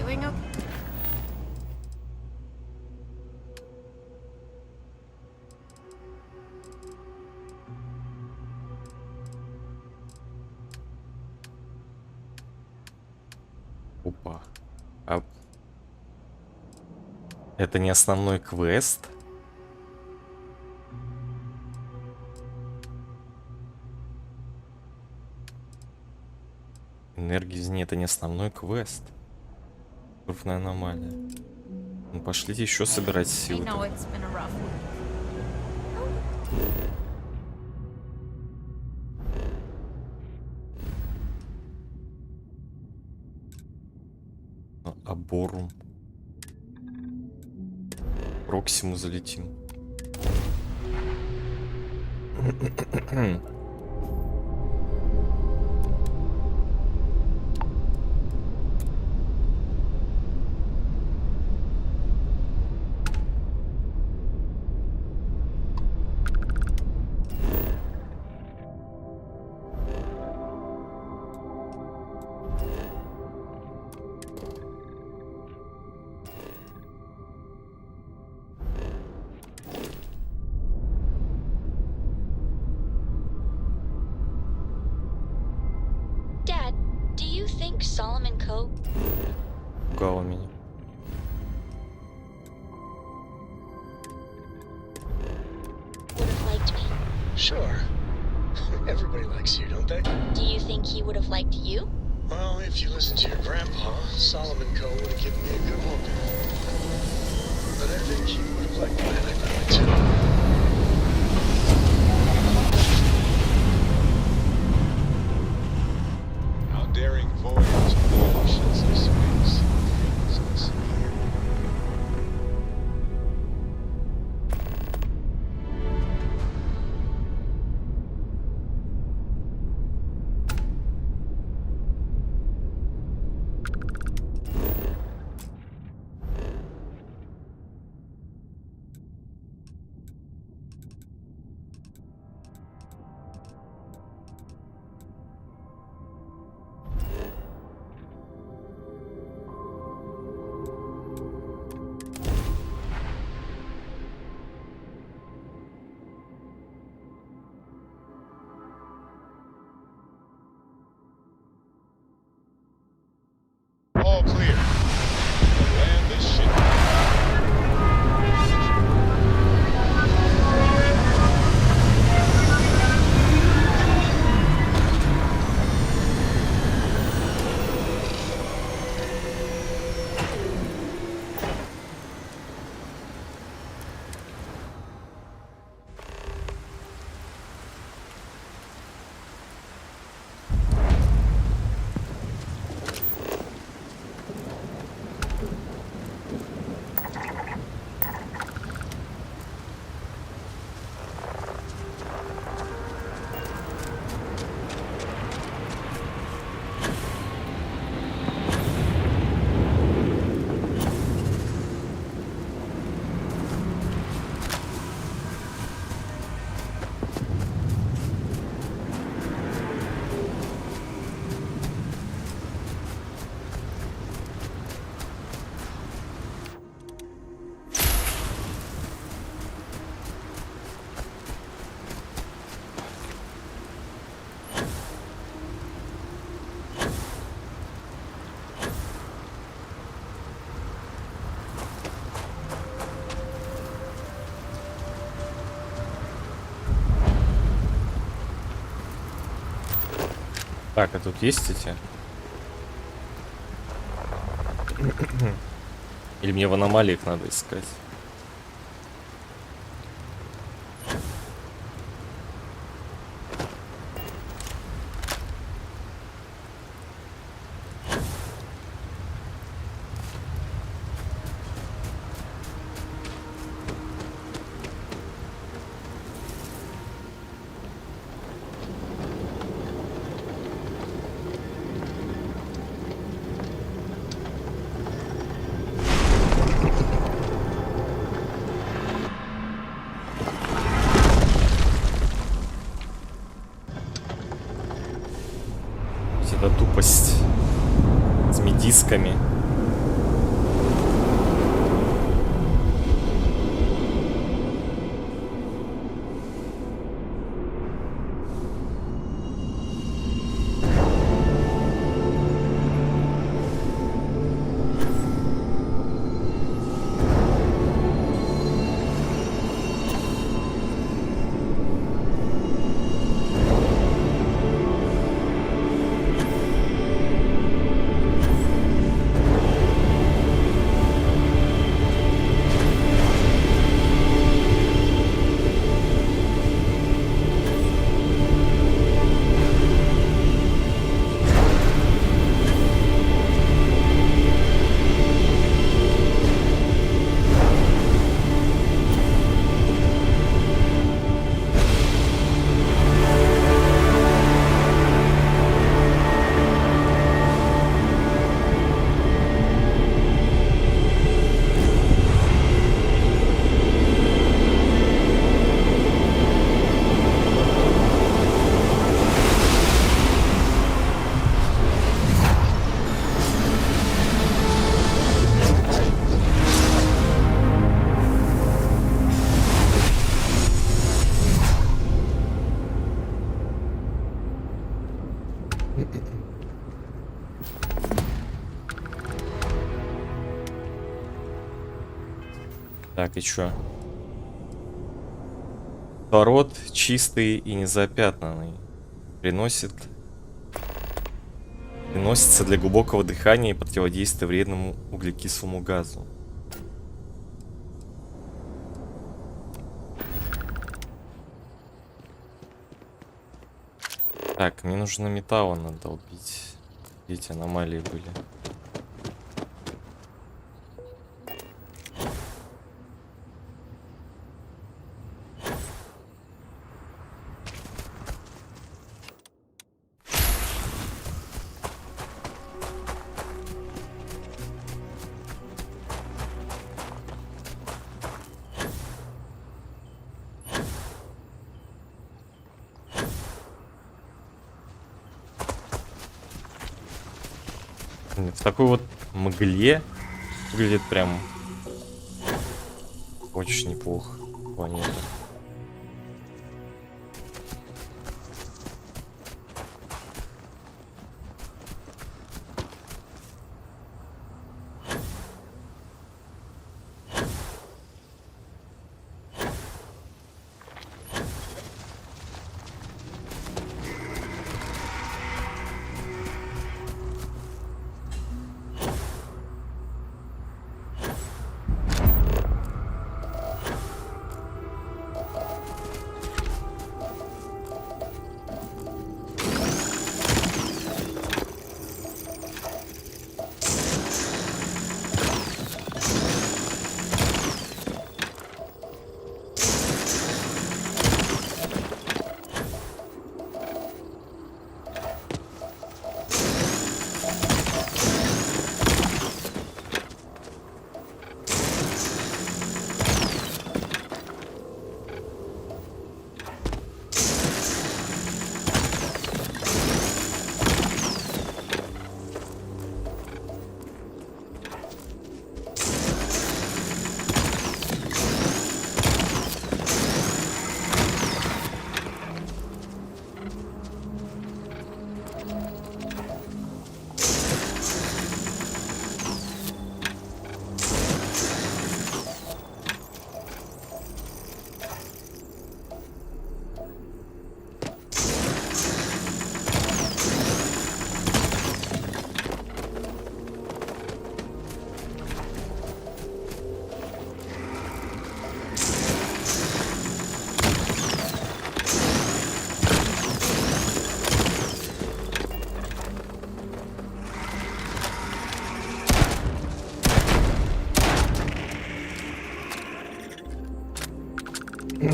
doing okay? Опа. А... Это не основной квест? Энергия из нее — это не основной квест. Крупная аномалия. Ну, пошлите еще собирать I силы. know it's been a rough week. Аборум. Проксиму залетим. Dad, do you think Solomon Co. Пугало меня. would have liked me? Sure. Everybody likes you, don't they? Do you think he would have liked you? Well, if you listen to your grandpa, Solomon Co. would have given me a good whooping. But I think he would have liked the man I married too. How daring voyage of the oceans of space brings us here. All clear. Land this ship. Так, а тут есть эти? Или мне в аномалиях надо искать? Это тупость с медисками. Так, и чё? Пород чистый и незапятнанный. Приносится для глубокого дыхания и противодействия вредному углекислому газу. Так, мне нужно металла надолбить. Где эти аномалии были? В такой вот мгле выглядит прям очень неплохо планета.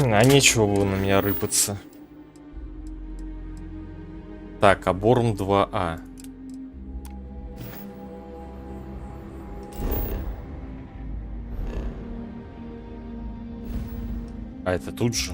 А нечего было на меня рыпаться. Так, Аборм 2А. А это тут же?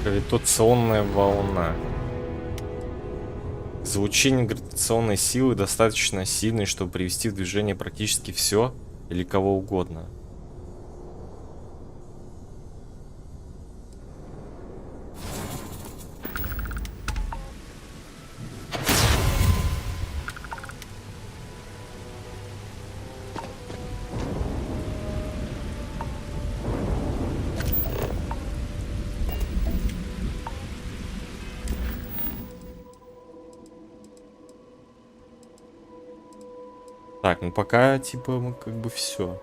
Гравитационная волна. Излучение гравитационной силы достаточно сильное, чтобы привести в движение практически все или кого угодно. Так, ну пока, типа, мы как бы все.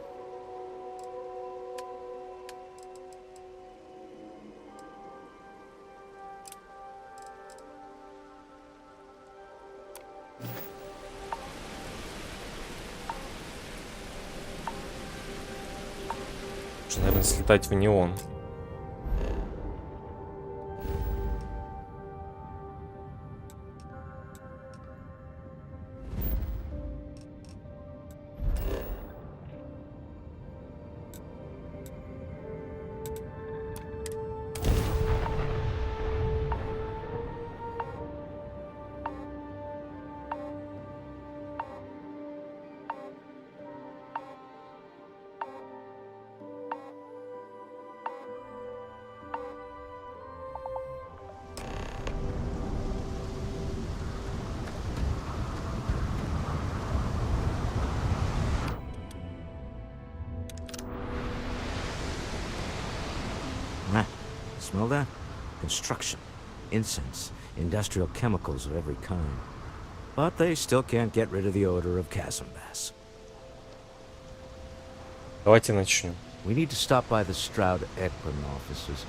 Нужно, наверное, слетать в неон. Smell that? Construction, incense, industrial chemicals of every kind. But they still can't get rid of the odor of chasm bass. Давайте начнем. We need to stop by the Stroud Equin offices.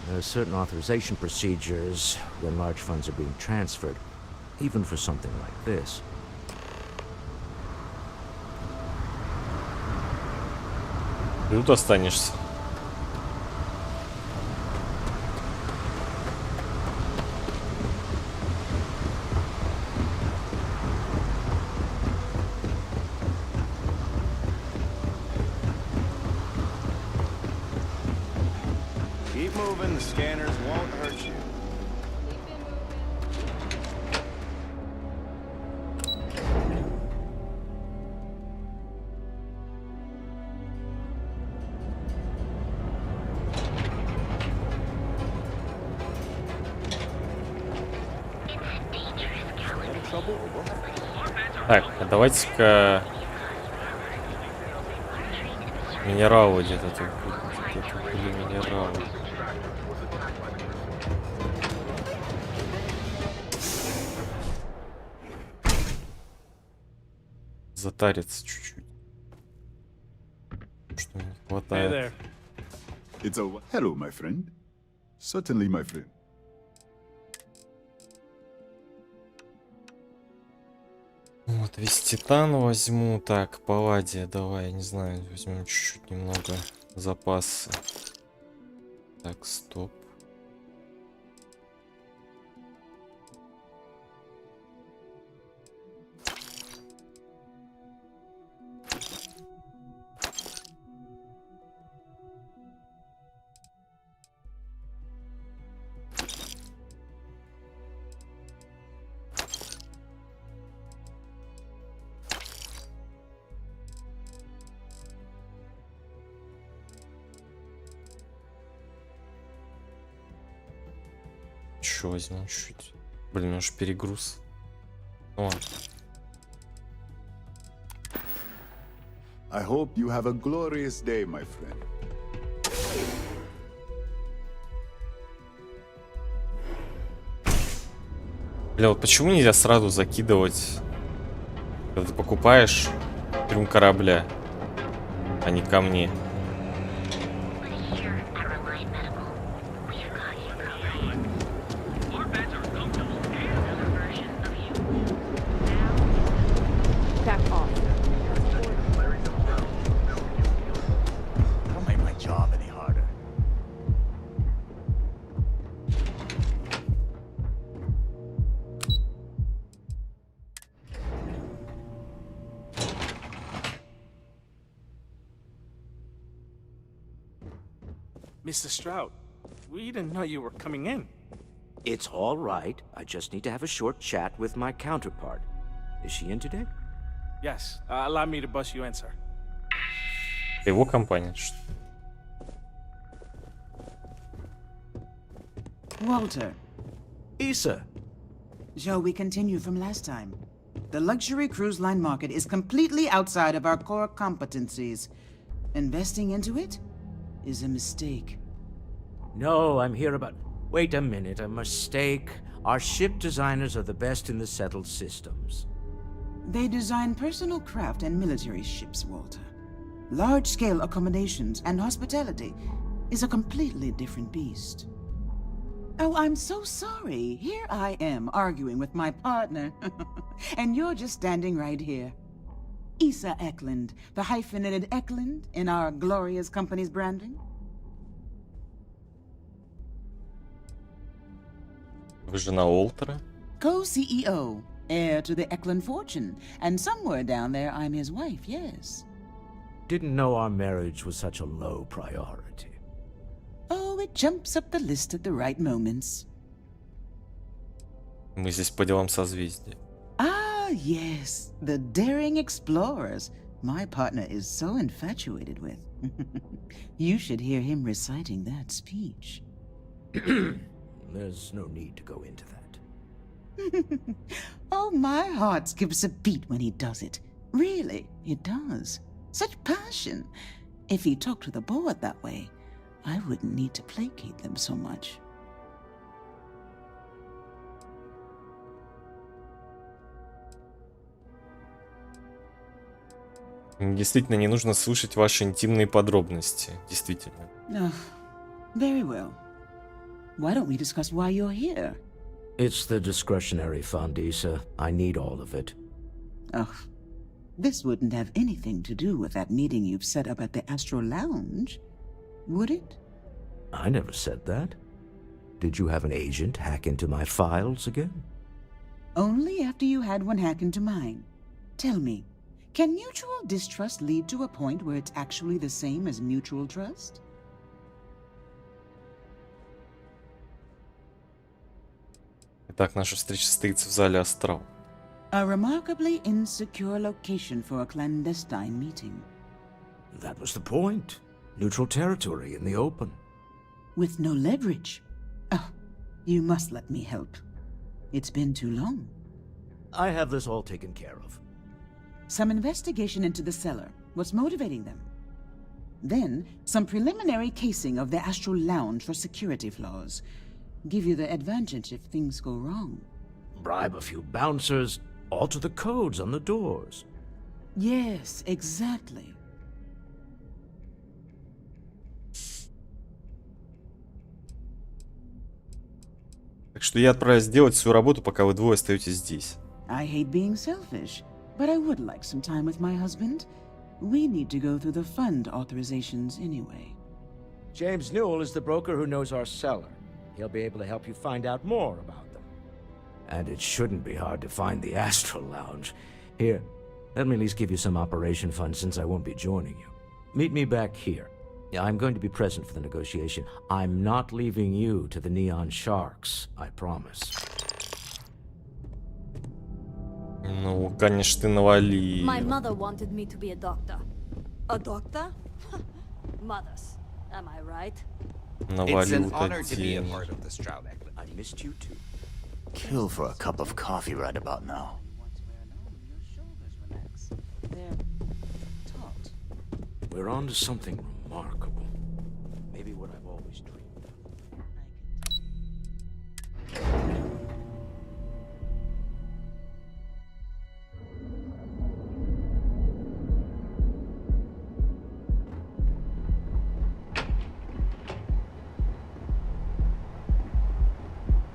There are certain authorization procedures when large funds are being transferred, even for something like this. Тут останешься. Keep moving, the scanners won't hurt you. Так, а давайте-ка минералы где-то тут. Где-то были минералы. Затариться чуть-чуть. Что мне не хватает. It's a hello, my friend. Certainly, my friend. Ой, Вот весь титан возьму. Так, палладия, давай, не знаю, возьмем чуть-чуть немного запаса. Так, стоп. Еще возьму чуть. Блин, уж перегруз. О, I hope you have a glorious day, my friend. бля, вот почему нельзя сразу закидывать, когда ты покупаешь трюм корабля, а не камни? Don't make my job any harder. Mr. Stroud, we didn't know you were coming in. It's all right. I just need to have a short chat with my counterpart. Is she in today? Yes, allow me to bust you in, sir. Его компания. Что? Walter, Issa! shall we continue from last time? The luxury cruise line market is completely outside of our core competencies. Investing into it is a mistake. No, I'm here about... Wait a minute, a mistake. Our ship designers are the best in the settled systems. They design personal craft and military ships, Walter. Large-scale accommodations and hospitality is a completely different beast. Oh, I'm so sorry. Here I am arguing with my partner. And you're just standing right here. Issa Eklund, the hyphenated Eklund in our glorious company's branding. Вы жена Уолтера? Co-CEO, heir to the Eklund fortune, and somewhere down there I'm his wife, yes. Didn't know our marriage was such a low priority. Oh, it jumps up the list at the right moments. Мы здесь по делам созвездия. Ah, yes, the daring explorers my partner is so infatuated with. You should hear him reciting that speech. There's no need to go into that. Oh, my heart skips a beat when he does it. Really, it does. Such passion. If he talked to the board that way, I wouldn't need to placate them so much. Действительно, не нужно слушать ваши интимные подробности. Действительно. Oh, very well. Why don't we discuss why you're here? It's the discretionary fund, Issa. I need all of it. Oh, this wouldn't have anything to do with that meeting you've set up at the Astro Lounge, would it? I never said that. Did you have an agent hack into my files again? Only after you had one hack into mine. Tell me, can mutual distrust lead to a point where it's actually the same as mutual trust? Итак, наша встреча состоится в зале Астрал. A remarkably insecure location for a clandestine meeting. That was the point. Neutral territory in the open. With no leverage. Oh, you must let me help. It's been too long. I have this all taken care of. Some investigation into the cellar. What's motivating them? Then, some preliminary casing of the Astral Lounge for security flaws. Give you the advantage if things go wrong. Bribe a few bouncers, alter the codes on the doors. Yes, exactly. Так что я отправляюсь делать свою работу, пока вы двое остаетесь здесь. I hate being selfish, but I would like some time with my husband. We need to go through the fund authorizations anyway. James Newell is the broker who knows our seller. He'll be able to help you find out more about them. And it shouldn't be hard to find the Astral Lounge. Here, let me at least give you some operation funds since I won't be joining you. Meet me back here. I'm going to be present for the negotiation. I'm not leaving you to the Neon Sharks, I promise. Ну, конечно, ты навали. My mother wanted me to be a doctor. A doctor? Mothers. Am I right? Навалил It's an honor to be a денег. part of the Stroud Equity. I missed you too. Kill for a cup of coffee right about now. We're on to something remarkable. Maybe what I've always dreamed.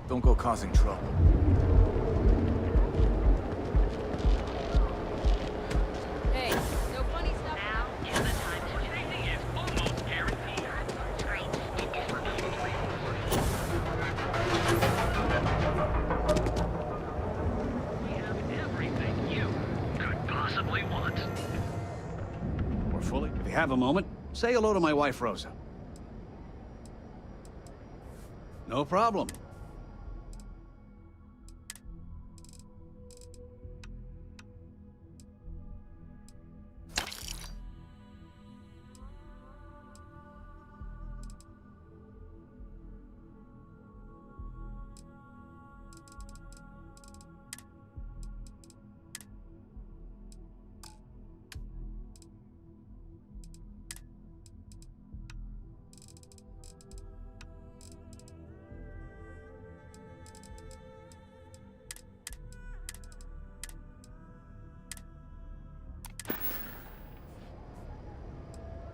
Don't go causing trouble. Hey, no funny stuff. Now is the time for safety is almost guaranteed. We have everything you could possibly want. More fully. If you have a moment, say hello to my wife, Rosa. No problem.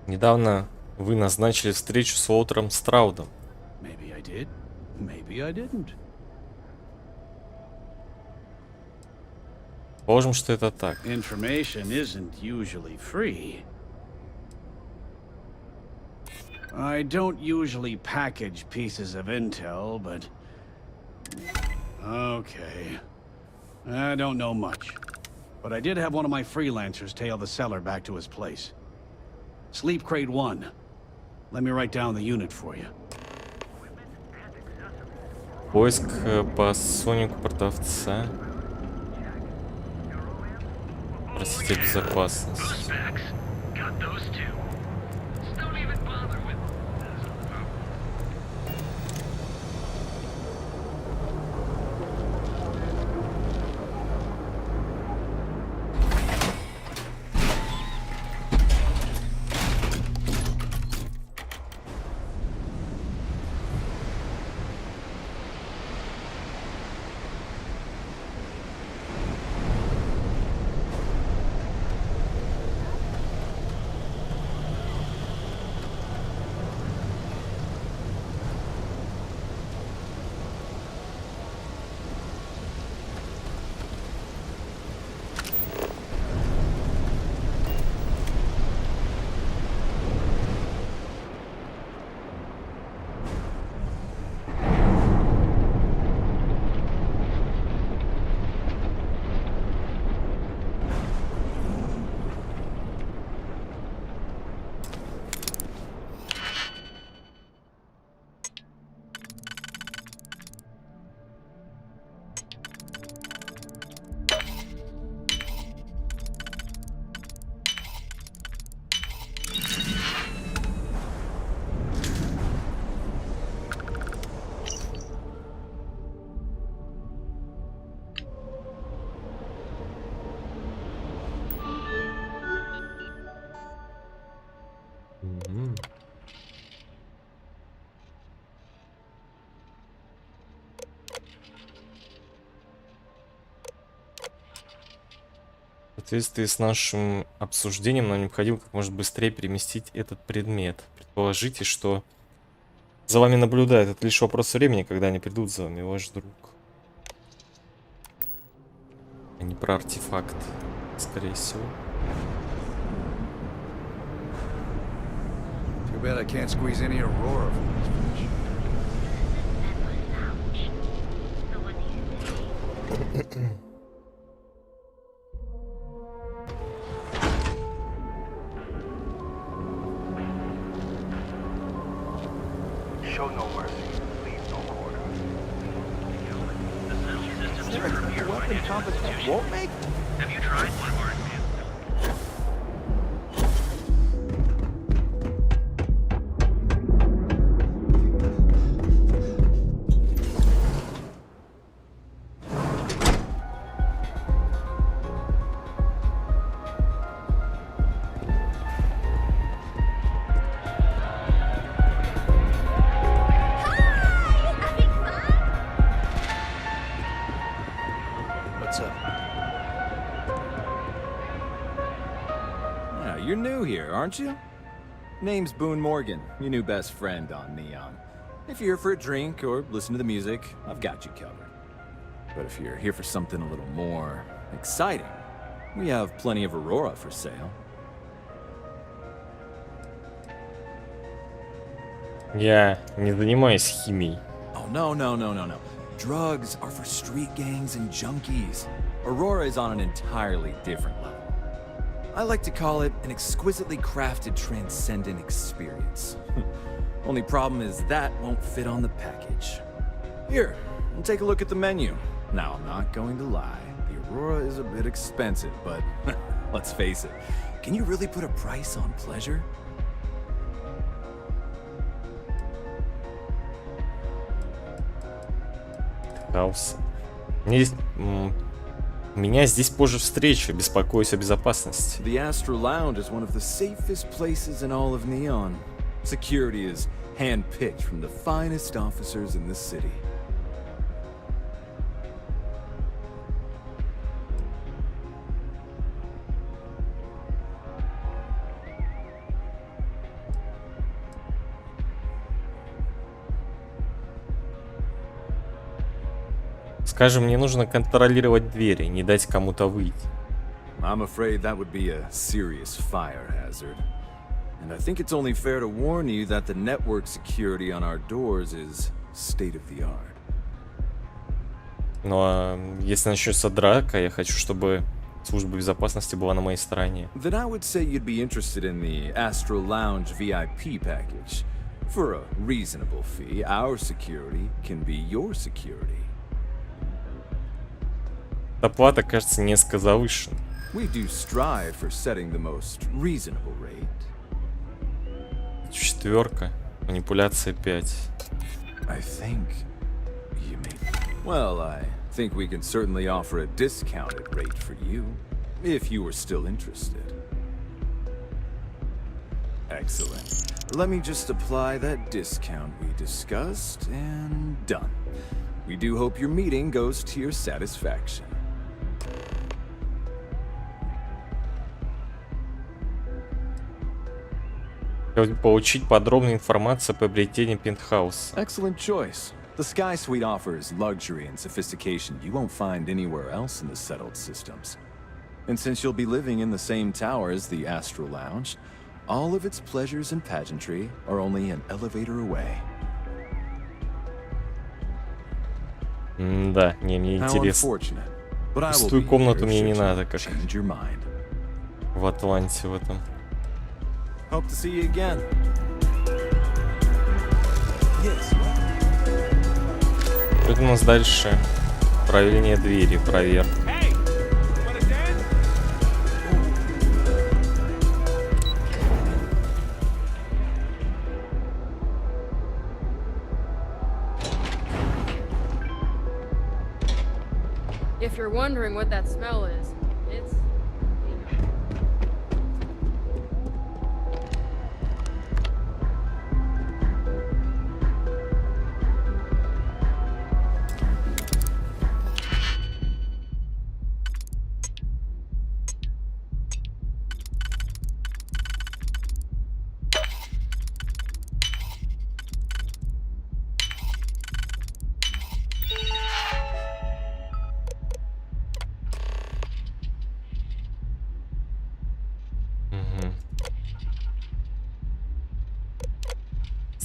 Недавно вы назначили встречу с Уолтером Страудом. Maybe I did. Maybe I didn't. Положим, что это так. Information isn't usually free. I don't usually package pieces of intel, but... Okay. I don't know much. But I did have one of my freelancers tail the seller back to his place. Sleep Crate 1. Let me write down the unit for you. Поиск по Сонику продавца. Простите, безопасность. Got those two. Just don't even bother with В соответствии с нашим обсуждением, нам необходимо как можно быстрее переместить этот предмет. Предположите, что за вами наблюдает. Это лишь вопрос времени, когда они придут за вами, ваш друг. А не про артефакт скорее всего. Too bad I can't squeeze any Aurora from this fish. Show no mercy, leave no quarter. The sound system to review financial institutions. Won't make? Have you tried one of our advanced? What's up? Yeah, you're new here, aren't you? Name's Boone Morgan, your new best friend on Neon. If you're here for a drink or listen to the music, I've got you covered. But if you're here for something a little more exciting, we have plenty of Aurora for sale. Я не занимаюсь химией. Oh, no. Drugs are for street gangs and junkies. Aurora is on an entirely different level. I like to call it an exquisitely crafted, transcendent experience. Only problem is that won't fit on the package. Here, take a look at the menu. Now, I'm not going to lie. The Aurora is a bit expensive, but let's face it. Can you really put a price on pleasure? Хаос. Меня здесь позже встреча, беспокоюсь о безопасности. The Astral Lounge is one of the safest places in all of Neon. Security is handpicked from the finest officers in the city. Скажем, мне нужно контролировать двери, не дать кому-то выйти. I'm afraid that would be a serious fire hazard. And I think it's only fair to warn you that the network security on our doors is state of the art. Ну а если начнется драка, я хочу, чтобы служба безопасности была на моей стороне. Then I would say you'd be interested in the Astral Lounge VIP package. For a reasonable fee, our security can be your security. Оплата, кажется, несколько завышена. We do strive for setting the most reasonable rate. 4, манипуляция 5. I think you may. Well, I think we can certainly offer a discounted rate for you, if you were still interested. Excellent. Let me just apply that discount we discussed, and done. We do hope your meeting goes to your satisfaction. Получить подробную информацию о приобретении пентхауса. Excellent choice. The Sky Suite offers luxury and sophistication you won't find anywhere else in the settled systems. And since you'll be living in the same tower as the Astral Lounge, all of its pleasures and pageantry are only an elevator away. Да, мне интересно. Пустую комнату мне не надо, как в Атланте в этом. Hope to see you again. Что у нас дальше? Проверение двери, проверка. If you're wondering what that smell is, it's...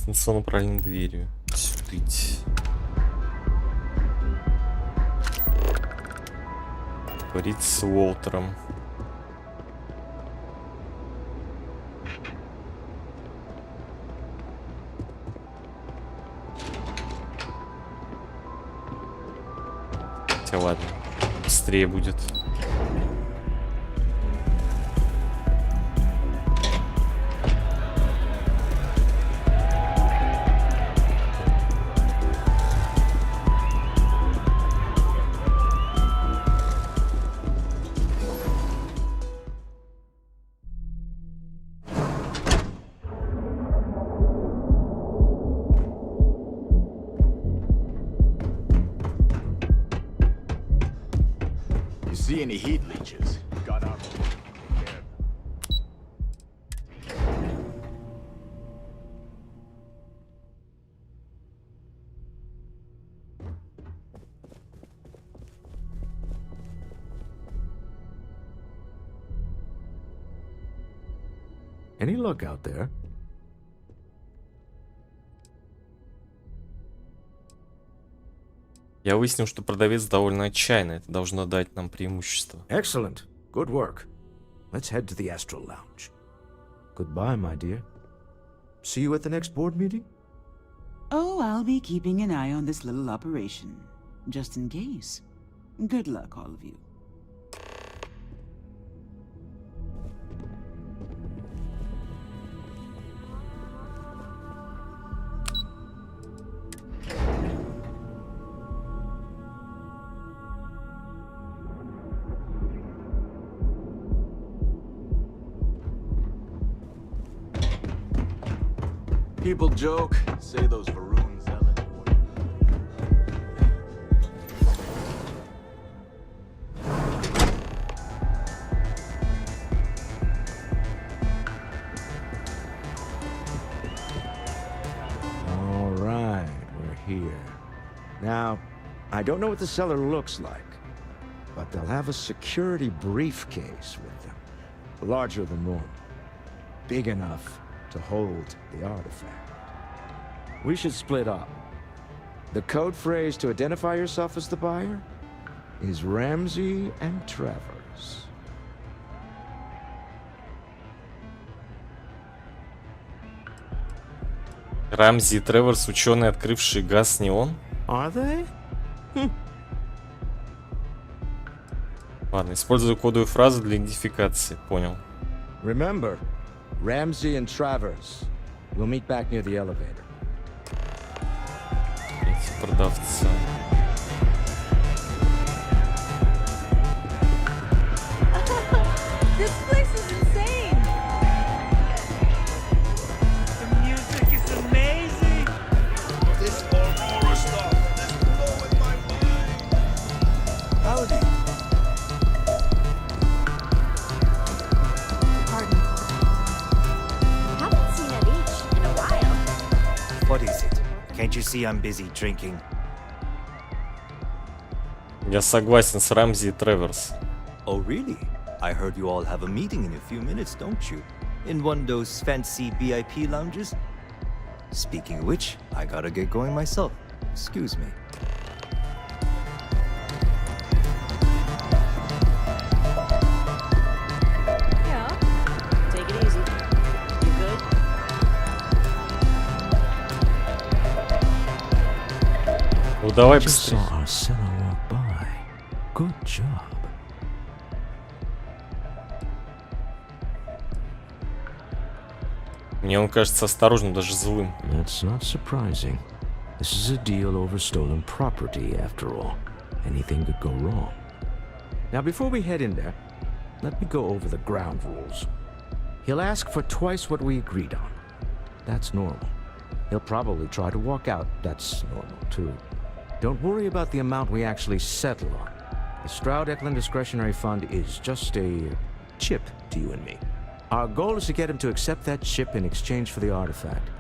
Дистанционно правильной дверью. Сюдыть. Говорить с Уолтером. Хотя ладно, быстрее будет. See any heat leeches? Got out. Any luck out there? Я выяснил, что продавец довольно отчаянный. Это должно дать нам преимущество. Excellent. Good work. Let's head to the Astral Lounge. Goodbye, my dear. See you at the next board meeting? Oh, I'll be keeping an eye on this little operation, just in case. Good luck, all of you. People joke, say those Varoons All right, we're here. Now, I don't know what the cellar looks like, but they'll have a security briefcase with them. Larger than normal. Big enough to hold the artifact. We should split up. The code phrase to identify yourself as the buyer is Ramsey and Travers. Рамзи и Треворс, ученые, открывшие газ-неон. Are they? Ладно, использую кодовую фразу для идентификации. Понял. Remember, Ramsey and Travers. We'll meet back near the elevator. Эти продавца. This place is insane! The music is amazing! This Aurora stuff is blowing my mind! Howdy. Pardon. Haven't seen a beach in a while. What is it? Can't you see I'm busy drinking? Я согласен с Рамзи и Треворс. Oh, really? I heard you all have a meeting in a few minutes, don't you? In one of those fancy VIP lounges? Speaking of which, I gotta get going myself. Excuse me. Yeah. Take it easy. You good? Ну давай Just быстрее. saw our cellar walk by. Good job. Мне он кажется осторожным, даже злым. That's not surprising. This is a deal over stolen property, after all. Anything could go wrong. Now, before we head in there, let me go over the ground rules. He'll ask for twice what we agreed on. That's normal. He'll probably try to walk out. That's normal, too. Don't worry about the amount we actually settle on. The Stroud-Eklund Discretionary Fund is just a chip to you and me. Our goal is to get him to accept that chip in exchange for the artifact.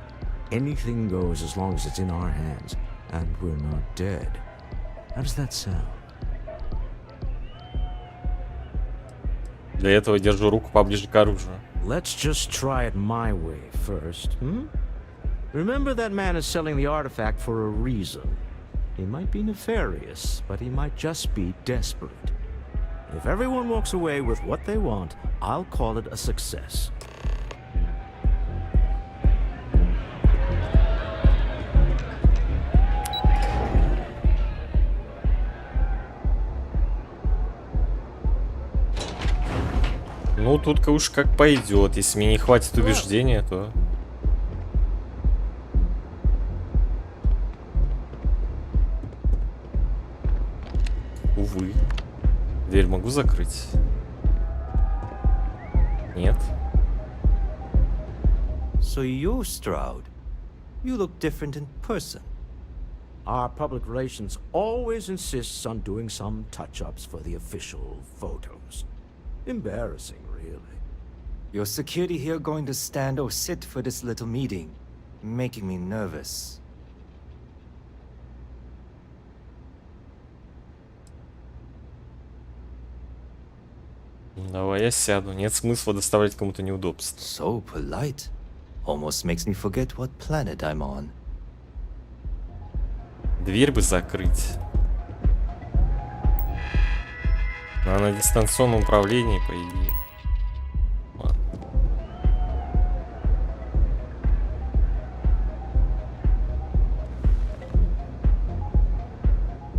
Anything goes as long as it's in our hands, and we're not dead. How does that sound? Для этого держу руку поближе к оружию. Let's just try it my way first, hmm? Remember, that man is selling the artifact for a reason. He might be nefarious, but he might just be desperate. If everyone walks away with what they want, I'll call it a success. Ну, тут уж как пойдет. Если мне не хватит убеждения, то... Увы. Дверь могу закрыть? Нет. So you're Stroud. You look different in person. Our public relations always insists on doing some touch-ups for the official photos. Embarrassing, really. Your security here going to stand or sit for this little meeting, making me nervous. Давай я сяду. Нет смысла доставлять кому-то неудобства. So polite. Almost makes me forget what planet I'm on. Дверь бы закрыть. Она на дистанционном управлении, по идее. Ладно.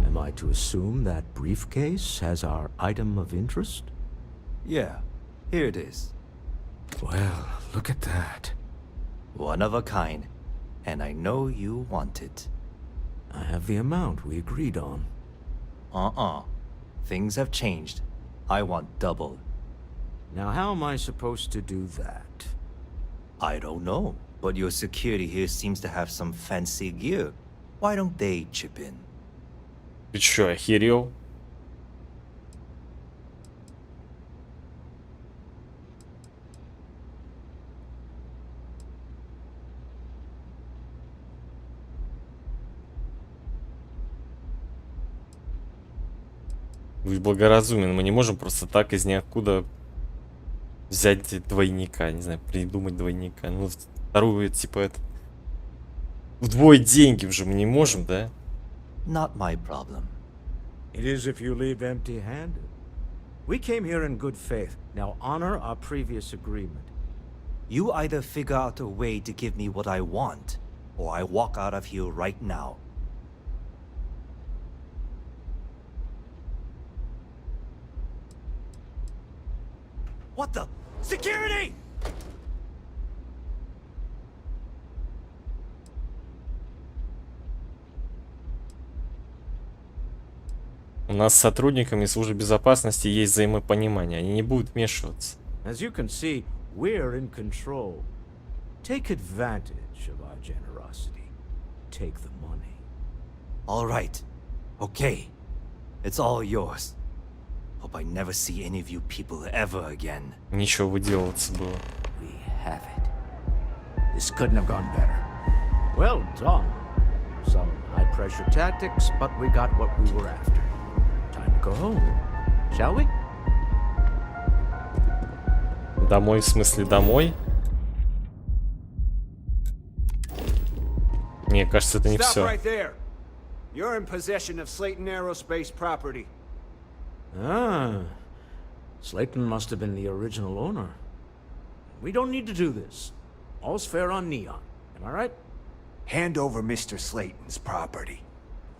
Am I to assume that briefcase has our item of interest? Yeah, here it is. Well, look at that. One of a kind. And I know you want it. I have the amount we agreed on. Things have changed. I want double. Now, how am I supposed to do that? I don't know, but your security here seems to have some fancy gear. Why don't they chip in? Ты чё, охерел? Будь благоразумен, мы не можем просто так из ниоткуда взять двойника, не знаю, придумать двойника. Ну, вторую, типа, это... Вдвое деньги уже мы не можем, да? Not my problem. It is if you leave empty-handed. We came here in good faith. Now honor our previous agreement. You either figure out a way to give me what I want, or I walk out of here right now. What the? Security! У нас с сотрудниками службы безопасности есть взаимопонимание. Они не будут вмешиваться. As you can see, we're in control. Take advantage of our generosity. Take the money. All right. Okay. It's all yours. Hope I never see any of you people ever again. Ничего выделываться было. We have it. This couldn't have gone better. Well done. Some high-pressure tactics, but we got what we were after. Time to go home. Shall we? Домой, в смысле домой? Мне кажется, это не все. You're in possession of Slayton Aerospace property. Ah, Slayton must have been the original owner. We don't need to do this. All's fair on Neon. Am I right? Hand over Mr. Slayton's property.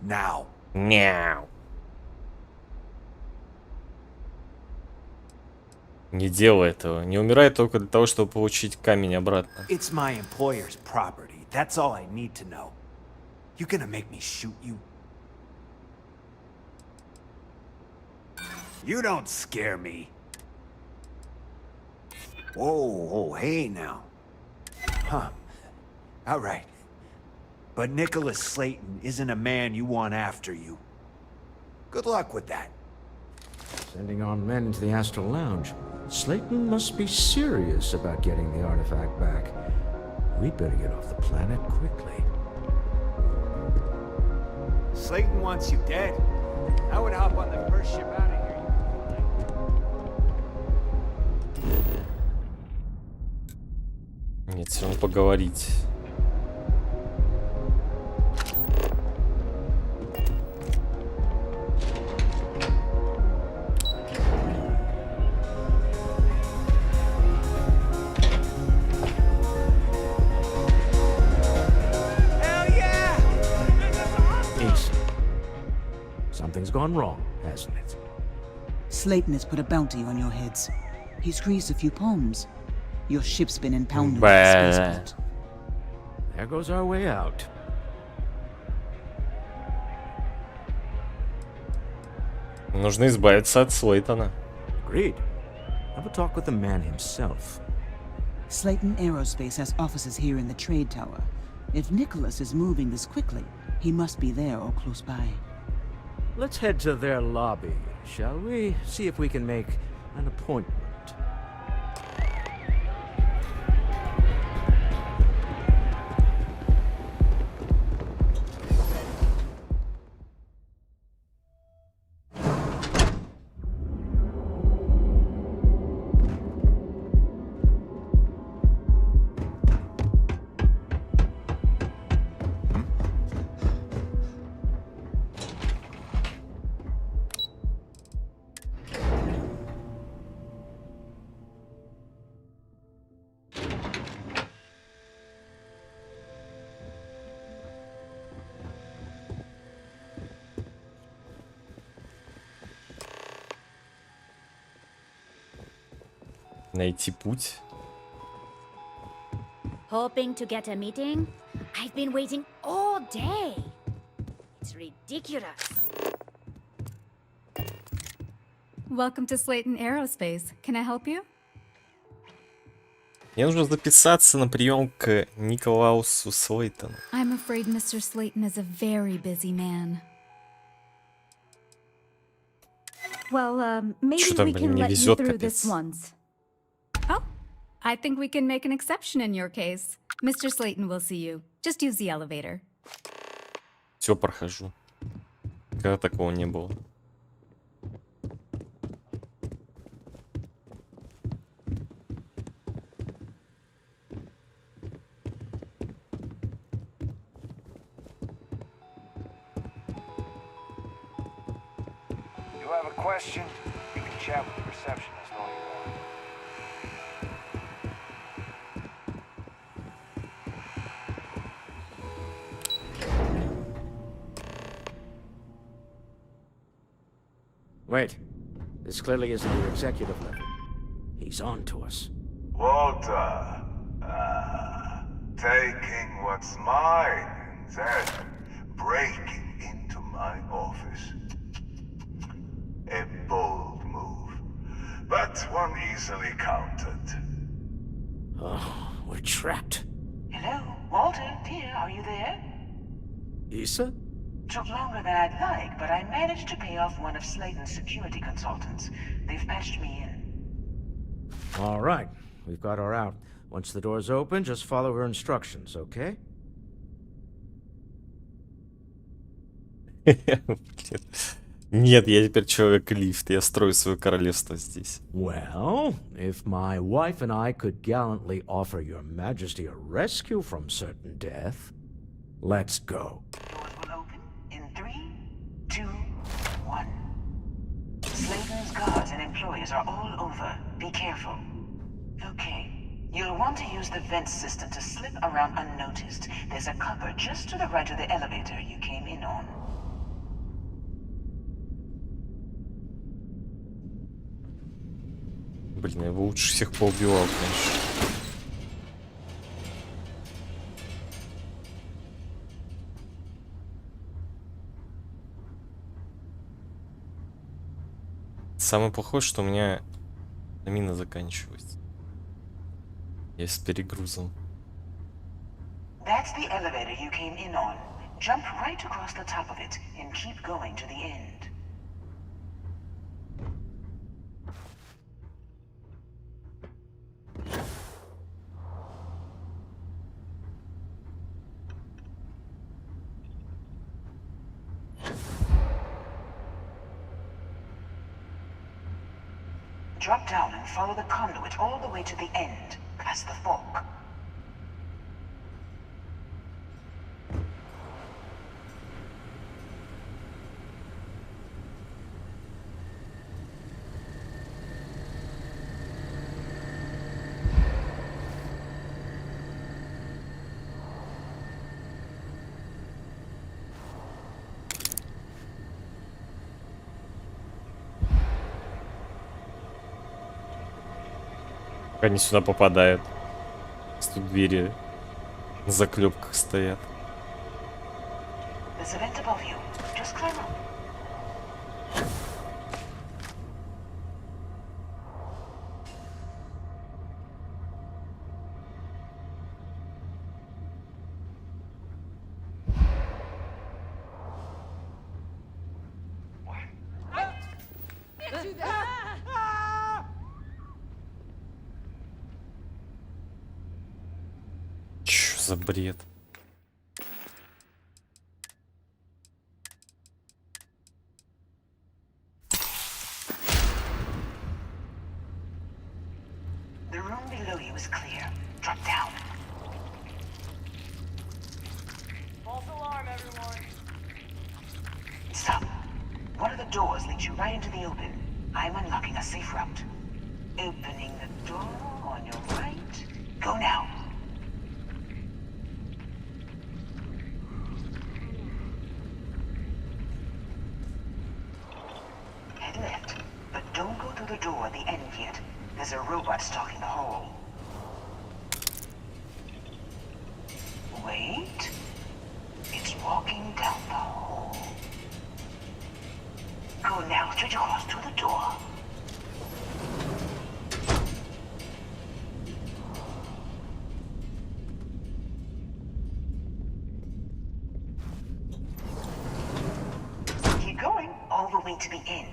Now. Мяу. Не делай этого. Не умирай только для того, чтобы получить камень обратно. It's my employer's property. That's all I need to know. You gonna make me shoot you? You don't scare me. Whoa, hey now. Huh. All right. But Nicholas Slayton isn't a man you want after you. Good luck with that. Sending our men into the Astral Lounge. Slayton must be serious about getting the artifact back. We'd better get off the planet quickly. Slayton wants you dead. I would hop on the first ship out of here. Нет, все равно поговорить. gone wrong, hasn't it? Slayton has put a bounty on your heads. He squeezed a few palms. Your ship's been impounded Bah. at the spaceport. There goes our way out. Нужно избавиться от Слейтона. Agreed. Have a talk with the man himself. Slayton Aerospace has offices here in the trade tower. If Nicholas is moving this quickly, he must be there or close by. Let's head to their lobby, shall we? See if we can make an appointment. Найти путь. Hoping to get a meeting? I've been waiting all day. It's ridiculous. Welcome to Slayton Aerospace. Can I help you? Мне нужно записаться на прием к Николаусу Слейтону. I'm afraid Mr. Slayton is a very busy man. Well, maybe Что-то, we блин, can не let you везет, through this капец. once. Oh, I think we can make an exception in your case. Mr. Slayton will see you. Just use the elevator. Все прохожу. Когда такого не было. You have a question? You can chat with the receptionist all you want. Wait. This clearly isn't your executive level. He's on to us. Walter, taking what's mine and then breaking into my office. A bold move, but one easily countered. Oh, we're trapped. Hello, Walter, dear, are you there? Issa? Took longer than I'd like, but I managed to pay off one of Slayton's security consultants. They've patched me in. All right. We've got her out. Once the door's open, just follow her instructions, okay? Нет, я теперь человек-лифт. Я строю свое королевство здесь. Well, if my wife and I could gallantly offer your majesty a rescue from certain death, let's go. Doors will open in 3, 2, 1. Slayton's guards and employees are all over. Be careful. Okay. You'll want to use the vent system to slip around unnoticed. There's a cupboard just to the right of the elevator you came in on. Блин, я его лучше всех поубивал, конечно. Самое плохое, что у меня мина заканчивается. Я с перегрузом. That's the elevator you came in on. Jump right across the top of it and keep going to the end. Drop down and follow the conduit all the way to the end, past the fork. Они сюда попадают. Тут двери на заклепках стоят. Чё за бред? The room below you is clear. Drop down. False alarm, everyone. Stop. One of the doors leads you right into the open. I'm unlocking a safe route. Opening the door on your right. Go now. Head left, but don't go through the door at the end yet. There's a robot stalking the hall. Wait. It's walking down the hall. Go now, straight across to the door. Keep going all the way to the end.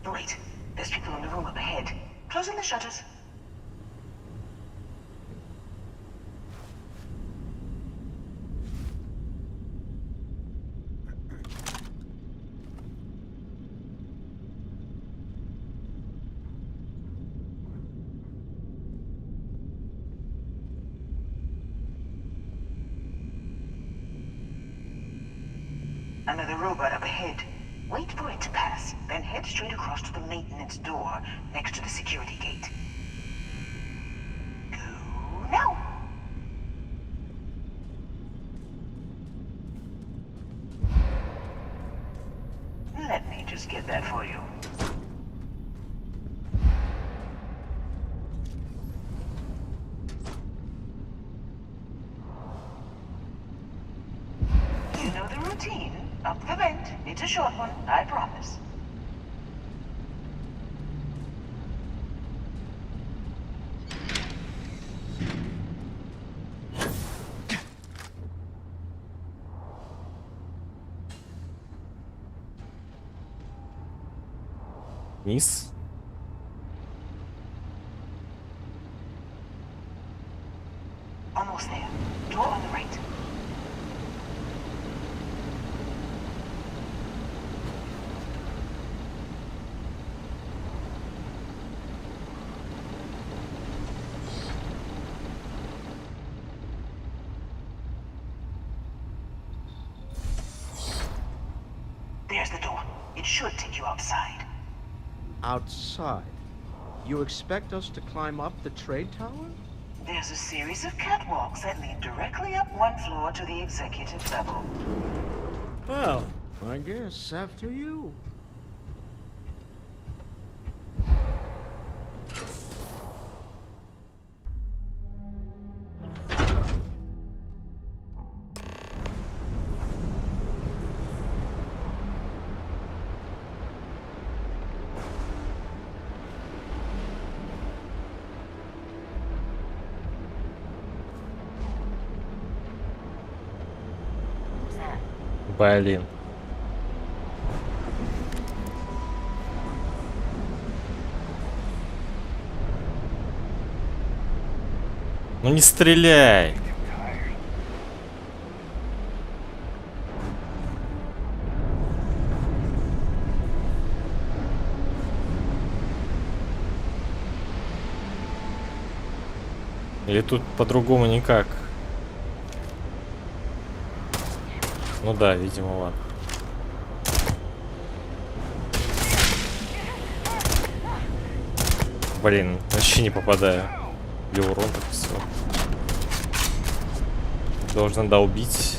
Wait, there's people in the room up ahead. Closing the shutters. Another robot up ahead. Wait for it to pass, then head straight across to the maintenance door next to the security gate. Go now! Let me just get that for you. You know the routine. Up the vent. It's a short one, I promise. Вниз. Almost there. Door on the right. There's the door. It should take you outside. Outside? You expect us to climb up the trade tower? There's a series of catwalks that lead directly up one floor to the executive level. Well, I guess after you. Блин. Ну не стреляй. Или тут по-другому никак? Ну да, видимо, ладно. Блин, вообще не попадаю. Или урон так все. Должен долбить.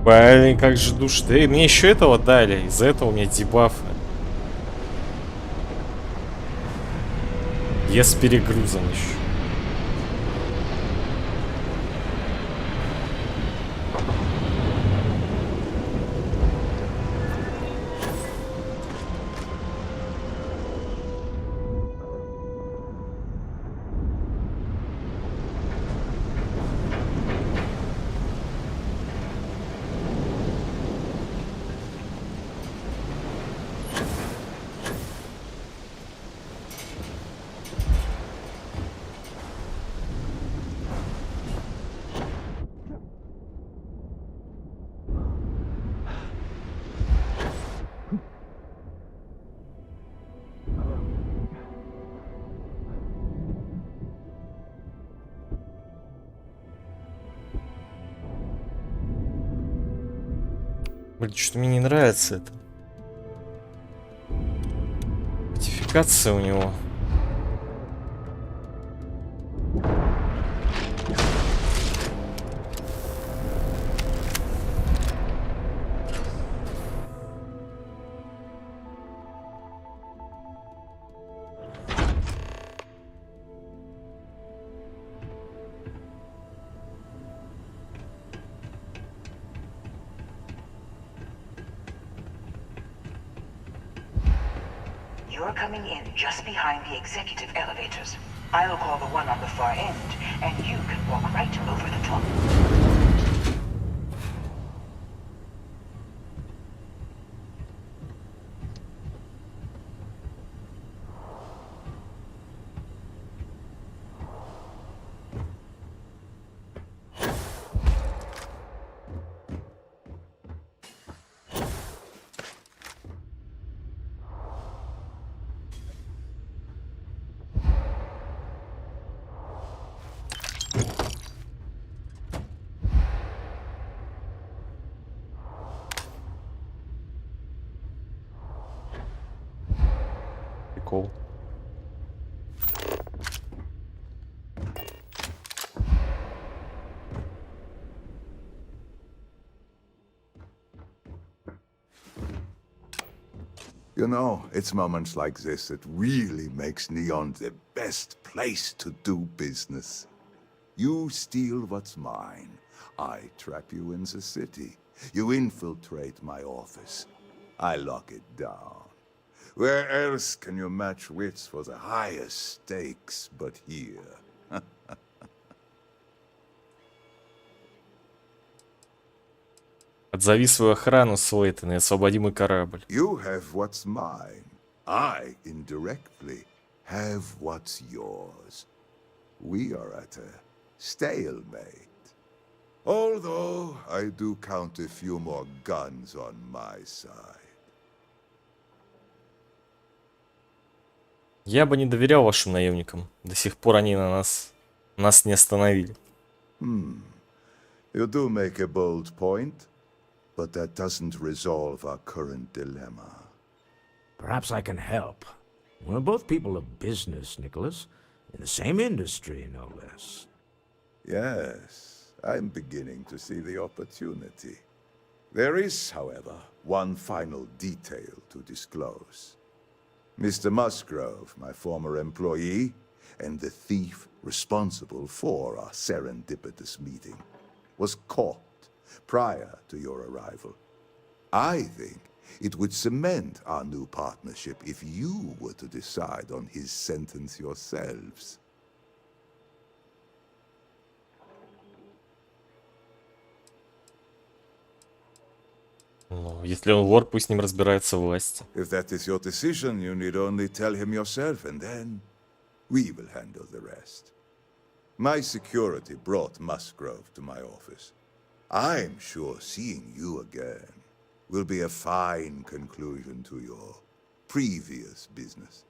Блин, как же душит. Мне еще этого дали. Из-за этого у меня дебафы. Я с перегрузом еще. Блин, что мне не нравится это. Модификация у него. You're coming in just behind the executive elevators. I'll call the one on the far end, and you can walk right over the top. Прикол. You know, it's moments like this that really makes Neon the best place to do business. You steal what's mine. I trap you in the city. You infiltrate my office. I lock it down. Where else can you match wits for the highest stakes but here? Отзови свою охрану, Слейтон, и освободи мой корабль. You have what's mine. I, indirectly, have what's yours. We are at a stalemate. Although I do count a few more guns on my side. Я бы не доверял вашим наемникам. До сих пор они нас не остановили. You do make a bold point, but that doesn't resolve our current dilemma. Perhaps I can help. We're both people of business, Nicholas. In the same industry, no less. Yes, I'm beginning to see the opportunity. There is, however, one final detail to disclose. Mr. Musgrove, my former employee, and the thief responsible for our serendipitous meeting, was caught prior to your arrival. I think it would cement our new partnership if you were to decide on his sentence yourselves. Ну, если он вор, пусть с ним разбираются власти. If that is your decision, you need only tell him yourself, and then we will handle the rest. My security brought Musgrove to my office. I'm sure seeing you again will be a fine conclusion to your previous business.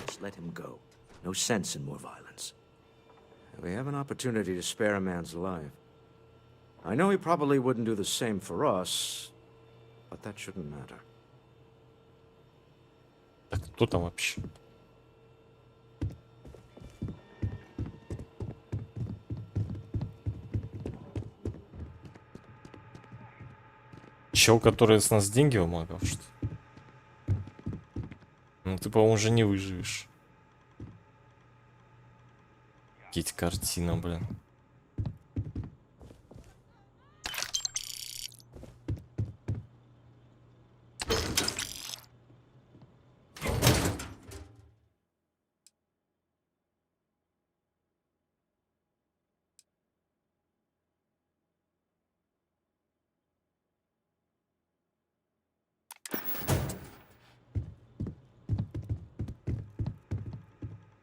Just let him go. No sense in more violence. We have an opportunity to spare a man's life. I know he probably wouldn't do the same for us, but that shouldn't matter. Так кто там вообще? Чел, который с нас деньги вымогал, что ли? Ну ты, по-моему, уже не выживешь. Какие-то картины, блин.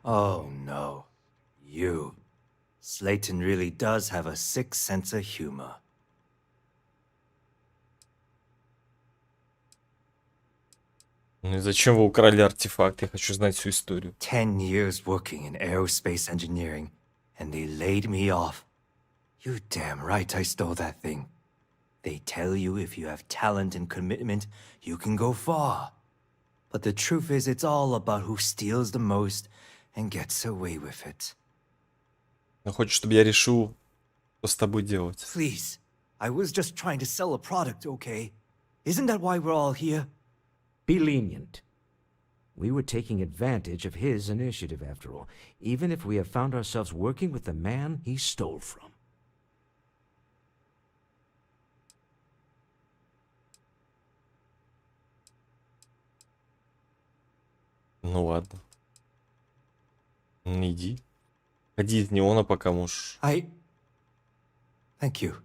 Oh no. You. Slayton really does have a sick sense of humor. Ну и зачем вы украли артефакт? Я хочу знать всю историю. 10 years working in aerospace engineering, and they laid me off. You damn right I stole that thing. They tell you if you have talent and commitment, you can go far. But the truth is, it's all about who steals the most and gets away with it. Ну хочешь, чтобы я решил, что с тобой делать? Please, I was just trying to sell a product, okay? Isn't that why we're all here? Be lenient. We were taking advantage of his initiative, after all, even if we have found ourselves working with the man he stole from. Ну ладно. Ну иди. Ходи из неона, пока можешь. Thank you.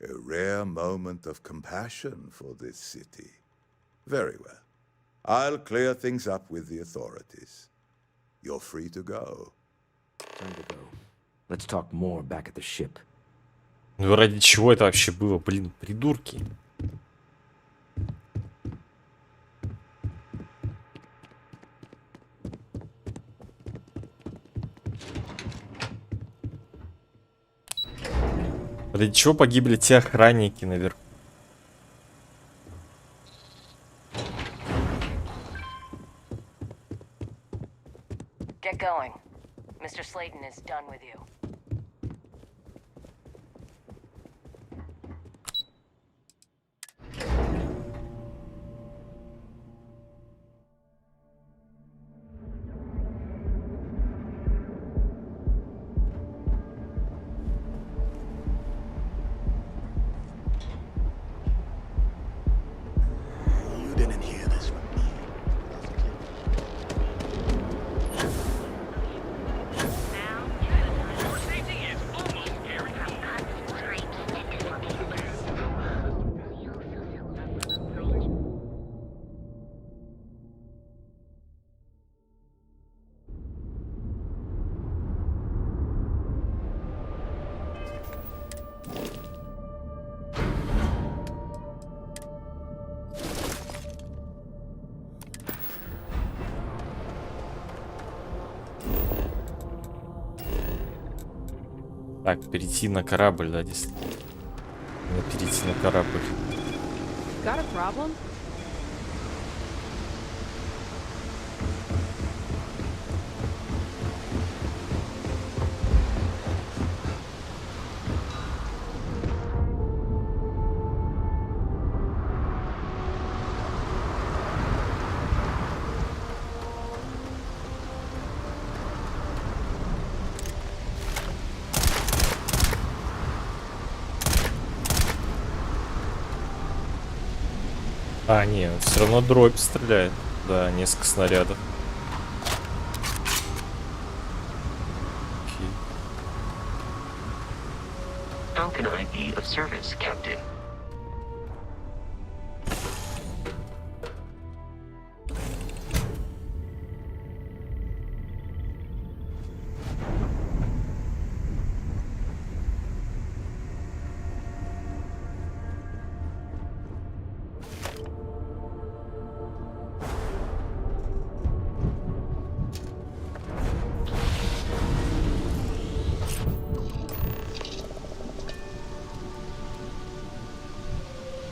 A rare moment of compassion for this city. Very well. I'll clear things up with the authorities. You're free to go. Time to go. Let's talk more back at the ship. Ну ради чего это вообще было? Блин, придурки. Ради чего погибли те охранники наверху? Get going. Mr. Slayton is done with you. You didn't hear this from me. Так, перейти на корабль, да, действительно. Надо перейти на корабль. Got a problem? А, нет, все равно дробь стреляет. Да, несколько снарядов. Окей. How can I be of service, Captain?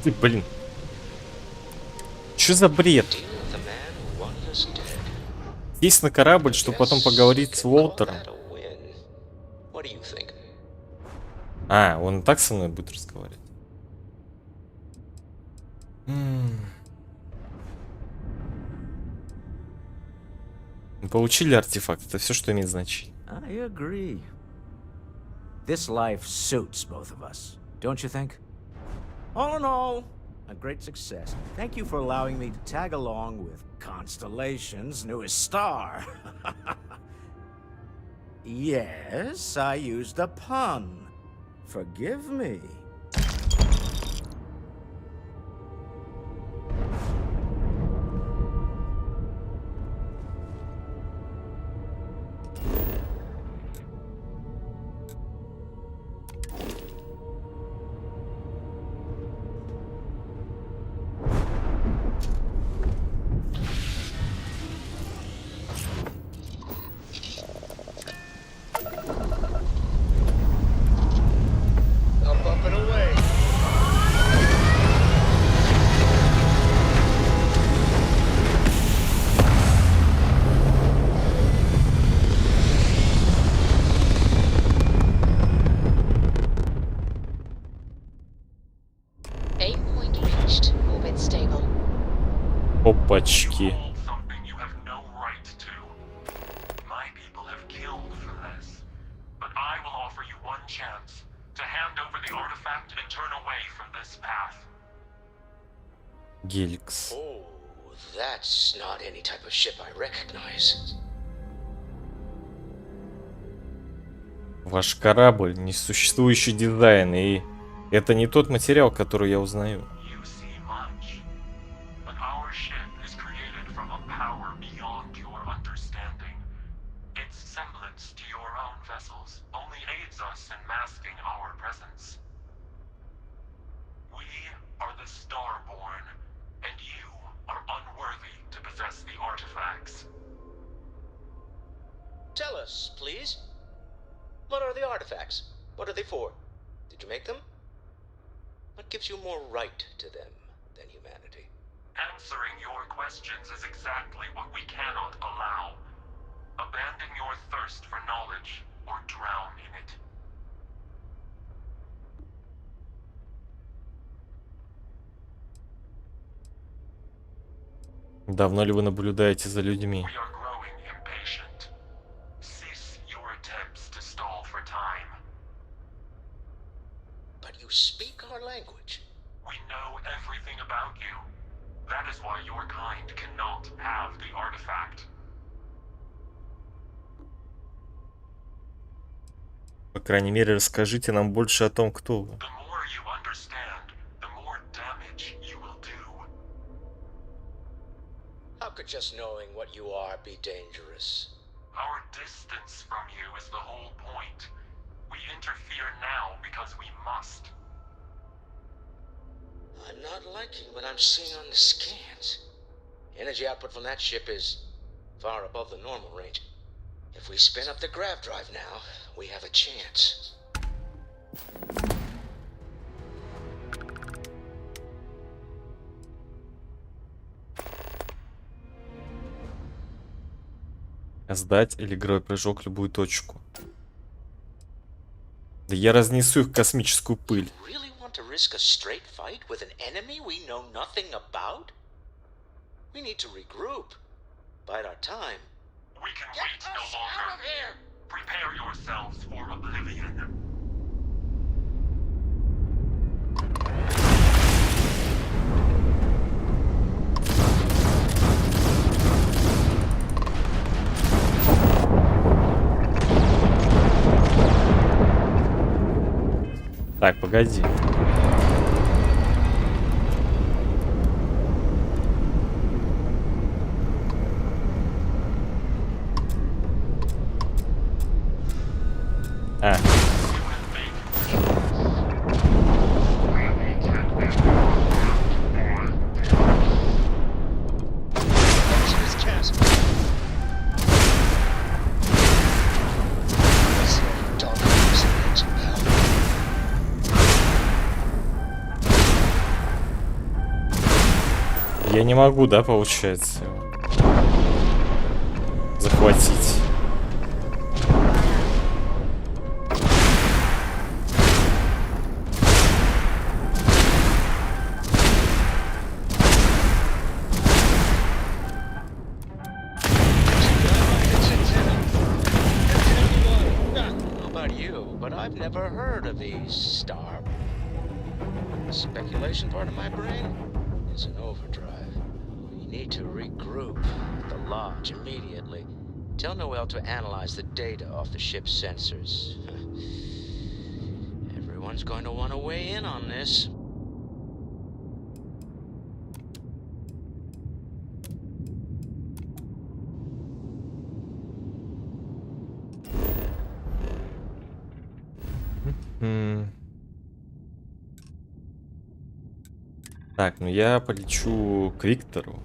Ты, блин. Что за бред? Есть на корабль, чтобы потом поговорить с Уолтером. А, он так со мной будет разговаривать. Мы получили артефакт. Это все, что имеет значение. I agree. This life suits both of us, don't you think? All in all, a great success. Thank you for allowing me to tag along with Constellation's newest star. Yes, I used a pun. Forgive me. Опачки. Геликс. Oh, that's not any type of ship I recognize. Ваш корабль — несуществующий дизайн, и это не тот материал, который я узнаю. Tell us, please. What are the artifacts? What are they for? Did you make them? What gives you more right to them than humanity? Answering your questions is exactly what we cannot allow. Abandon your thirst for knowledge or drown in it. Давно ли вы наблюдаете за людьми? You speak our language. We know everything about you. That is why your kind cannot have the artifact. По крайней мере, расскажите нам больше о том, кто вы. The more you understand, the more damage you will do. How could just knowing what you are be dangerous? Our distance from you is the whole point. We interfere now because we must. I'm not liking what I'm seeing on the scans. Energy output from that ship is far above the normal range. If we spin up the grav drive now, we have a chance. Сдать или игровой прыжок в любую точку. Да я разнесу их в космическую пыль. Really want to risk a straight fight with an enemy we know nothing about? We need to regroup. Bide our time. We can wait no longer. Prepare yourselves for oblivion. Так, погоди. А. Я не могу, да, получается, захватить. Never heard of these star. Speculation part of my brain is an overdrive. We need to regroup at the lodge immediately. Tell Noel to analyze the data off the ship's sensors. Everyone's going to want to weigh in on this. Так, ну я полечу к Виктору.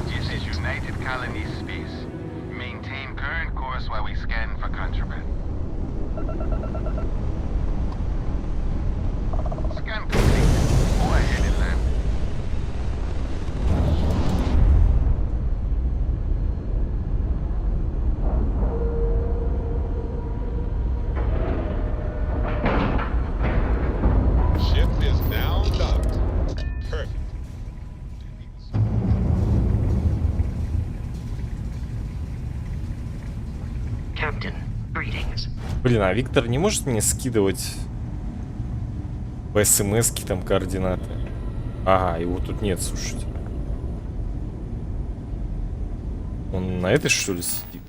This is United Colonies space. Maintain current course while we scan for contraband. Scan complete. Go ahead and land. Ship is now docked. Perfect. Captain, greetings. Блин, а Виктор не может мне скидывать по смс-ке там координаты? Ага, его тут нет, слушайте. Он на этой, что ли, сидит?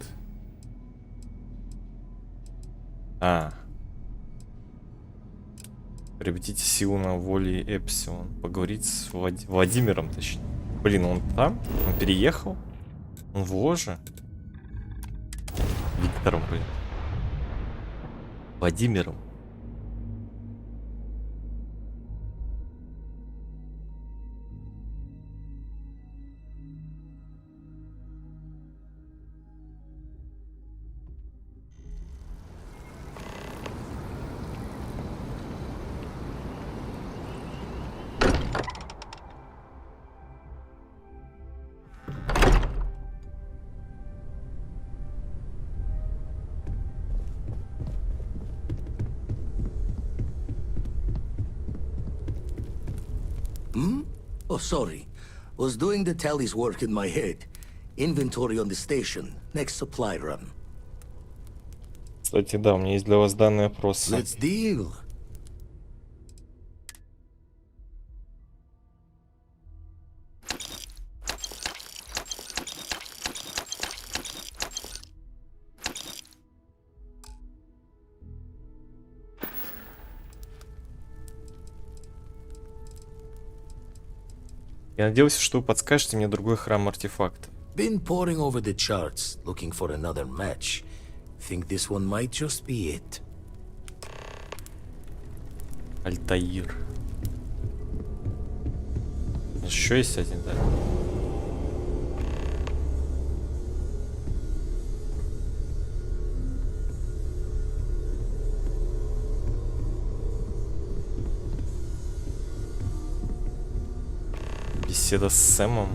А. Приобретите силу на воле Эпсилон. Поговорить с Владимиром, точнее. Блин, он там? Он переехал? Он в ложе? Виктором, блин. Владимиром. Oh, sorry. Was doing the tallies work in my head. Inventory on the station. Next supply run. Кстати, да, у меня есть для вас данный опрос. Let's deal. Я надеялся, что вы подскажете мне другой храм артефакта. Been poring over the charts, looking for another match. Think this one might just be it. Альтаир. Еще есть один, да? Беседа с Сэмом.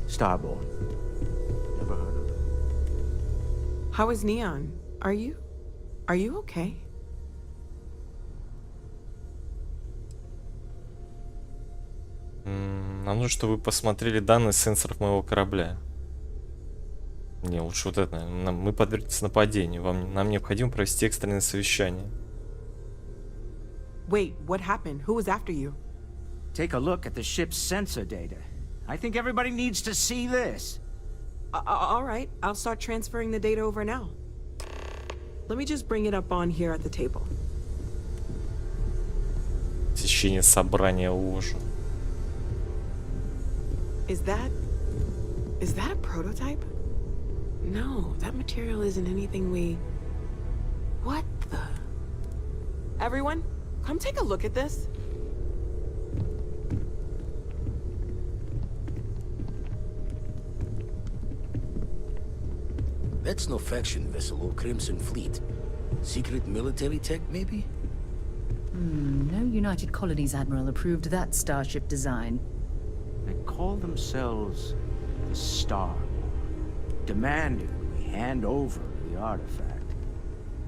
Starborn. Never heard of it. How is Neon? Are you okay? Нам нужно, чтобы вы посмотрели данные сенсоров моего корабля. Не, лучше вот это. Мы подвергнемся нападению. Нам необходимо провести экстренное совещание. Wait, what happened? Who was after you? Take a look at the ship's sensor data. I think everybody needs to see this. All right, I'll start transferring the data over now. Let me just bring it up on here at the table. Посещение собрания ложи. Is that a prototype? No, that material isn't anything we... What the... Everyone, come take a look at this. That's no faction vessel or Crimson Fleet. Secret military tech, maybe? No United Colonies admiral approved that starship design. They call themselves the Star War, demanding we hand over the artifact,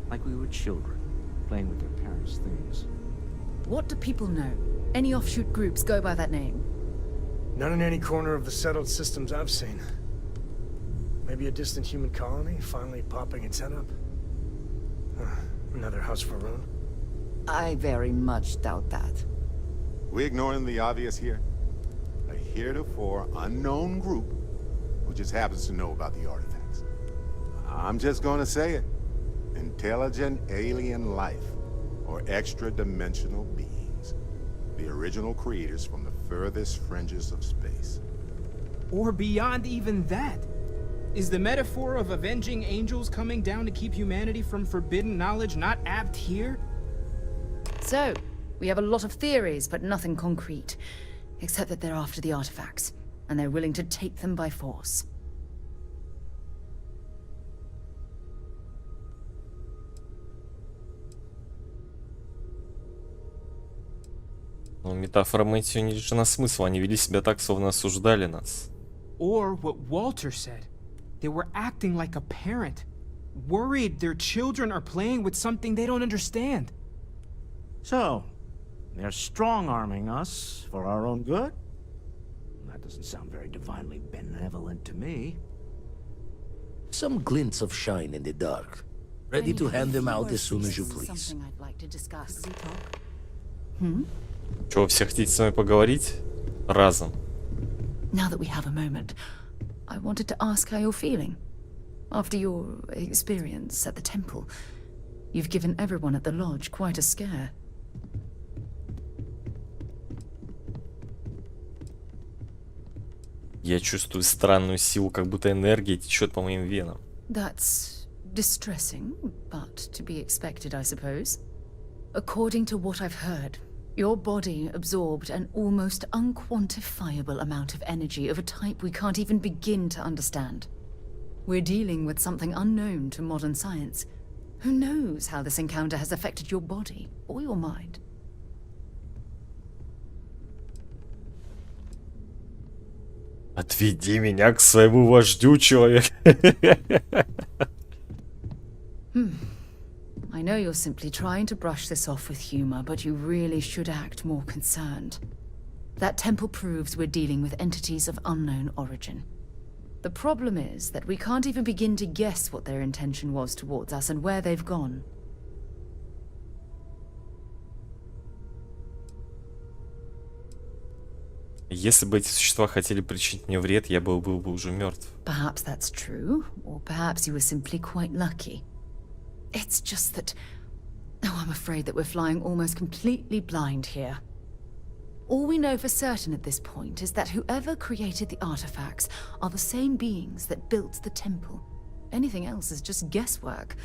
like we were children, playing with their parents' things. What do people know? Any offshoot groups go by that name? Not in any corner of the settled systems I've seen. Maybe a distant human colony finally popping its head up. Another house for Rune. I very much doubt that. We ignoring the obvious here? A heretofore unknown group who just happens to know about the artifacts. I'm just gonna say it. Intelligent alien life, or extra-dimensional beings. The original creators from the furthest fringes of space. Or beyond even that. Is the metaphor of avenging angels coming down to keep humanity from forbidden knowledge not apt here? So, we have a lot of theories, but nothing concrete. Except that they're after the artifacts, and they're willing to take them by force. Ну, метафора Мэтью не лишена смысла. Они вели себя так, словно осуждали нас. Or what Walter said. They were acting like a parent, worried their children are playing with something they don't understand. So, they're strong-arming us for our own good? That doesn't sound very divinely benevolent to me. Some glints of shine in the dark. Ready to hand them out as soon as you please. Something I'd like to discuss. Чего, все хотите с вами поговорить? Разом. Now that we have a moment, I wanted to ask how you're feeling. After your experience at the temple, you've given everyone at the lodge quite a scare. Я чувствую странную силу, как будто энергия течет по моим венам. That's distressing, but to be expected, I suppose. According to what I've heard, your body absorbed an almost unquantifiable amount of energy of a type we can't even begin to understand. We're dealing with something unknown to modern science. Who knows how this encounter has affected your body or your mind? Отведи меня к своему вождю, человек. I know you're simply trying to brush this off with humor, but you really should act more concerned. That temple proves we're dealing with entities of unknown origin. The problem is that we can't even begin to guess what their intention was towards us and where they've gone. Если бы эти существа хотели причинить мне вред, я был бы уже мертв. Perhaps that's true, or perhaps you were simply quite lucky. It's just that... Oh, I'm afraid that we're flying almost completely blind here. All we know for certain at this point is that whoever created the artifacts are the same beings that built the temple. Anything else is just guesswork.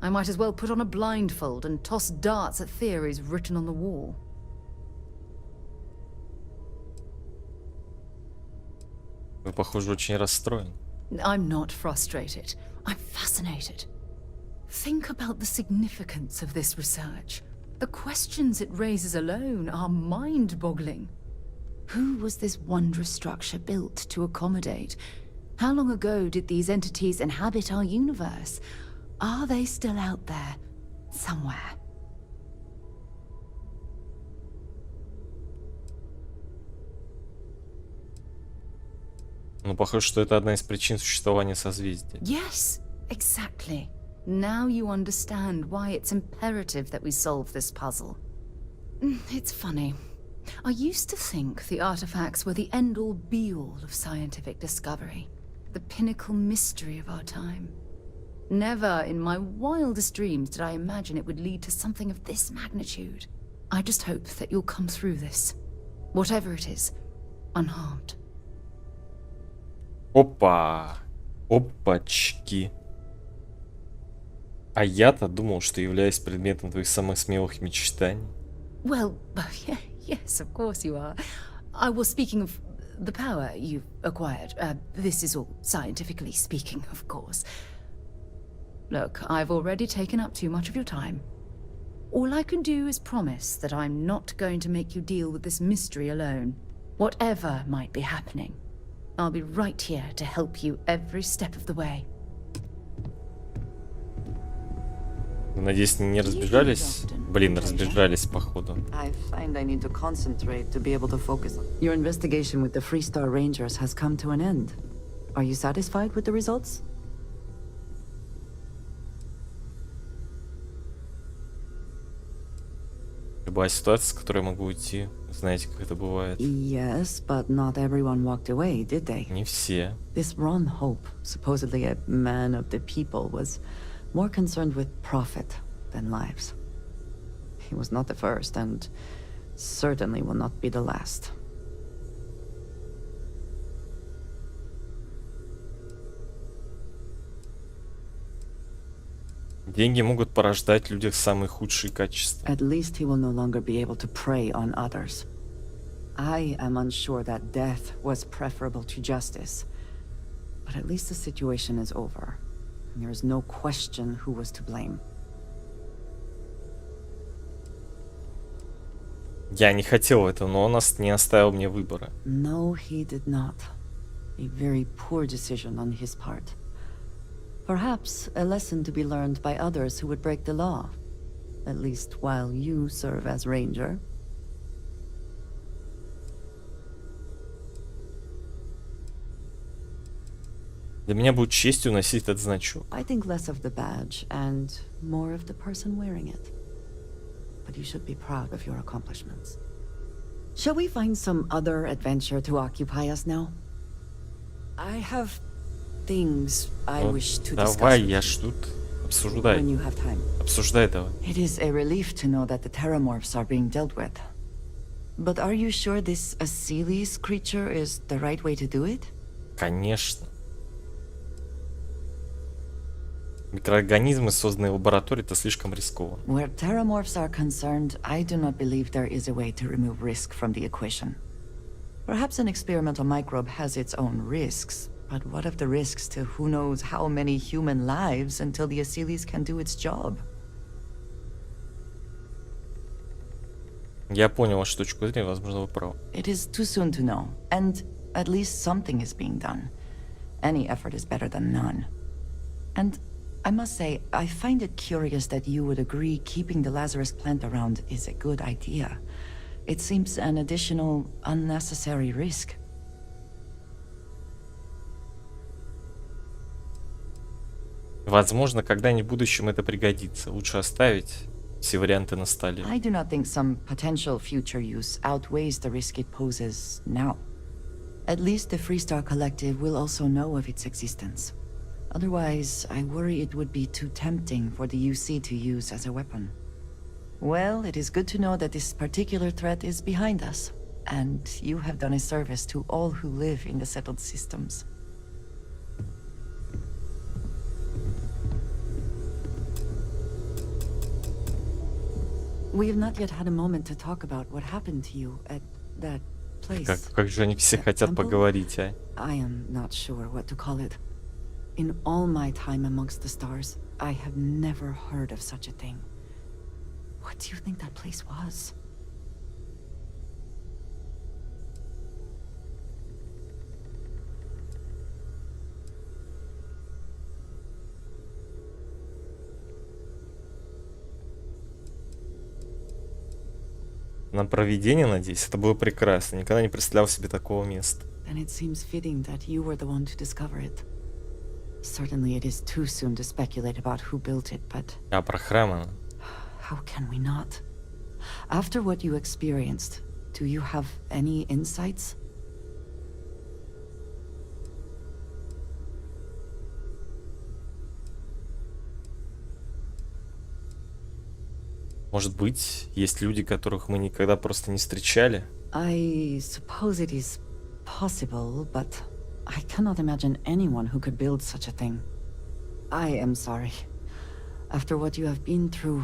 I might as well put on a blindfold and toss darts at theories written on the wall. Вы, похоже, очень расстроен. I'm not frustrated. I'm fascinated. Think about the significance of this research. The questions it raises alone are mind-boggling. Who was this wondrous structure built to accommodate? How long ago did these entities inhabit our universe? Are they still out there, somewhere? Ну, похоже, что это одна из причин существования созвездия. Yes, exactly. Now you understand why it's imperative that we solve this puzzle. It's funny. I used to think the artifacts were the end-all be-all of scientific discovery, the pinnacle mystery of our time. Never in my wildest dreams did I imagine it would lead to something of this magnitude. I just hope that you'll come through this, whatever it is, unharmed. Опа! Опачки! А я-то думал, что являюсь предметом твоих самых смелых мечтаний. Well, yes, of course you are. I was speaking of the power you've acquired. This is all scientifically speaking, of course. Look, I've already taken up too much of your time. All I can do is promise that I'm not going to make you deal with this mystery alone. Whatever might be happening, I'll be right here to help you every step of the way. Надеюсь, не разбежались? Блин, разбежались, походу. I find I need to concentrate to be able to focus. Your investigation with the Freestar Rangers has come to an end. Are you satisfied with the results? Любая ситуация, с которой я могу уйти, знаете, как это бывает. Yes, but not everyone walked away, did they? Не все. This Ron Hope, supposedly a man of the people, was more concerned with profit than lives. He was not the first, and certainly will not be the last. Деньги могут порождать в людях самые худшие качества. At least he will no longer be able to prey on others. I am unsure that death was preferable to justice, but at least the situation is over. There is no question who was to blame. Я не хотел этого, но он не оставил мне выбора. No, he did not. A very poor decision on his part. Perhaps a lesson to be learned by others who would break the law. At least while you serve as ranger. Для меня будет честью носить этот значок. I think less of the badge and more of the person wearing it. But you should be proud of your accomplishments. Shall we find some other adventure to occupy us now? I have things I wish to discuss. Давай, я ж тут. Обсуждай. When you have time. Обсуждай давай. It is a relief to know that the terramorphs are being dealt with. But are you sure this Achilles creature is the right way to do it? Конечно. Микроорганизмы, созданные в лаборатории, это слишком рискованно. Where terramorphs are concerned, I do not believe there is a way to remove risk from the equation. Perhaps an experimental microbe has its own risks, but what of the risks to who knows how many human lives until the Achilles can do its job? Я понял вашу точку зрения, возможно, вы правы. It is too soon to know, and at least something is being done. Any effort is better than none. And I must say, I find it curious that you would agree keeping the Lazarus plant around is a good idea. It seems an additional, unnecessary risk. Возможно, когда-нибудь в будущем это пригодится. Лучше оставить все варианты на столе. I do not think some potential future use outweighs the risk it poses now. At least the Freestar Collective will also know of its existence. Otherwise, I worry it would be too tempting for the UC to use as a weapon. Well, it is good to know that this particular threat is behind us. and you have done a service to all who live in the settled systems. We have not yet had a moment to talk about what happened to you at that place. Как же они все хотят поговорить, а? I am not sure what to call it. In all my time amongst the stars, I have never heard of such a thing. What do you think that place was? На провидение, надеюсь, это было прекрасно. Никогда не представлял себе такого места. Then it seems fitting that you were the one to discover it. Certainly it is too soon to speculate about who built it, but... А про храм? How can we not? After what you experienced, do you have any insights? Может быть, есть люди, которых мы никогда просто не встречали? I suppose it is possible, but I cannot imagine anyone who could build such a thing. I am sorry. After what you have been through,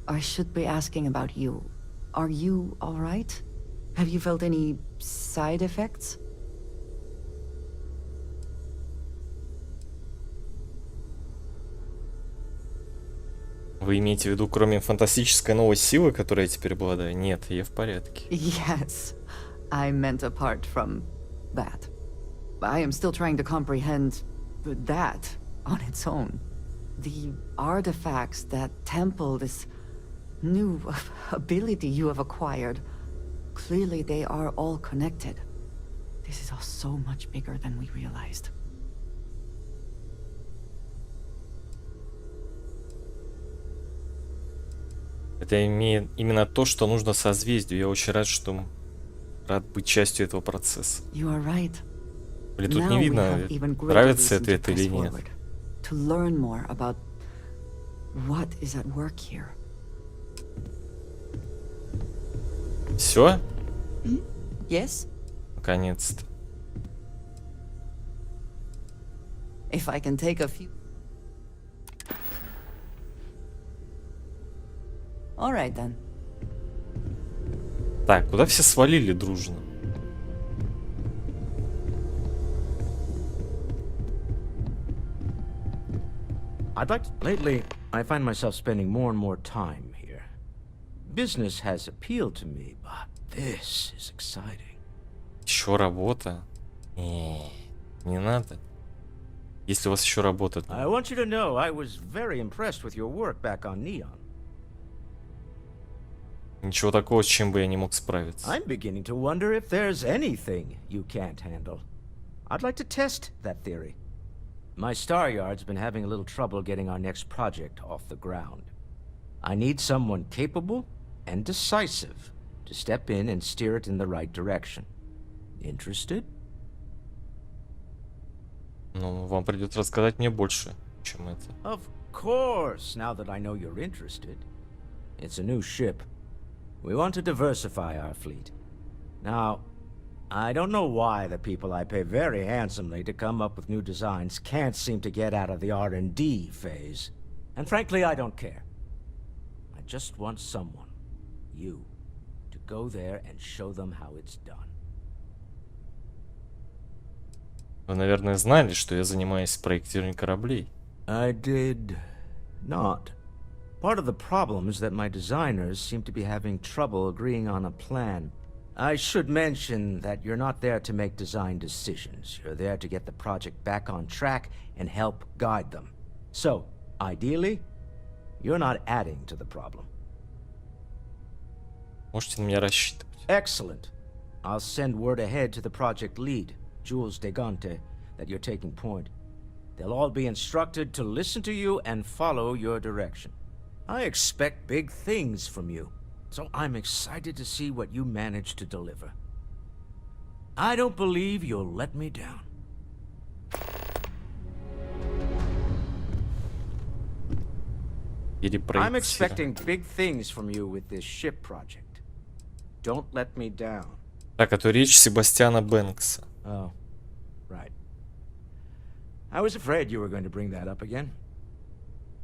I should be asking about you. Are you all right? Have you felt any side effects? Вы имеете в виду, кроме фантастической новой силы, которой я теперь обладаю? Нет, я в порядке. Yes, I meant apart from that. I am still trying to comprehend that on its own. The artifacts that temple this new ability you have acquired, clearly they are all connected. This is all so much bigger than we realized. Это именно то, что нужно созвездию. Я очень рад быть частью этого процесса. You are right. Блин, тут не видно, нравится это или нет. To learn more about what is at work here. Все? Yes? Наконец-то. If I can take a few... All right then. Так, куда все свалили дружно? Lately, I find myself spending more and more time here. Business has appealed to me, but this is exciting. Еще работа? Не надо. Если у вас еще работа... I want you to know I was very impressed with your work back on Neon. Nичего такого, с чем бы я не мог справиться. I'm beginning to wonder if there's anything you can't handle. I'd like to test that theory. My Star Yard's been having a little trouble getting our next project off the ground. I need someone capable and decisive to step in and steer it in the right direction. Interested? Ну, вам придется рассказать мне больше, чем это. Of course, now that I know you're interested. It's a new ship. We want to diversify our fleet. Now, I don't know why the people I pay very handsomely to come up with new designs can't seem to get out of the R&D phase. And frankly, I don't care. I just want someone, you, to go there and show them how it's done. Вы, наверное, знали, что я занимаюсь проектированием кораблей. I did not. Part of the problem is that my designers seem to be having trouble agreeing on a plan. I should mention that you're not there to make design decisions. You're there to get the project back on track and help guide them. So, ideally, you're not adding to the problem. Можете на меня рассчитывать. Excellent. I'll send word ahead to the project lead, Jules Degante, that you're taking point. They'll all be instructed to listen to you and follow your direction. I expect big things from you, so I'm excited to see what you manage to deliver. I don't believe you'll let me down. I'm expecting big things from you with this ship project. Don't let me down. Так, это речь Себастьяна Бэнкса. Oh, right. I was afraid you were going to bring that up again.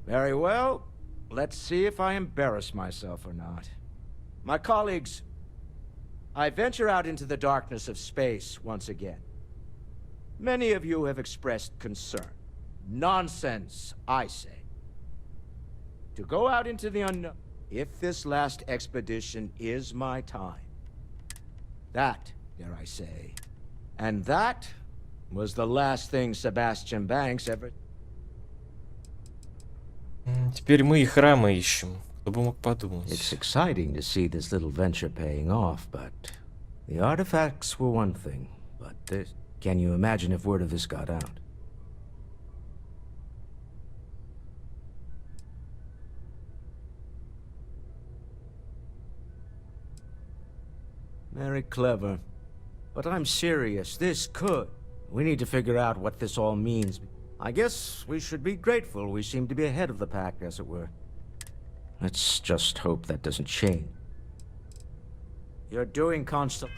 Very well. Let's see if I embarrass myself or not. My colleagues, I venture out into the darkness of space once again. Many of you have expressed concern. Nonsense, I say. To go out into the unknown, if this last expedition is my time. That, dare I say. And that was the last thing Sebastian Banks ever... Теперь мы и храмы ищем. Кто бы мог подумать. It's exciting to see this little venture paying off, but the artifacts were one thing. But this... Can you imagine if word of this got out? Very clever. But I'm serious. This could. We need to figure out what this all means. I guess we should be grateful we seem to be ahead of the pack, as it were. Let's just hope that doesn't change. You're doing constellation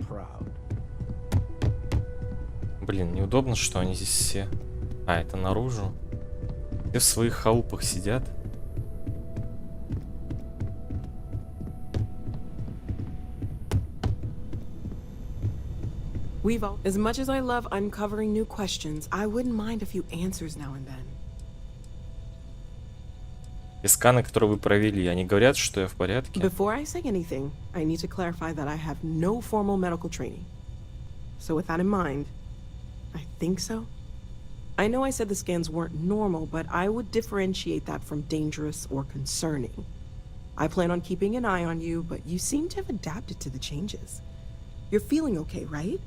proud. Блин, неудобно, что они здесь все. А, это наружу. Все в своих халупах сидят. Weevil, as much as I love uncovering new questions, I wouldn't mind a few answers now and then. И сканы, которые вы провели, они говорят, что я в порядке? Before I say anything, I need to clarify that I have no formal medical training. So with that in mind, I think so. I know I said the scans weren't normal, but I would differentiate that from dangerous or concerning. I plan on keeping an eye on you, but you seem to have adapted to the changes. You're feeling okay, right?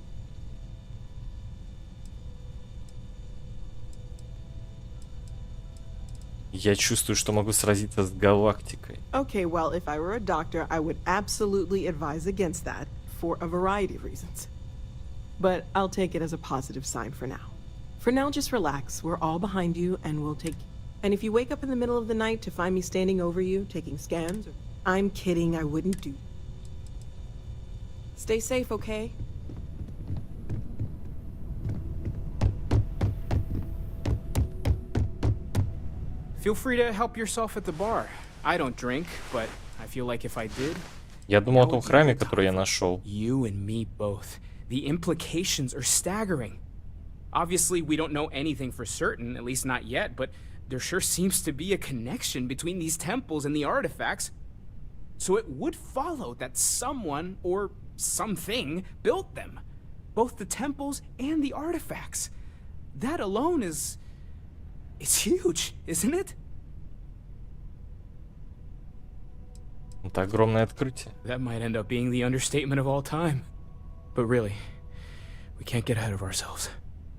Я чувствую, что могу сразиться с галактикой. Okay, well, if I were a doctor, I would absolutely advise against that for a variety of reasons. But I'll take it as a positive sign for now. For now, just relax. We're all behind you, and we'll take... And if you wake up in the middle of the night to find me standing over you, taking scans, I'm kidding, I wouldn't do... Stay safe, okay? Feel free to help yourself at the bar. I don't drink, but I feel like if I did... Я думал о том храме, который я нашел. You and me both. The implications are staggering. Obviously, we don't know anything for certain, at least not yet, but there sure seems to be a connection between these temples and the artifacts. So it would follow that someone, or something, built them. Both the temples and the artifacts. That alone is... It's huge, isn't it? Это огромное открытие. That might end up being the understatement of all time. But really, we can't get ahead of ourselves.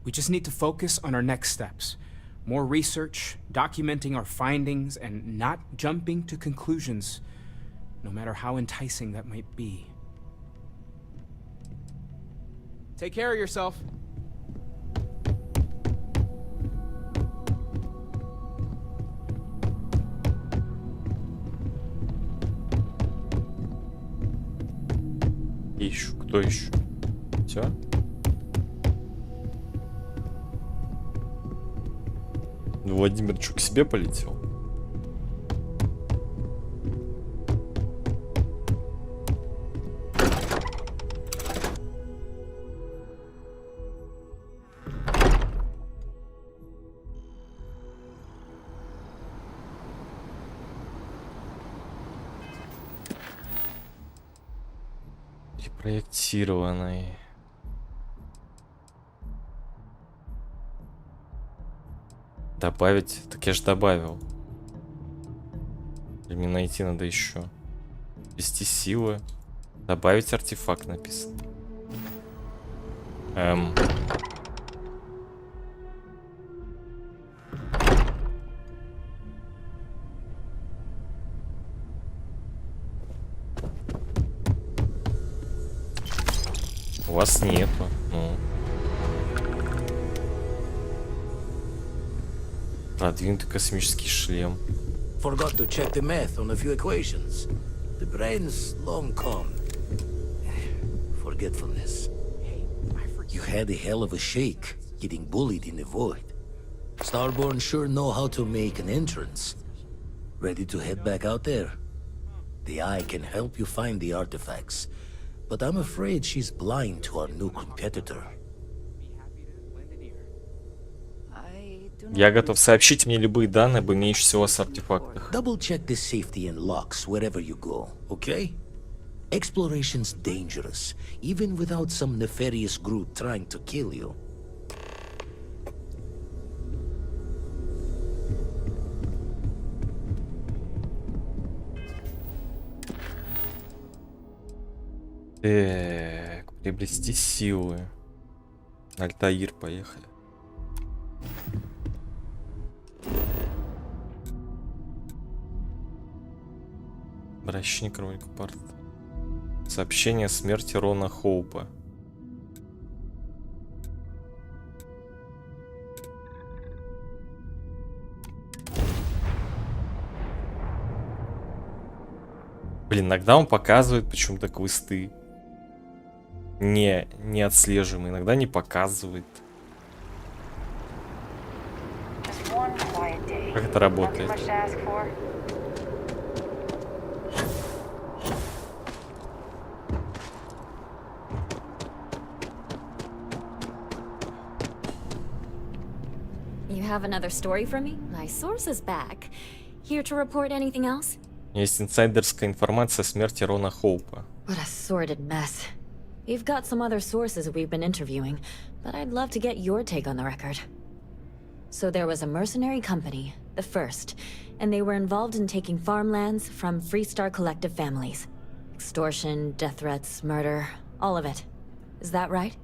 We just need to focus on our next steps. More research, documenting our findings, and not jumping to conclusions, no matter how enticing that might be. Take care of yourself. Ищу. Кто ищу? Все? Владимир что, к себе полетел? Проектированный. Добавить? Так я же добавил. Или мне найти надо еще? Ввести силы. Добавить артефакт написано. У вас нету. Ну. Продвинутый космический шлем. Forgot to check the math on a few equations. The brain's long gone. Forgetfulness. You had a hell of a shake, getting bullied in the void. Starborn sure know how to make an entrance. Ready to head back out there? The Eye can help you find the artifacts, but I'm afraid she's blind to our new competitor. Я готов сообщить мне любые данные об имеющихся у вас артефактах. Double check the safety and locks wherever you go, okay? Exploration's dangerous, even without some nefarious group trying to kill you. Так, приобрести силы. Альтаир, поехали. Обращение к ролику порта. Сообщение о смерти Рона Хоупа. Блин, иногда он показывает почему-то квесты. Не отслеживаемые, иногда не показывает. Как это работает? You have another story for me? My source is back. Here to report anything else? Есть инсайдерская информация о смерти Рона Хоупа. What a sordid mess. We've got some other sources we've been interviewing, but I'd love to get your take on the record. So there was a mercenary company, the First, and they were involved in taking farmlands from Freestar Collective families. Extortion, death threats, murder, all of it. Is that right?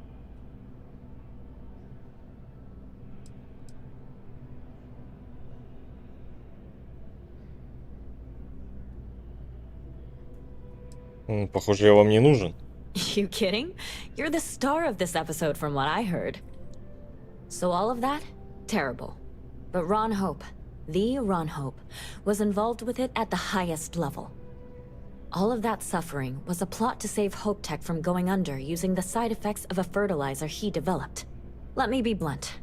Похоже, я вам не нужен. You kidding? You're the star of this episode from what I heard. So all of that? Terrible. But Ron Hope, the Ron Hope, was involved with it at the highest level. All of that suffering was a plot to save Hope Tech from going under using the side effects of a fertilizer he developed. Let me be blunt.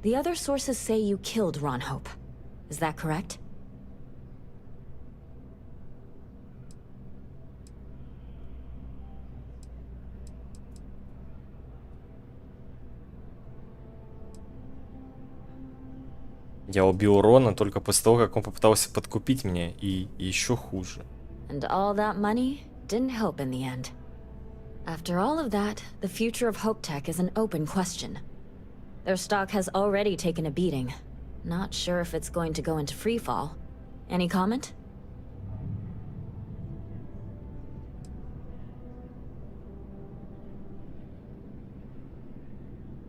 The other sources say you killed Ron Hope. Is that correct? Я убил Рона только после того, как он попытался подкупить меня, и еще хуже. And all that money didn't help in the end. After all of that, the future of Hope Tech is an open question. Their stock has already taken a beating. Not sure if it's going to go into freefall. Any comment?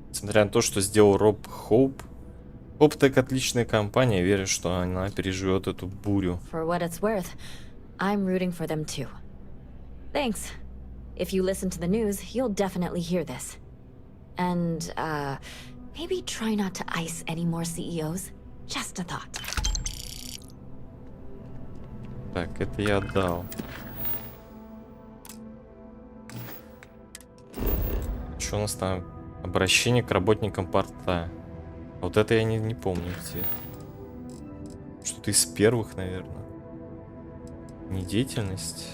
Несмотря на то, что сделал Роб Хоуп, Hope Tech отличная компания, верю, что она переживет эту бурю. For what it's worth, I'm rooting for them too. Thanks. If you listen to the news, you'll definitely hear this. And, maybe try not to ice any more CEOs. Just a thought. Так, это я отдал. Что у нас там? Обращение к работникам порта. Вот это я не помню где. Что-то из первых, наверное. Недеятельность.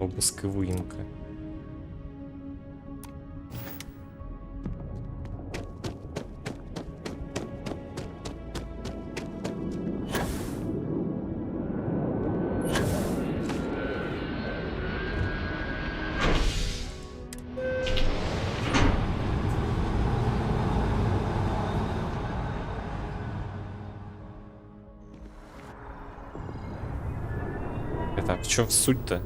Обыск и выемка. Так, в чем суть-то?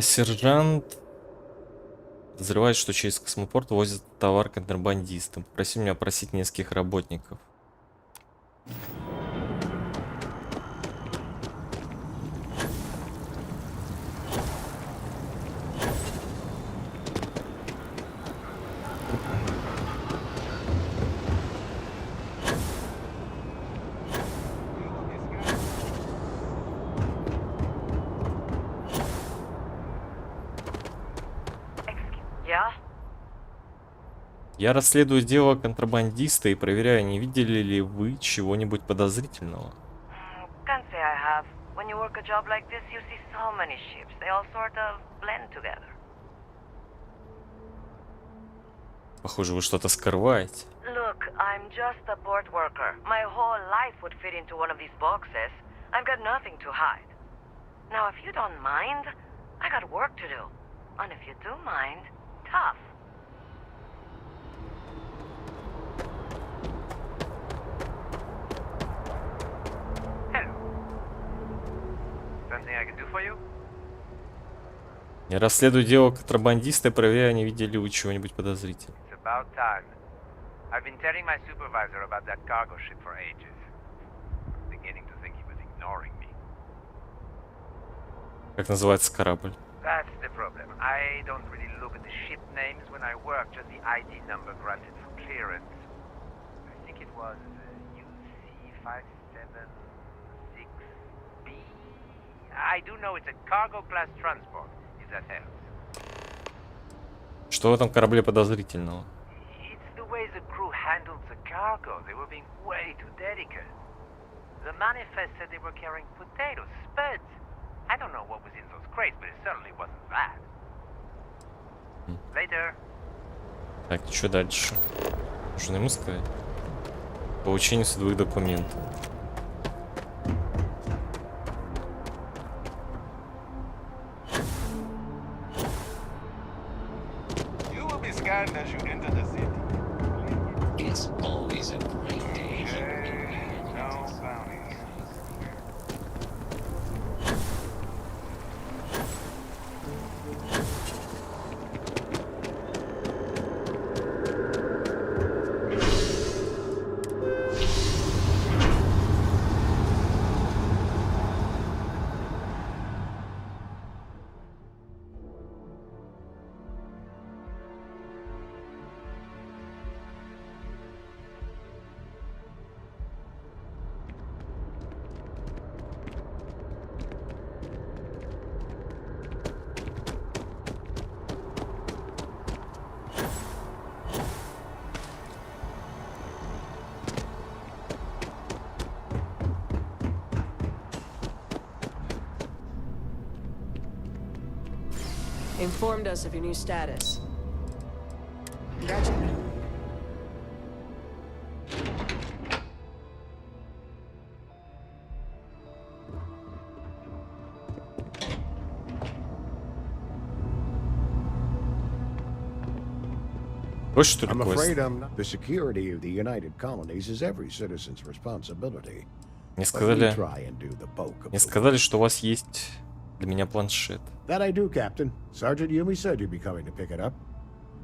Сержант Подозревает, что через космопорт возят товар контрабандистам. Попроси меня опросить нескольких работников. Я расследую дело контрабандиста и проверяю, не видели ли вы чего-нибудь подозрительного. Can't say I have. When you work a job like this, you see so many ships. They all sort of blend together. Похоже, вы что-то скрываете. Look, I'm just a port worker. My whole life would fit into one of these boxes. I've got nothing to hide. Now, if you don't mind, I got work to do. And if you do mind, tough. Я расследую дело контрабандиста и проверяю, не видели ли вы чего-нибудь подозрительного. It's about time. I've been telling my supervisor about that cargo ship for ages. I'm beginning to think he was ignoring me. Как называется корабль? That's the problem. I don't really look at the ship names when I work, just the ID number granted for clearance. I think it was UC576B. I do know it's a cargo class transport. That helps. Что в этом корабле подозрительного? It's the way the crew handled the cargo. They were being way too delicate. The manifest said they were carrying potatoes, spuds. I don't know what was in those crates, but it certainly wasn't that. Later. Так, что дальше? Нужно ему сказать. Получение световых документов. As you enter the city. It's always a great day. No bounties. Informed us of your new status. Congratulations. I'm afraid the security of the United Colonies is every citizen's responsibility. Мне сказали, что у вас есть для меня планшет. That I do, Captain. Sergeant Yumi said you'd be coming to pick it up.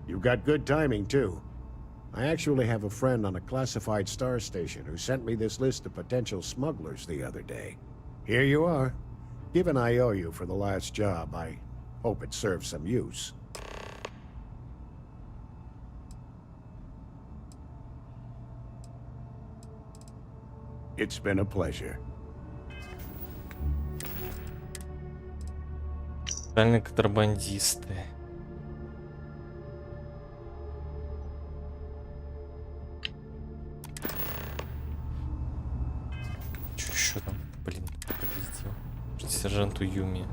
You've got good timing, too. I actually have a friend on a classified star station who sent me this list of potential smugglers the other day. Here you are. Given I owe you for the last job, I hope it serves some use. It's been a pleasure. Тотальные контрабандисты. Что еще там? Блин, пропиздел. Сержанту Юми.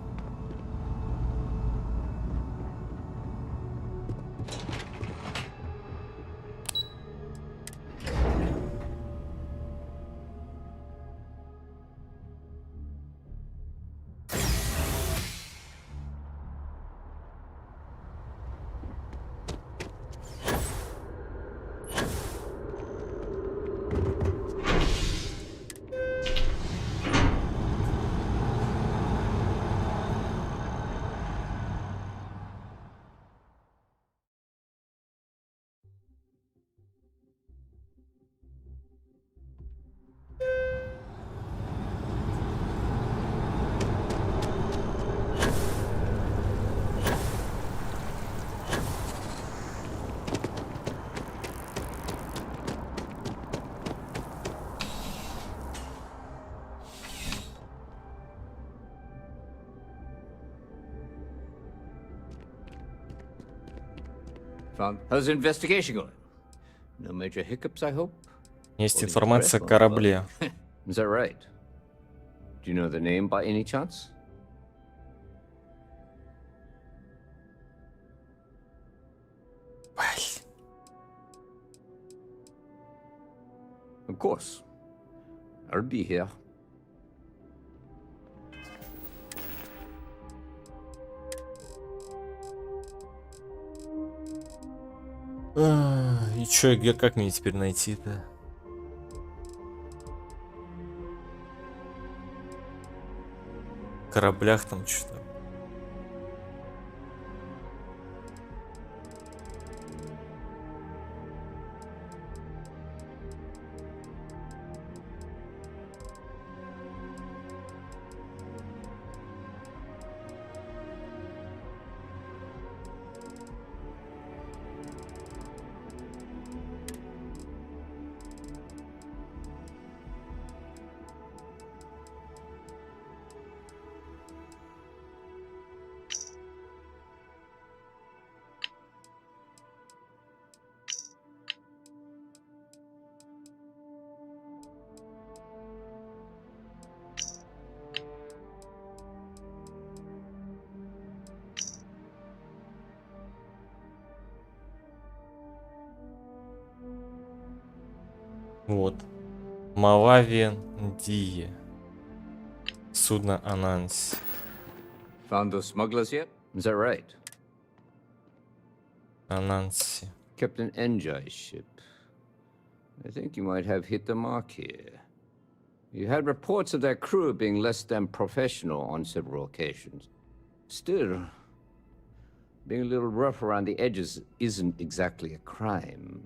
How's the investigation going? No major hiccups, I hope? Есть информация о корабле. Is that right? Do you know the name by any chance? Of course. I'll be here. И чё, как мне теперь найти-то? В кораблях там что-то. Вот. Малавендия. Судно Ананси. Found those smugglers yet? Is that right? Ананси. Captain Enjai's ship. I think you might have hit the mark here. You had reports of their crew being less than professional on several occasions. Still, being a little rough around the edges isn't exactly a crime.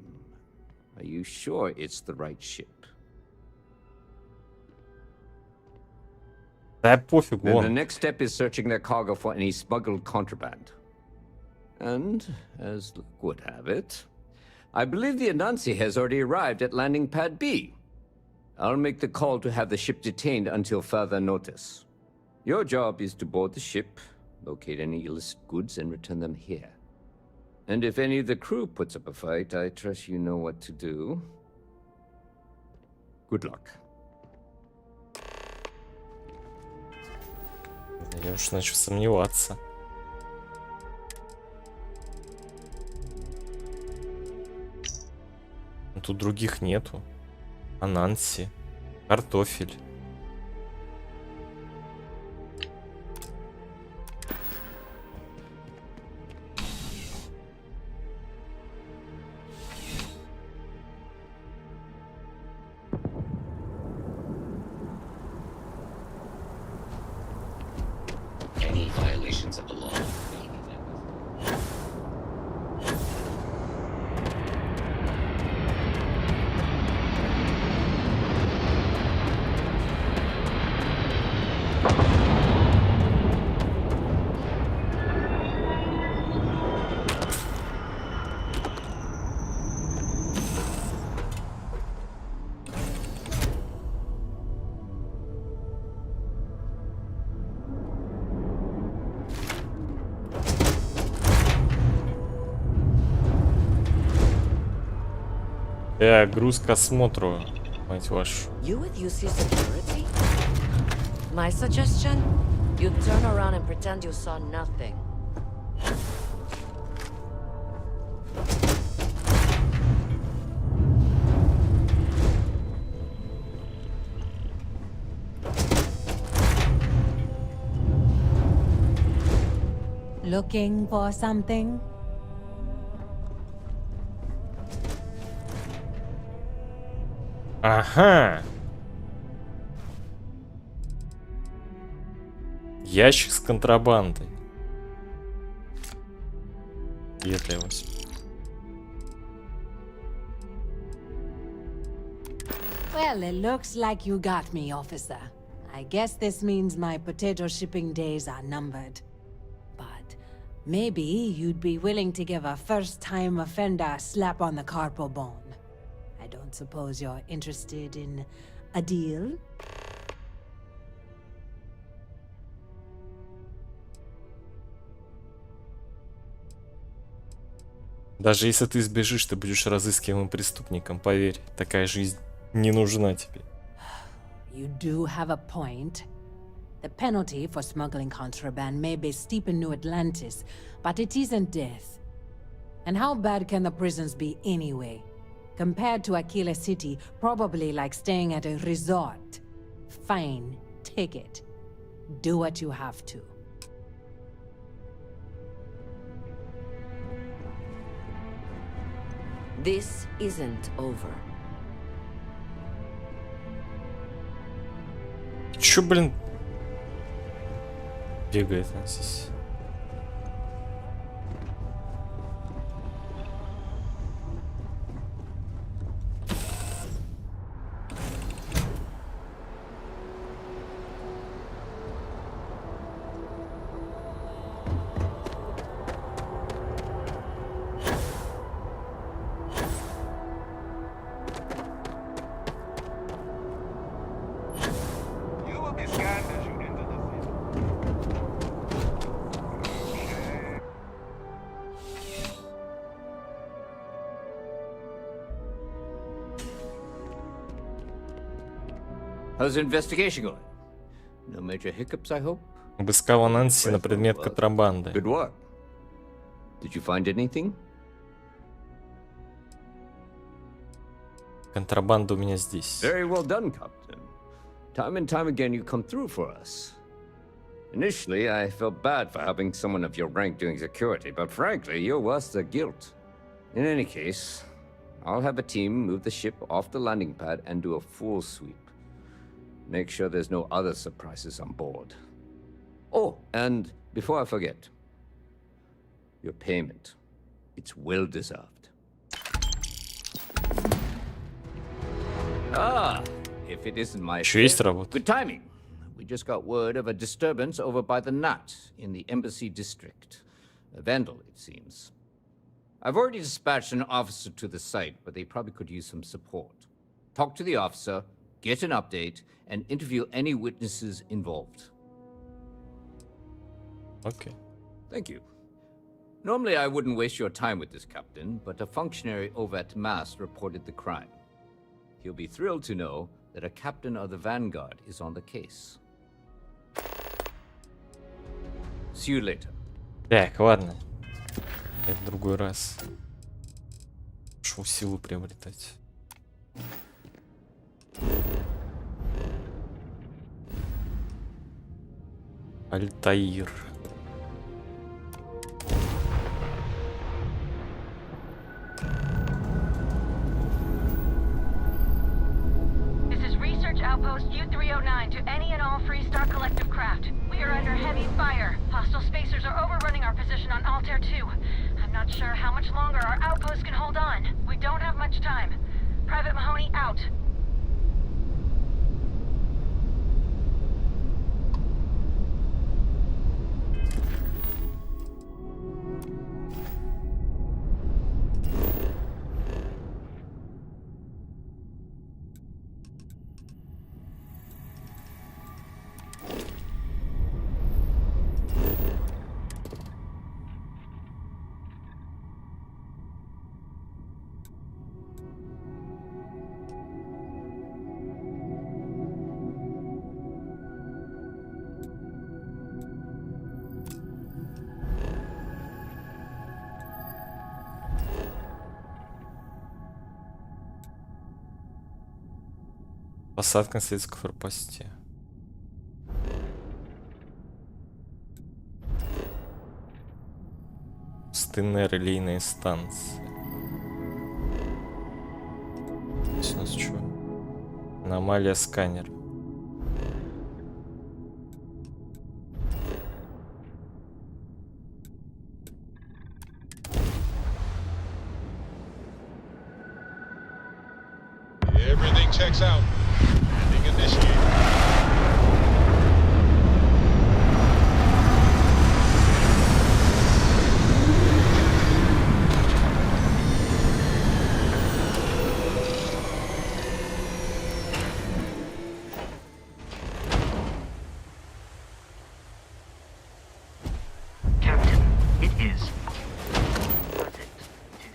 Are you sure it's the right ship? Да пофигу. Then the next step is searching their cargo for any smuggled contraband. And, as luck would have it, I believe the Anansi has already arrived at landing pad B. I'll make the call to have the ship detained until further notice. Your job is to board the ship, locate any illicit goods, and return them here. And if any of the crew puts up a fight, I trust you know what to do. Good luck. Я уж начал сомневаться. Тут других нету. Ананси. Картофель. Any violations of the law. Груз к осмотру, мать вашу. You with UC security? My suggestion? You turn around and pretend you saw nothing. Looking for something? Ага. Ящик с контрабандой. Где-то его. Well, it looks like you got me, officer. I guess this means my potato shipping days are numbered. But maybe you'd be willing to give a first-time offender a slap on the carpal bone. I don't suppose you're interested in a deal? Даже если ты сбежишь, ты будешь разыскиваемым преступником, поверь. Такая жизнь не нужна тебе. You do have a point. The penalty for smuggling contraband may be steep in New Atlantis, but it isn't death. And how bad can the prisons be anyway? Compared to Aquila City, probably like staying at a resort. Fine, take it. Do what you have to. This isn't over. Чё, блин, бегает он здесь? How's the investigation going? No major hiccups, I hope? Обыскал Нанси на предмет контрабанды. Good work. Did you find anything? Контрабанда у меня здесь. Very well done, Captain. Time and time again you come through for us. Initially, I felt bad for having someone of your rank doing security, but frankly, you're worth the guilt. In any case, I'll have a team move the ship off the landing pad and do a full sweep. Make sure there's no other surprises on board. Oh, and before I forget, your payment. It's well deserved. Ah, if it isn't my fault. Good timing. We just got word of a disturbance over by the Nat in the Embassy District. A vandal, it seems. I've already dispatched an officer to the site, but they probably could use some support. Talk to the officer, get an update, and interview any witnesses involved. Okay. Thank you. Normally I wouldn't waste your time with this, Captain, but a functionary over at MAST reported the crime. He'll be thrilled to know that a captain of the Vanguard is on the case. See you later. Так, ладно. Это в другой раз. Шел силу приобретать. Альтаир. This is Research Outpost U-309 to any and all Freestar Collective craft. We are under heavy fire. Hostile spacers are overrunning our position on Altair 2. I'm not sure how much longer our outpost can hold on. We don't have much time. Private Mahoney out. Посадка на советской форпосте. Пустынная релейная станция. Здесь у нас что? Аномалия сканер. Everything checks out. Landing initiated. Captain, it is. Was it too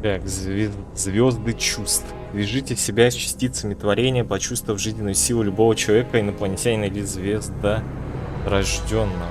Так, звезды чувств. Свяжите себя с частицами творения, почувствовав жизненную силу любого человека, инопланетянина или звезда рожденного.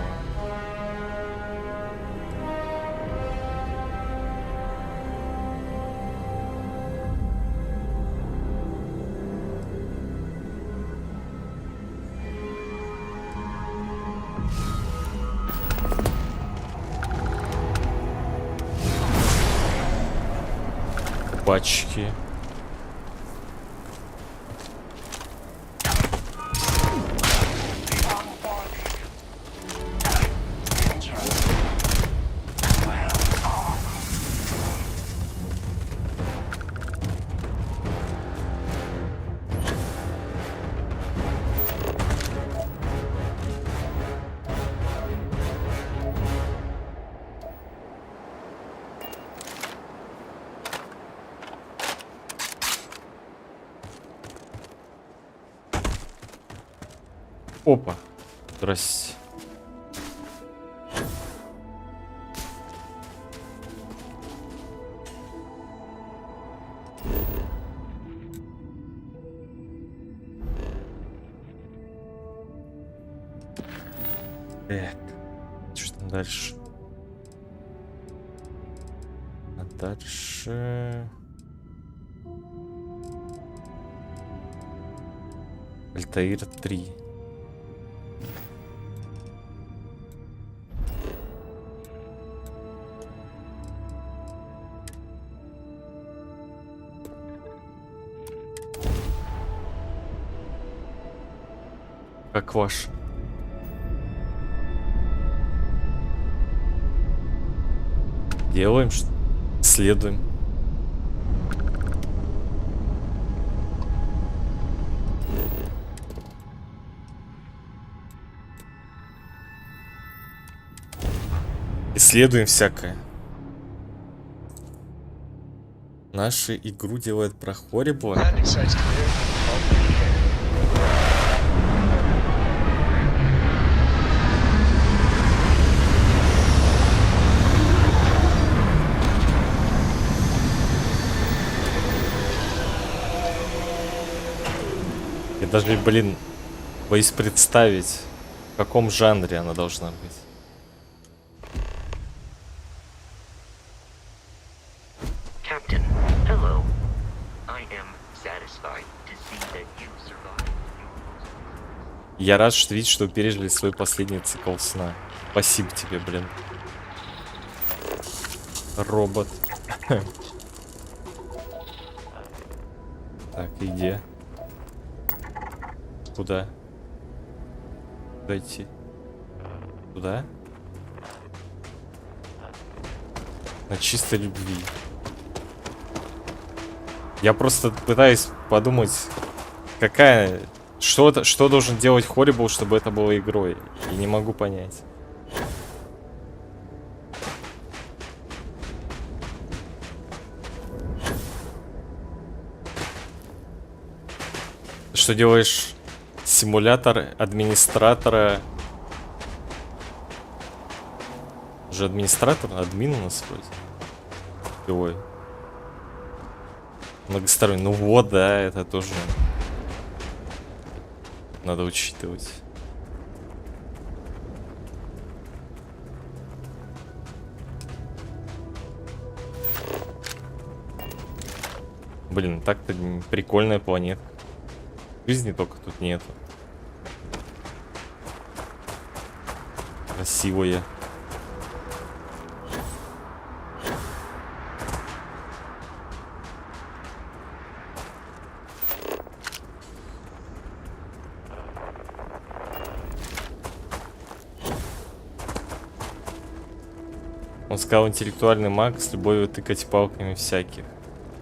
Пачки. Опа. Здрасте. Так. Что там дальше? А дальше... Альтаир 3. Как ваш? Делаем, что? Следуем. Исследуем всякое. Нашу игру делает про Хоррибла. Я даже, блин, боюсь представить, в каком жанре она должна быть. Captain, hello. I am satisfied to see that you survived. Я рад, что видеть, что вы пережили свой последний цикл сна. Спасибо тебе, блин. Робот. Так, иди. Куда? Куда идти? Туда? На чистой любви. Я просто пытаюсь подумать, какая... Что должен делать Хоррибл, чтобы это было игрой? И не могу понять. Что делаешь? Симулятор администратора. Уже администратор? Админ у нас вроде. Ой. Многосторонний. Ну вот, да, это тоже надо учитывать. Блин, так-то прикольная планета. Жизни только тут нету. Красивая. Он сказал, интеллектуальный маг с любовью тыкать палками всяких.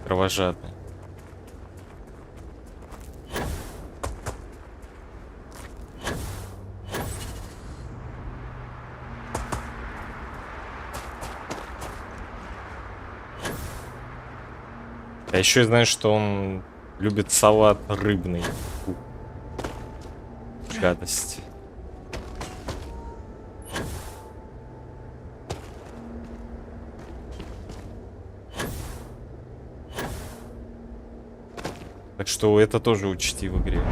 Кровожадный. А еще я знаю, что он любит салат рыбный. Гадости. Так что это тоже учти в игре.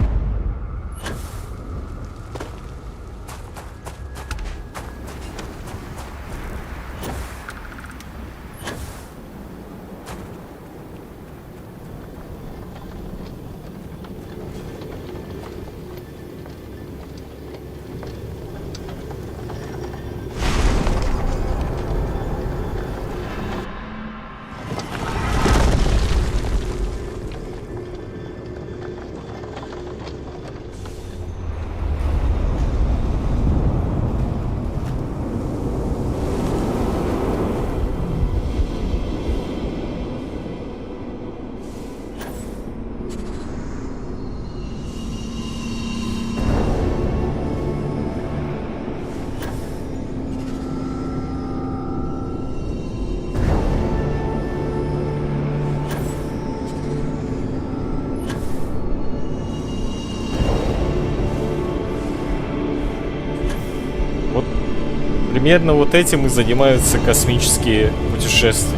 Примерно вот этим и занимаются космические путешественники.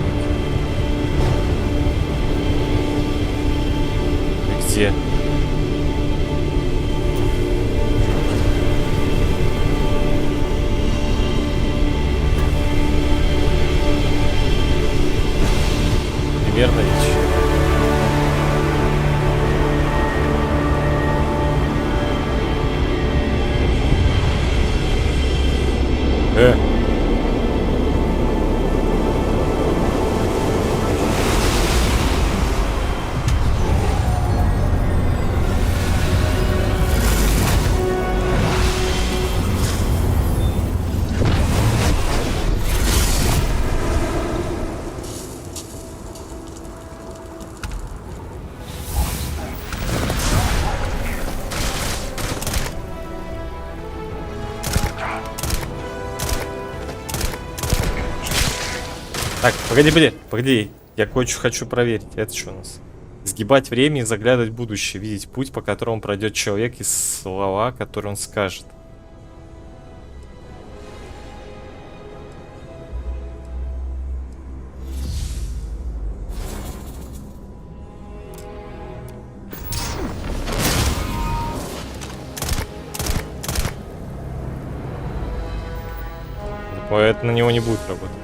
Где? Примерно ведь. Так, погоди. Я кое-что хочу проверить. Это что у нас? Сгибать время и заглядывать в будущее. Видеть путь, по которому пройдет человек, и слова, которые он скажет. Это на него не будет работать.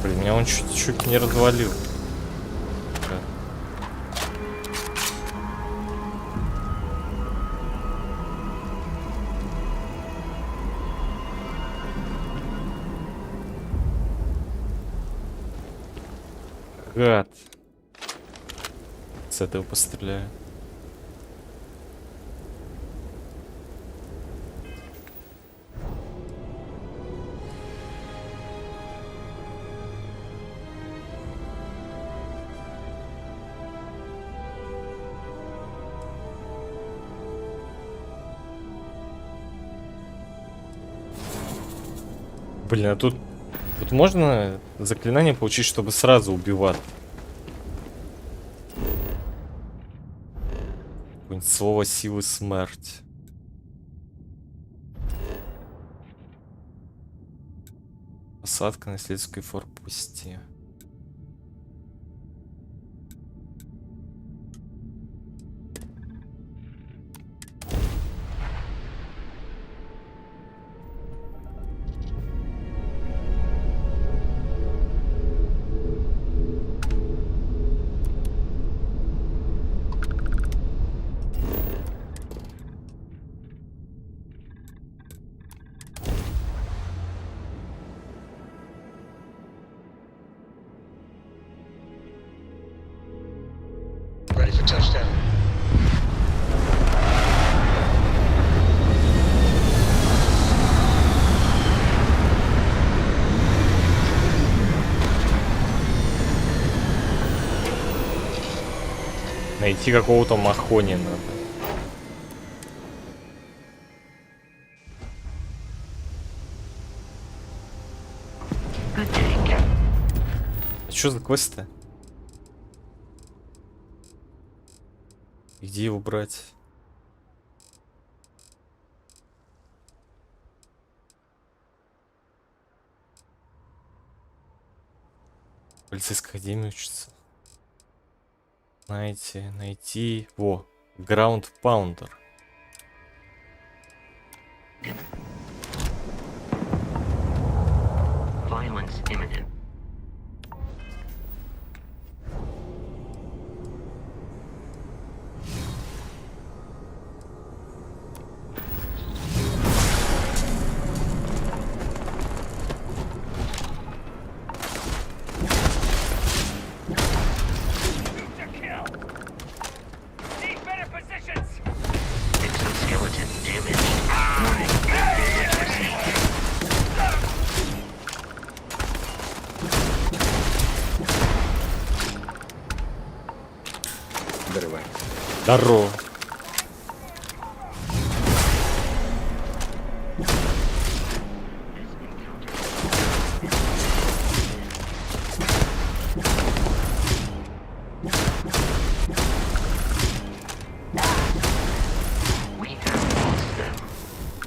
Блин, меня он чуть не развалил. Гад. С этого постреляю. Блин, а тут можно заклинание получить, чтобы сразу убивать? Какое-нибудь слово силы смерть. Посадка на исследовательской форпосте. Ready for touchdown. Найти какого-то Махони надо. А что за квест-то? Где его брать? Полицейской академии учится. Найти. Во. Ground Pounder. Violence imminent. Exoskeleton damage. Warning. Damage received. Дорывай. Здорово. We have lost them.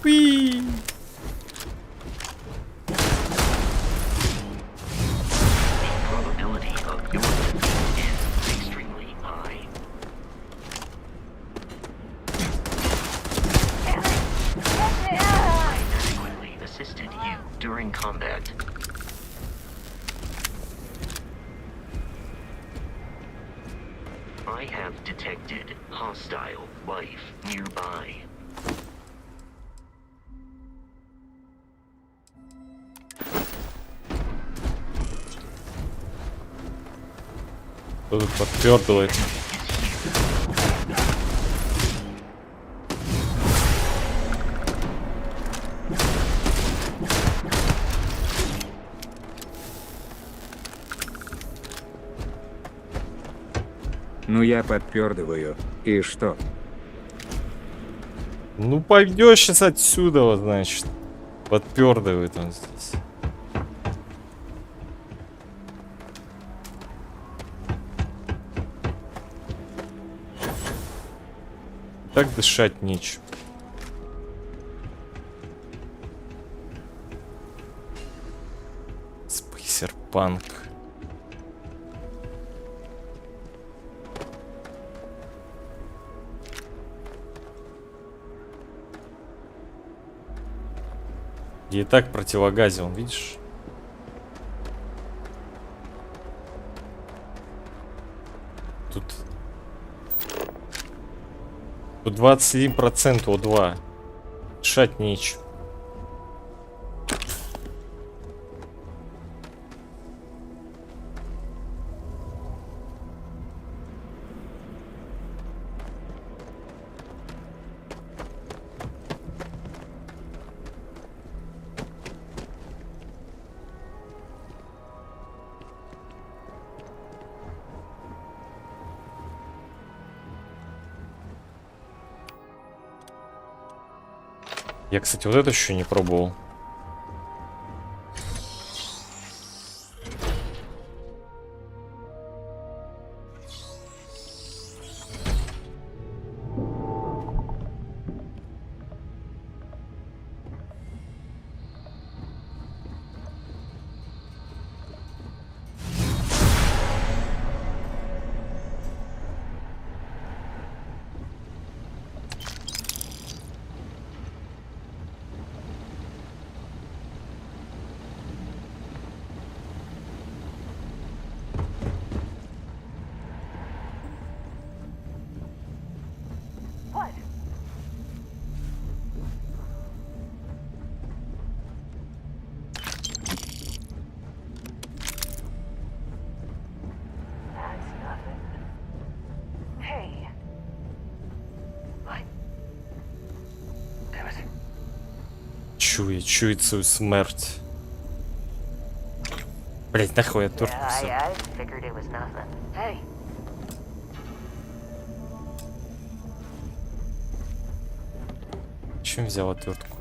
Whee! The probability of your defeat is extremely high. I adequately assisted you during combat. I have detected hostile life nearby. Кто тут подтверждает? Ну я подпердываю. И что? Ну пойдешь сейчас отсюда, вот, значит. Подпердывает он здесь. Так дышать нечем. Спейсерпанк. Я и так противогазил, видишь? Тут 21% О2. Дышать нечем. Я, кстати, вот это еще не пробовал. Чует свою смерть. Блять, нахуй я торкнулся. Чем взял отвертку?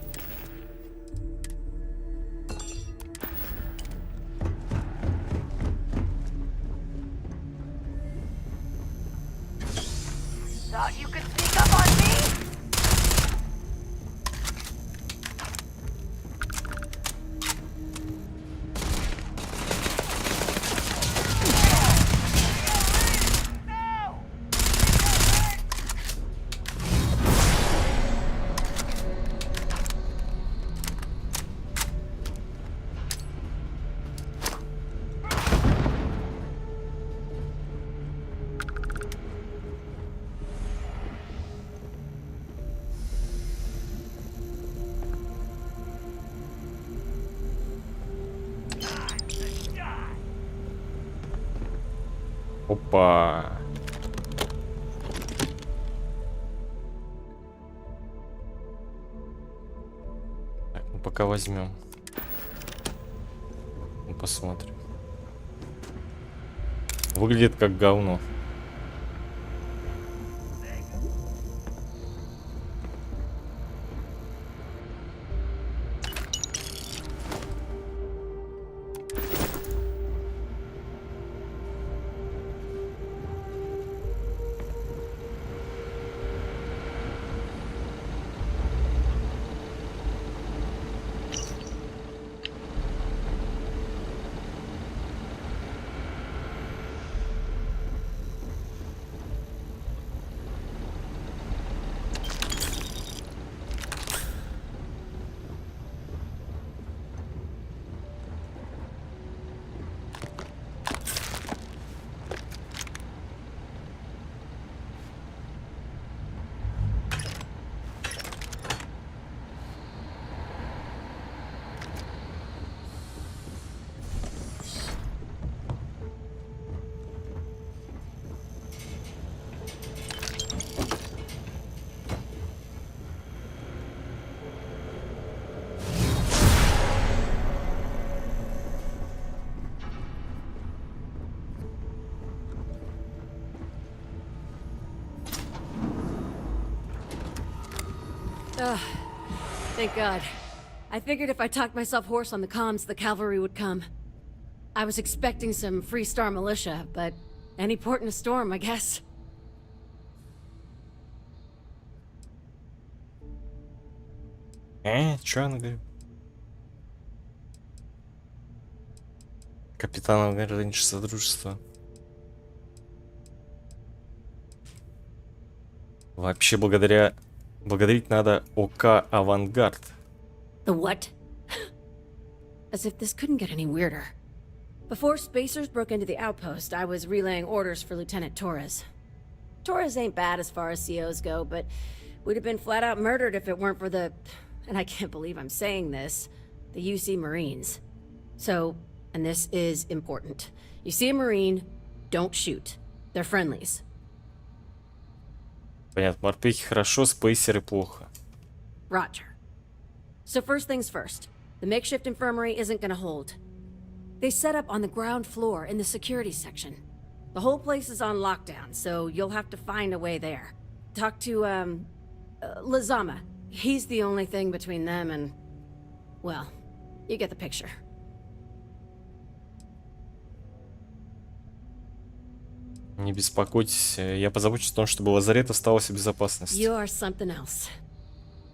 Опа. Так, ну пока возьмем. Ну, посмотрим. Выглядит как говно. Thank God. I figured if I talked myself hoarse on the comms, the cavalry would come. I was expecting some Freestar militia, but any port in a storm, I guess. Чё она говорит? Капитан раньше Содружества. Вообще благодарить надо ОК Авангард. The what? As if this couldn't get any weirder. Before spacers broke into the outpost, I was relaying orders for Lieutenant Torres. Torres ain't bad as far as COs go, but we'd have been flat out murdered if it weren't for the... and I can't believe I'm saying this, the UC Marines. So, and this is important. You see a Marine, don't shoot. They're friendlies. Понятно, морпехи хорошо, спейсеры плохо. Roger. So first things first. The makeshift infirmary isn't gonna hold. They set up on the ground floor in the security section. The whole place is on lockdown, so you'll have to find a way there. Talk to, Lazama. He's the only thing between them and... well, you get the picture. Не беспокойтесь, я позабочусь о том, чтобы лазарет оставался в безопасности. You are something else.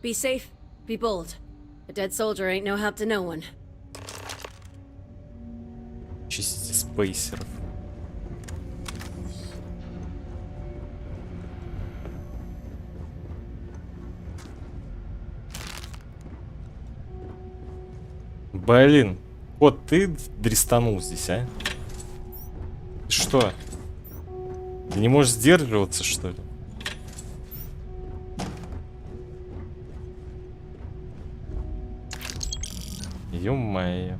Be safe, be bold. A dead soldier ain't no help to no one. Чистите спейсеров. Блин, вот ты дристанул здесь, а? Ты что? Ты не можешь сдерживаться, что ли? Ё-моё.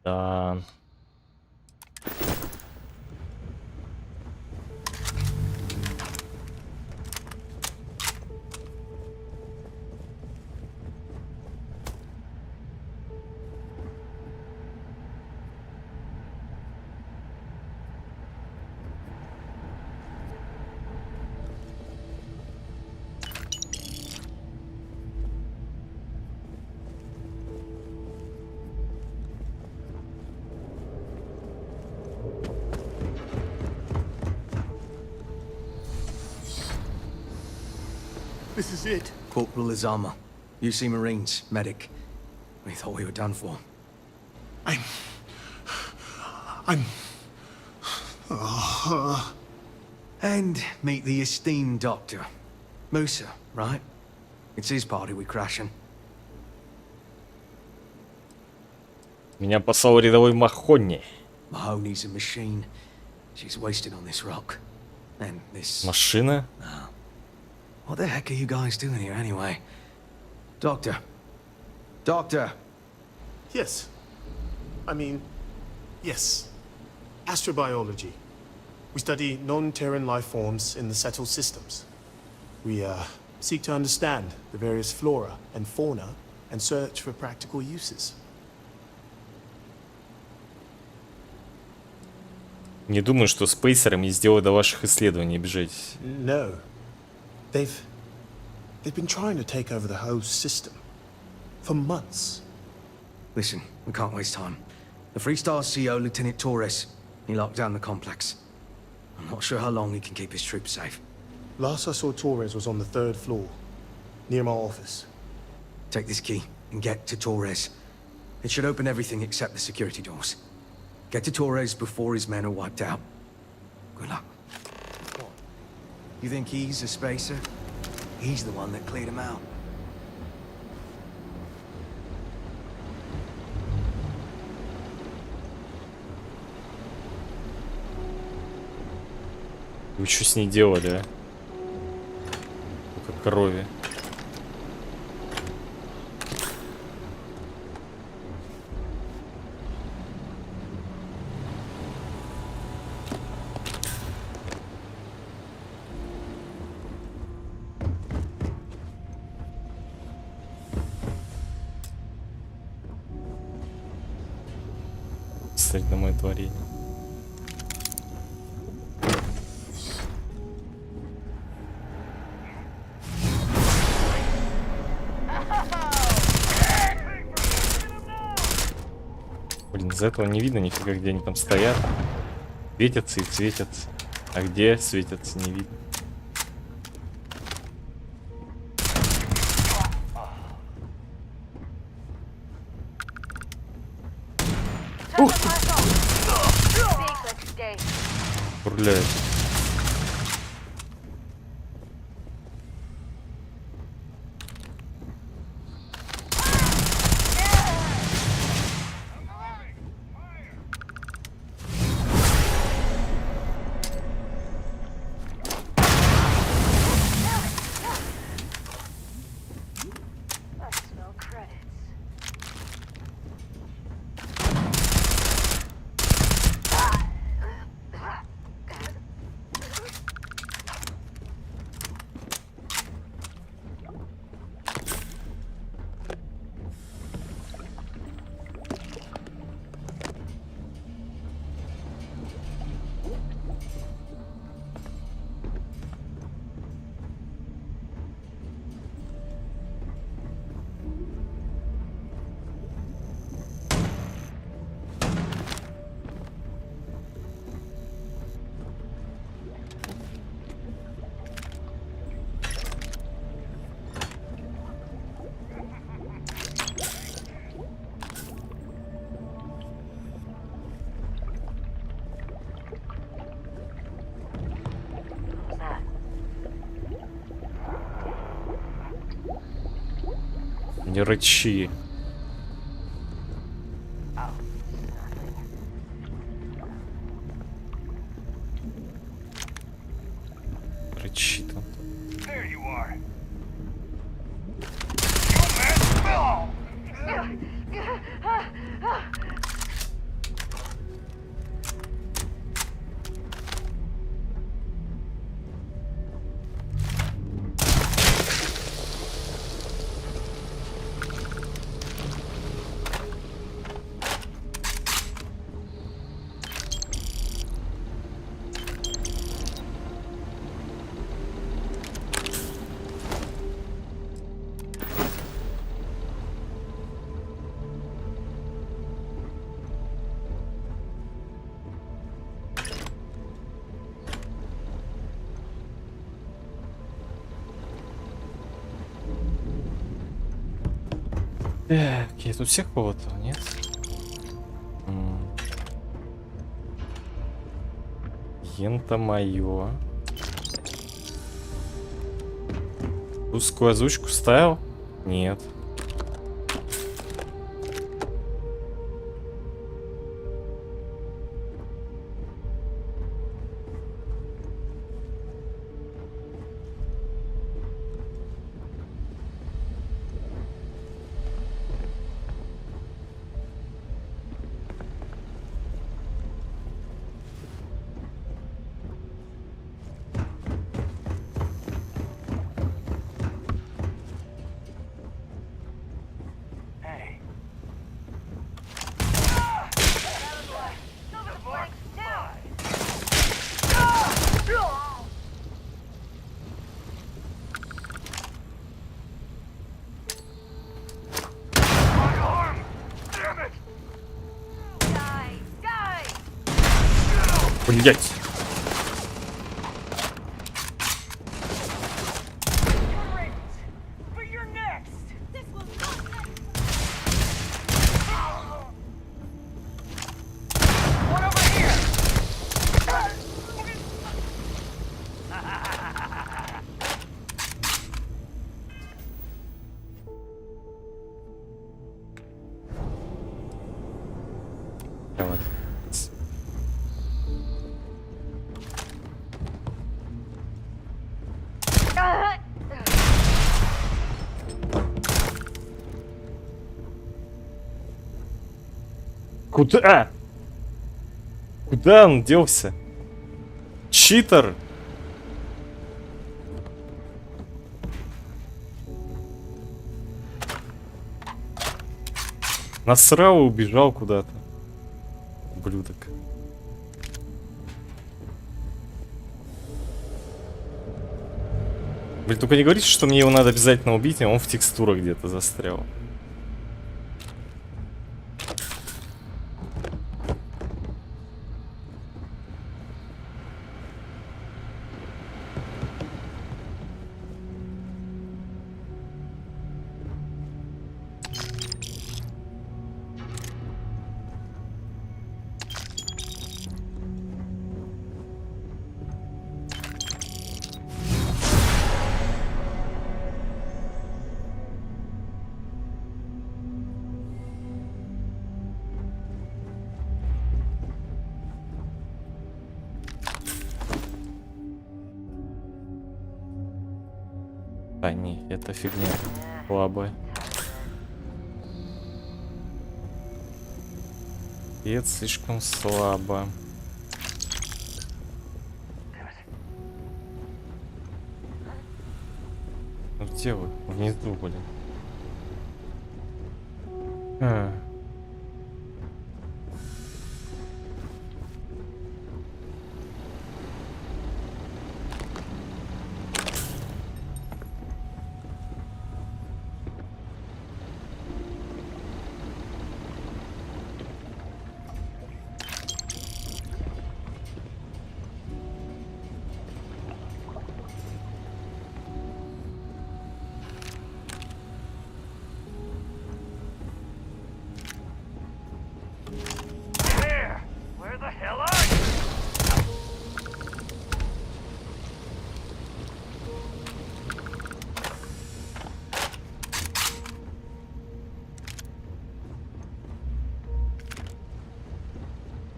Да. This is it. Corporal Azama. UC Marines, medic. We thought we were done for. And meet the esteemed doctor. Musa, right? It's his party we crashing. Меня послал рядовой Махонни. Mahoney's a machine. She's wasted on this rock. And this... Машина? Oh. What the heck are you guys doing here anyway? Doctor. Doctor! Yes. Yes. Astrobiology. We study non-Terran life forms in the settled systems. We seek to understand the various flora and fauna and search for practical uses. Не думаю, что спейсерам не сделать до ваших исследований бежать. No. They've been trying to take over the whole system for months. Listen, we can't waste time. The Freestar CO, Lieutenant Torres, he locked down the complex. I'm not sure how long he can keep his troops safe. Last I saw Torres was on the 3rd floor, near my office. Take this key and get to Torres. It should open everything except the security doors. Get to Torres before his men are wiped out. Good luck. You think he's a spacer? He's the one that cleared him out. Вы что с ней делали, а? Как крови. Смотри на мое творение. Блин, из этого не видно нифига, где они там стоят. Светятся и светятся. А где светятся, не видно. Ух ты! Бурляет. Не рычи. Рычи там. Окей, тут всех поводов, нет? Ента моё. Русскую озвучку ставил? Нет. Блять. Куда? Куда он делся? Читер! Насрал и убежал куда-то. Ублюдок. Блин, только не говорите, что мне его надо обязательно убить, а он в текстурах где-то застрял. А, не, это фигня слабая. И это слишком слабо. Ну где вы? Внизу, блин.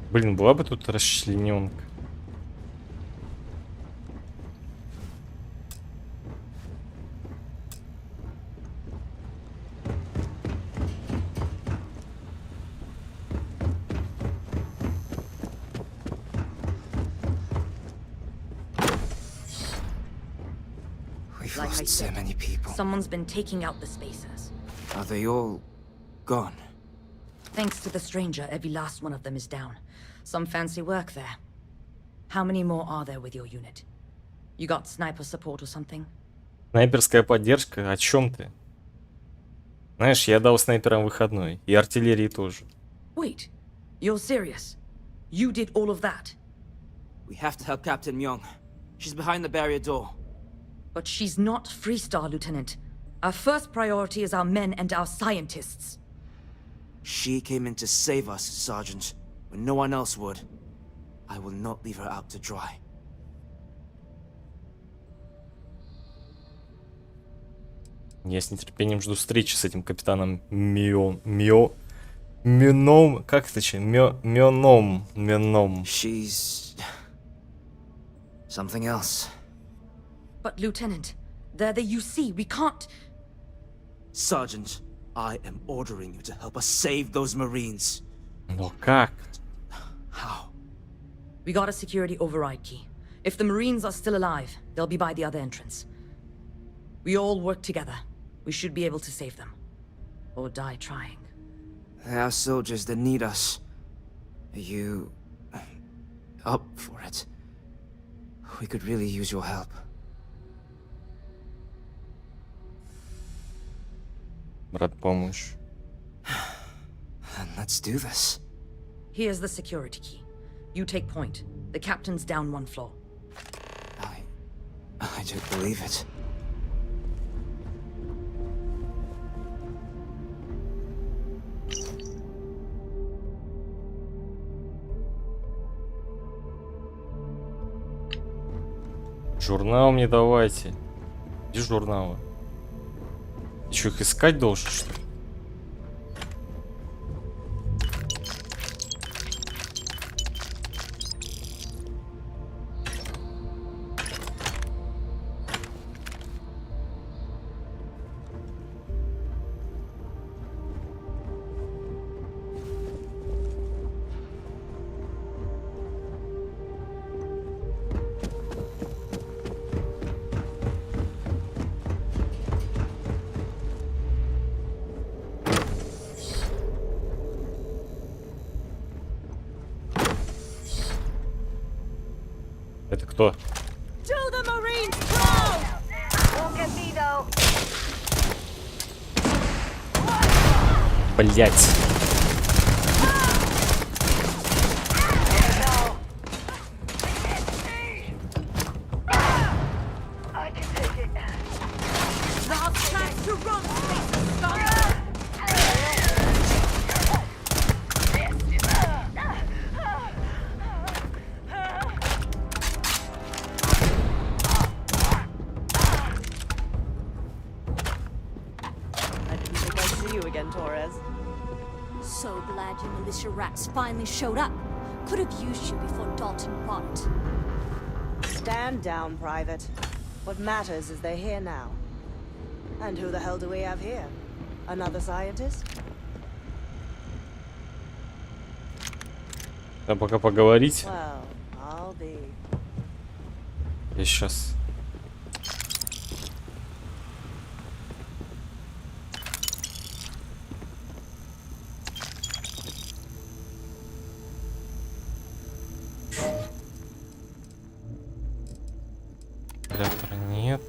Блин, была бы тут расчлененка. Like I said, someone's been taking out the spacers. Are they all gone? Thanks to the stranger, every last one of them is down. Some fancy work there. How many more are there with your unit? You got sniper support or something? Снайперская поддержка? О чем ты? Знаешь, я дал снайперам выходной. И артиллерии тоже. Wait, you're serious? You did all of that? We have to help Captain Myung. She's behind the barrier door. But she's not Freestar, Lieutenant. Our first priority is our men and our scientists. She came in to save us, Sergeant, when no one else would. I will not leave her out to dry. Я с нетерпением жду встречи с этим капитаном Мёном. Как это? Мёном. She's something else. But Lieutenant, they're the UC. We can't. Sergeant, I am ordering you to help us save those Marines. Но как? How? We got a security override key. If the Marines are still alive, they'll be by the other entrance. We all work together. We should be able to save them. Or die trying. There are soldiers that need us. Are you up for it? We could really use your help. Брат, помощь. Then let's do this. Here's the security key. You take point. The captain's down one floor. I don't believe it. Журнал мне давайте. Где журналы? Еще их искать должен, что ли? Это кто? Блять. So glad you militia rats finally showed up. Could have used you before Dalton bought it. Stand down, Private. What matters is they're here now. And who the hell do we have here? Another scientist? А пока поговорить. Well, I'll be. Я сейчас. Реактора нет.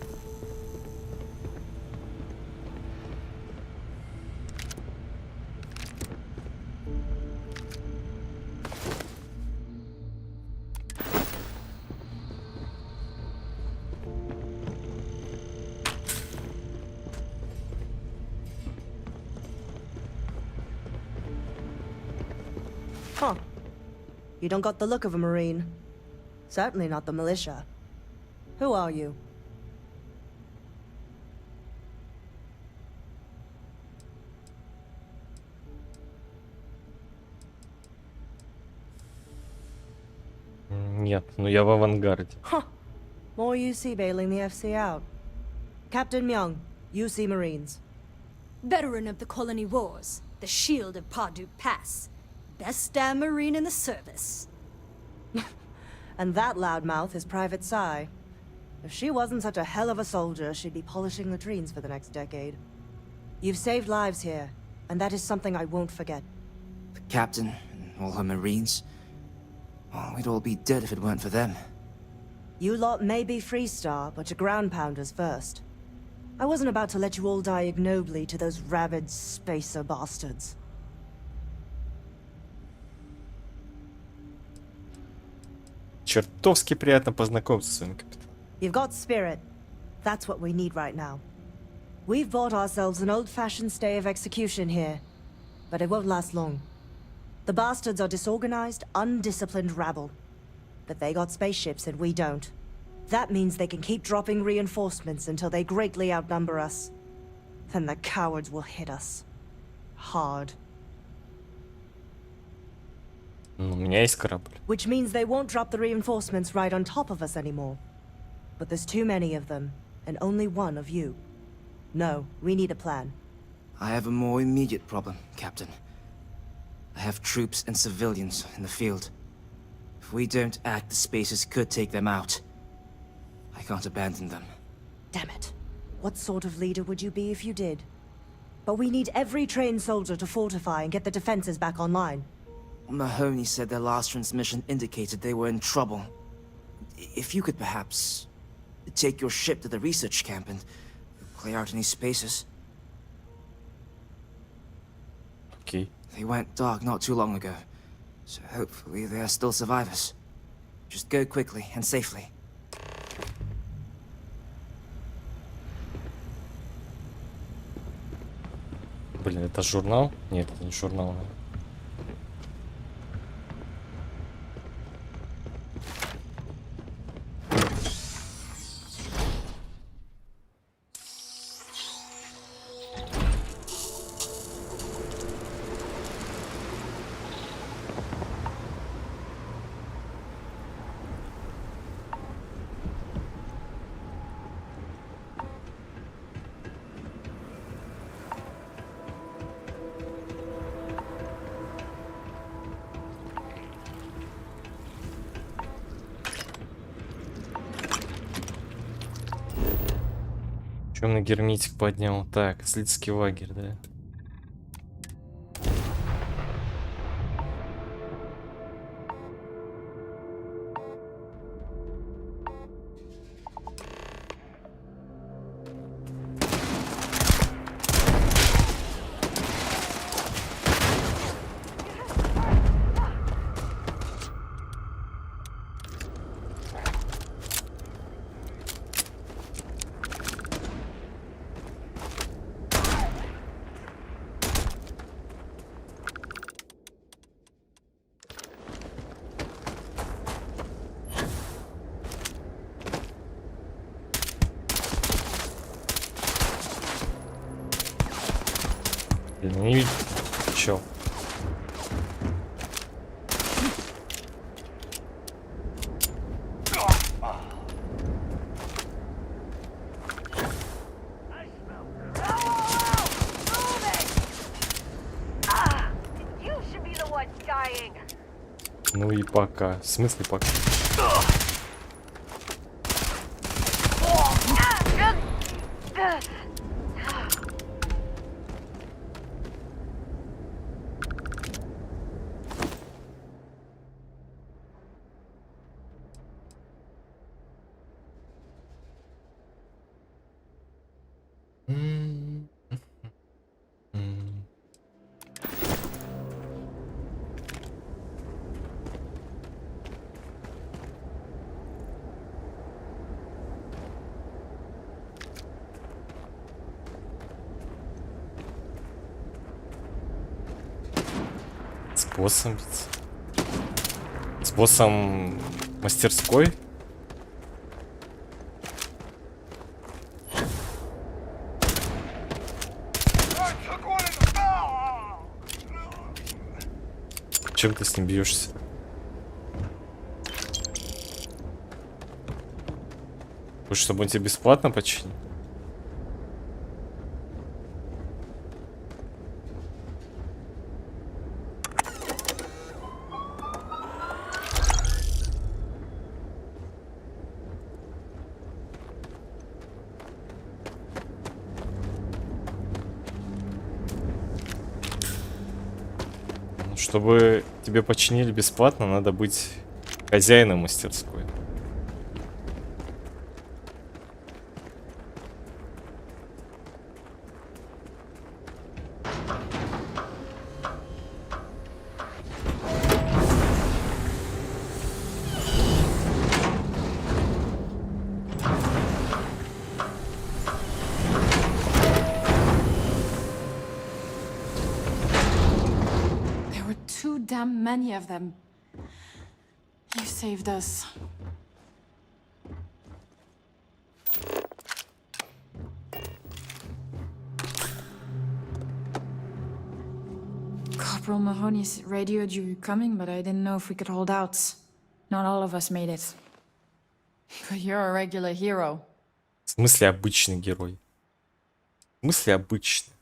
Huh. You don't got the look of a Marine. Certainly not the militia. Who are you? Нет, но я в авангарде. Huh. More UC bailing the FC out. Captain Myung, UC Marines. Veteran of the Colony Wars, the shield of Pardue Pass. Best damn Marine in the service. And that loudmouth is Private Psy. If she wasn't such a hell of a soldier, she'd be polishing latrines for the next decade. You've saved lives here, and that is something I won't forget. The captain and all her Marines. Oh, we'd all be dead if it weren't for them. You lot may be Freestar, but you're ground pounders first. I wasn't about to let you all die ignobly to those rabid spacer bastards. Чертовски приятно познакомиться с вами, капитан. You've got spirit. That's what we need right now. We've bought ourselves an old-fashioned stay of execution here, but it won't last long. The bastards are disorganized, undisciplined rabble. But they got spaceships and we don't. That means they can keep dropping reinforcements until they greatly outnumber us. Then the cowards will hit us. Hard. У меня есть корабль. Which means they won't drop the reinforcements right on top of us anymore. But there's too many of them, and only one of you. No, we need a plan. I have a more immediate problem, Captain. I have troops and civilians in the field. If we don't act, the Spacers could take them out. I can't abandon them. Damn it. What sort of leader would you be if you did? But we need every trained soldier to fortify and get the defenses back online. Mahoney said their last transmission indicated they were in trouble. If you could perhaps take your ship to the research camp and clear out any Spacers. Okay. They went dark not too long ago, so hopefully they are still survivors. Just go quickly and safely. Блин, это журнал? Нет, это не журнал. Темный герметик поднял. Так, исследовательский лагерь, да. Блин, не видно. Чё? Ну и пока. В смысле пока? С боссом мастерской? Чем ты с ним бьешься? Хочешь, чтобы он тебе бесплатно починил? Чтобы тебе починили бесплатно, надо быть хозяином мастерской. damn many of them. You saved us. Corporal Mahoney radioed you coming, but I didn't know if we could hold out. Not all of us made it. But you're a regular hero. В смысле обычный герой? В смысле обычный?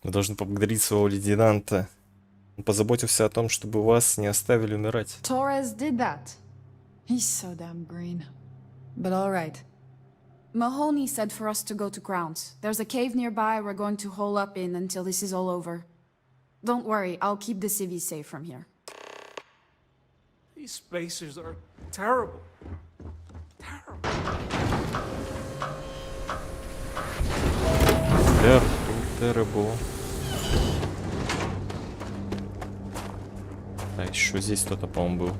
Вы должны поблагодарить своего лейтенанта. Он позаботился о том, чтобы вас не оставили умирать. Torres did that. He's so damn green. But all right. Mahoney said for us to go to Grounds. There's a cave nearby we're going to hole up in until this is all over. Don't worry, I'll keep the civvies safe from here. These spacers are terrible. Terrible. А еще здесь кто-то, по-моему, был.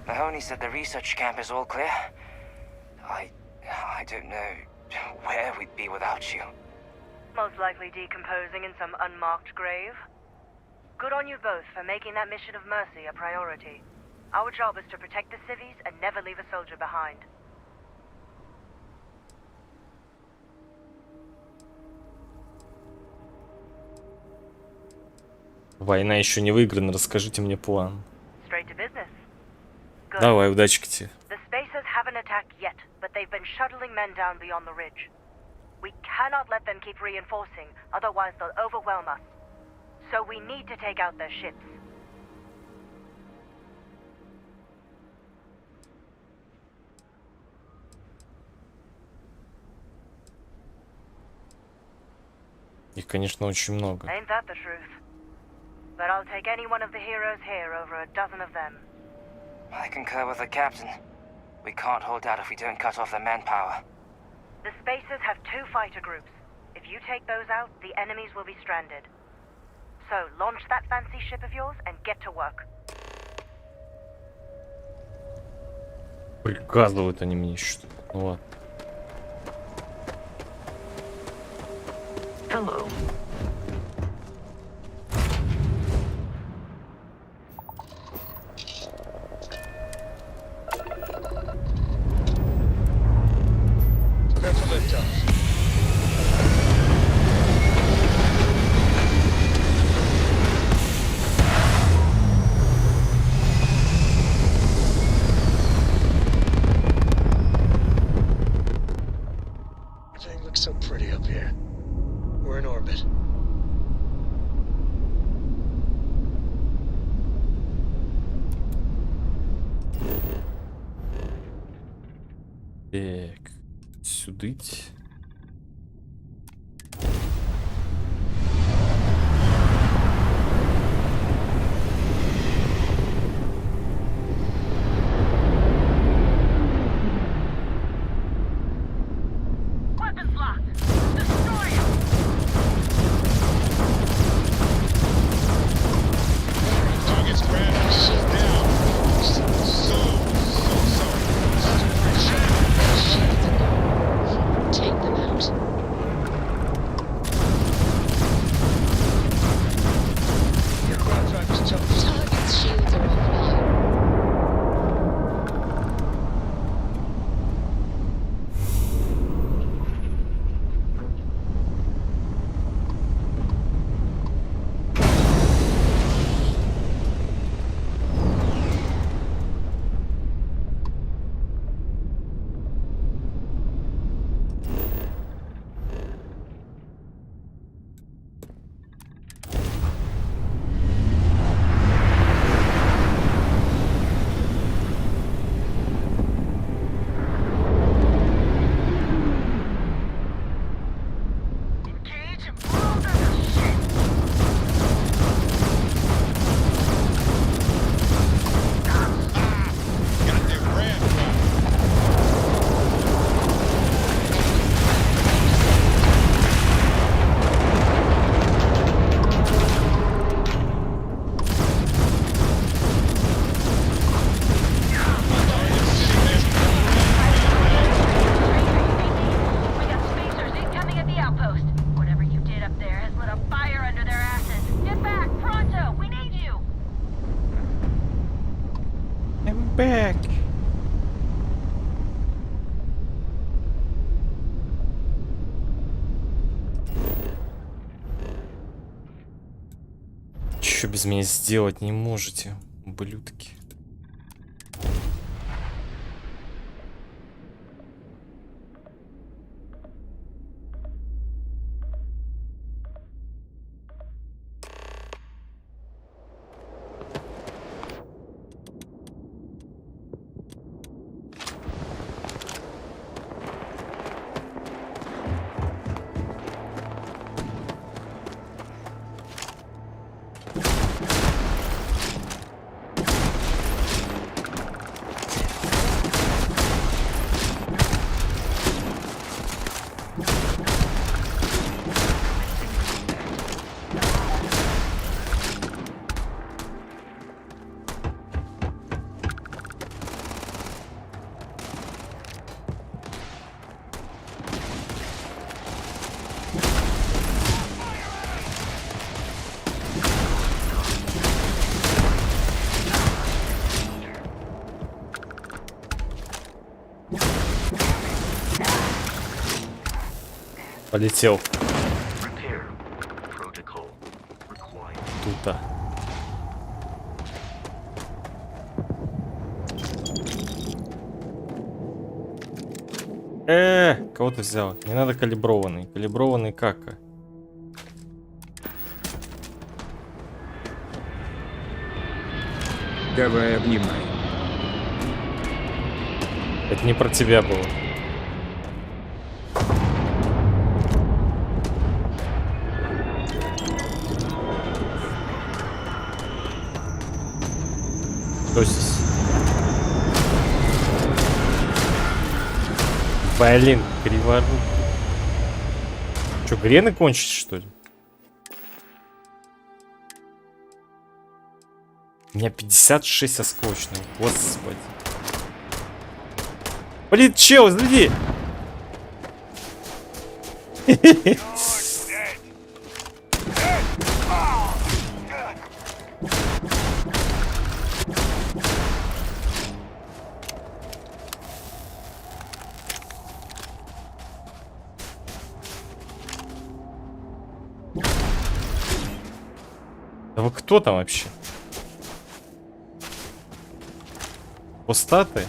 Mahoney said the research camp is all clear. I don't know where we'd be without you. Most likely decomposing in some unmarked grave. Good on you both for making that mission of mercy a priority. Our job is to protect the civvies and never leave a soldier behind. Война еще не выиграна, расскажите мне план. Straight to business. Good. Давай, удачи тебе. The spacers haven't attacked yet, but they've been shuttling men down beyond the ridge. We cannot let them keep reinforcing, otherwise they'll overwhelm us. So we need to take out their ships. Их, конечно, очень много. Ain't that the truth? But I'll take any one of the heroes here over a dozen of them. I concur with the captain. We can't hold out if we don't cut off their manpower. The spacers have 2 fighter groups. If you take those out, the enemies will be stranded. So launch that fancy ship of yours and get to work. Приказывают они мне что-то. Ну ладно. Hello. Everything looks so pretty up here. We're in orbit. Так, сюдыть. Weapons locked. Destroy him. Target's ground shut down. So sorry. Take Back! Чё без меня сделать не можете, ублюдки? Полетел. Тута. Кого ты взял? Не надо калиброванный. Калиброванный кака. Давай обнимай. Это не про тебя было. Что здесь? Блин, криворук. Что, грены кончились, что ли? У меня 56 осколочных, господи. Блин, чел, взгляди! Да вы кто там вообще? Пустаты?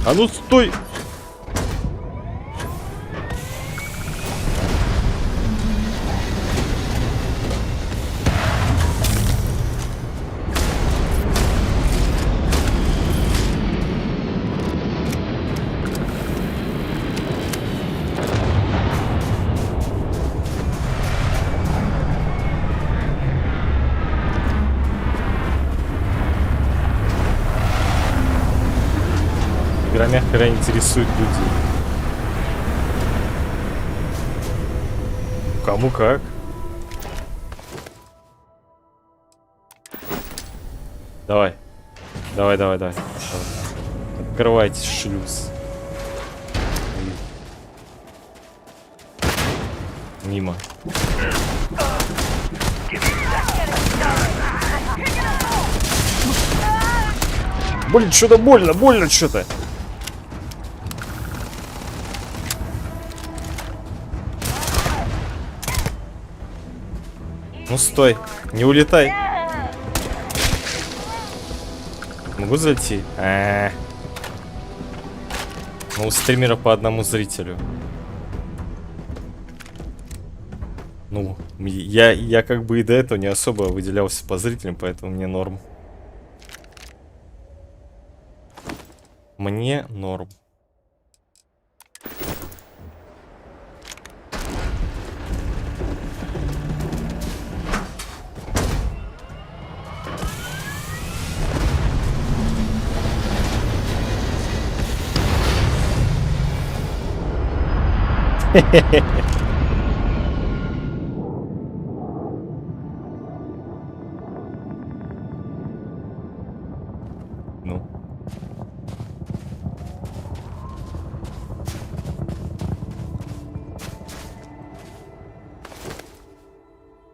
А ну стой! Игра, мягко говоря, интересует людей. Кому как. Давай. Давай. Открывайте шлюз. Мимо. Блин, что-то больно что-то. Ну стой, не улетай. Могу зайти? Ну, у стримера по одному зрителю. Ну, я как бы и до этого не особо выделялся по зрителям, поэтому мне норм. Мне норм.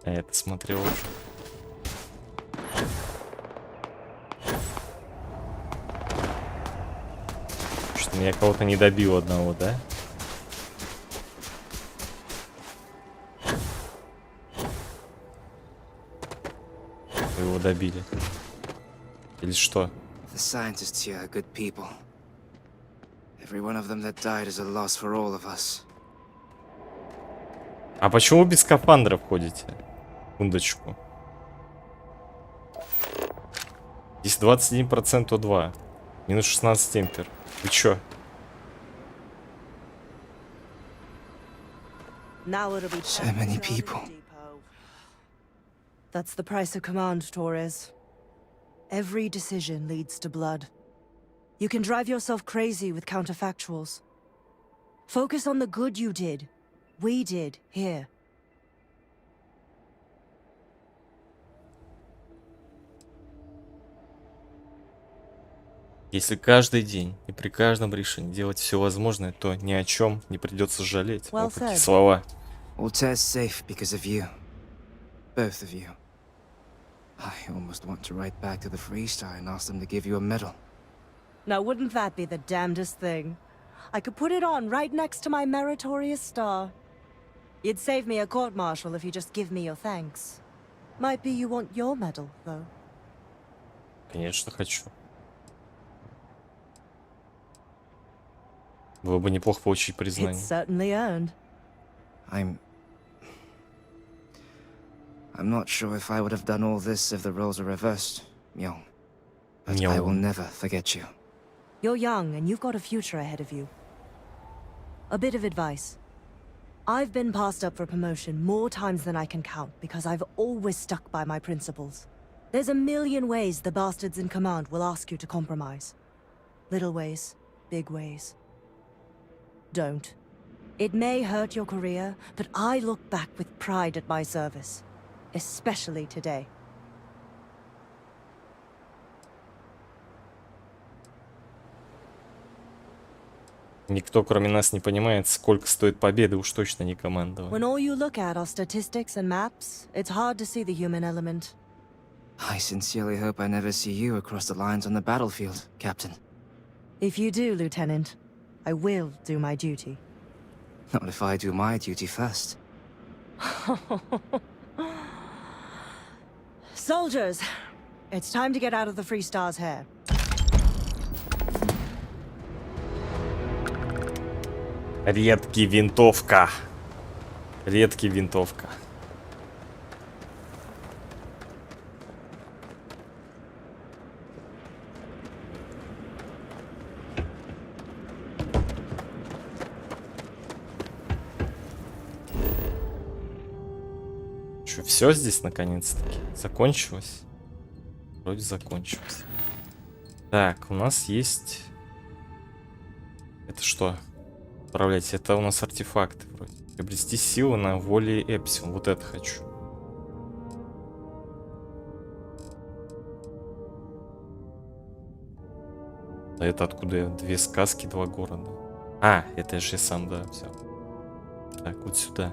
Я это смотрел уже. Что меня кого-то не добил одного, да? Вы его добили. Или что? The scientists here are good people. Every one of them that died is a loss for all of us. А почему без скафандров ходите? Секундочку. Здесь 21% О2. Минус 16 темпер. Вы чё? So many people. That's the price of command, Torres. Every decision leads to blood. You can drive yourself crazy with counterfactuals. Focus on the good you did. We did here. Если каждый день и при каждом решении делать все возможное, то ни о чем не придется жалеть. Well Вот такие said. слова. Altair's safe because of you. Both of you. I almost want to write back to the Freestar and ask them to give you a medal. Now wouldn't that be the damnedest thing? I could put it on right next to my meritorious star. You'd save me a court-martial if you just give me your thanks. Might be you want your medal, though. Конечно, хочу. Было бы неплохо получить It's признание. certainly earned. I'm not sure if I would have done all this if the roles were reversed, Myung. But I will never forget you. You're young and you've got a future ahead of you. A bit of advice. I've been passed up for promotion more times than I can count because I've always stuck by my principles. There's a million ways the bastards in command will ask you to compromise. Little ways, big ways. Don't. It may hurt your career, but I look back with pride at my service. Especially today. Никто, кроме нас, не понимает, сколько стоит победы, уж точно не командование. When all you look at are statistics and maps, it's hard to see the human element. I sincerely hope I never see you across the lines on the battlefield, Captain. If you do, Lieutenant, I will do my duty. Not if I do my duty first. Soldiers, it's time to get out of the Freestar's hair. Редкий винтовка. Редкий винтовка. Что, все здесь наконец-таки? Закончилось? Вроде закончилось. Так, у нас есть... Это что? Управлять. Это у нас артефакты вроде. Приобрести силу на воле Эпсилон. Вот это хочу. А это откуда я? 2 сказки, 2 города. А, это же я сам, да, взял. Так, вот сюда.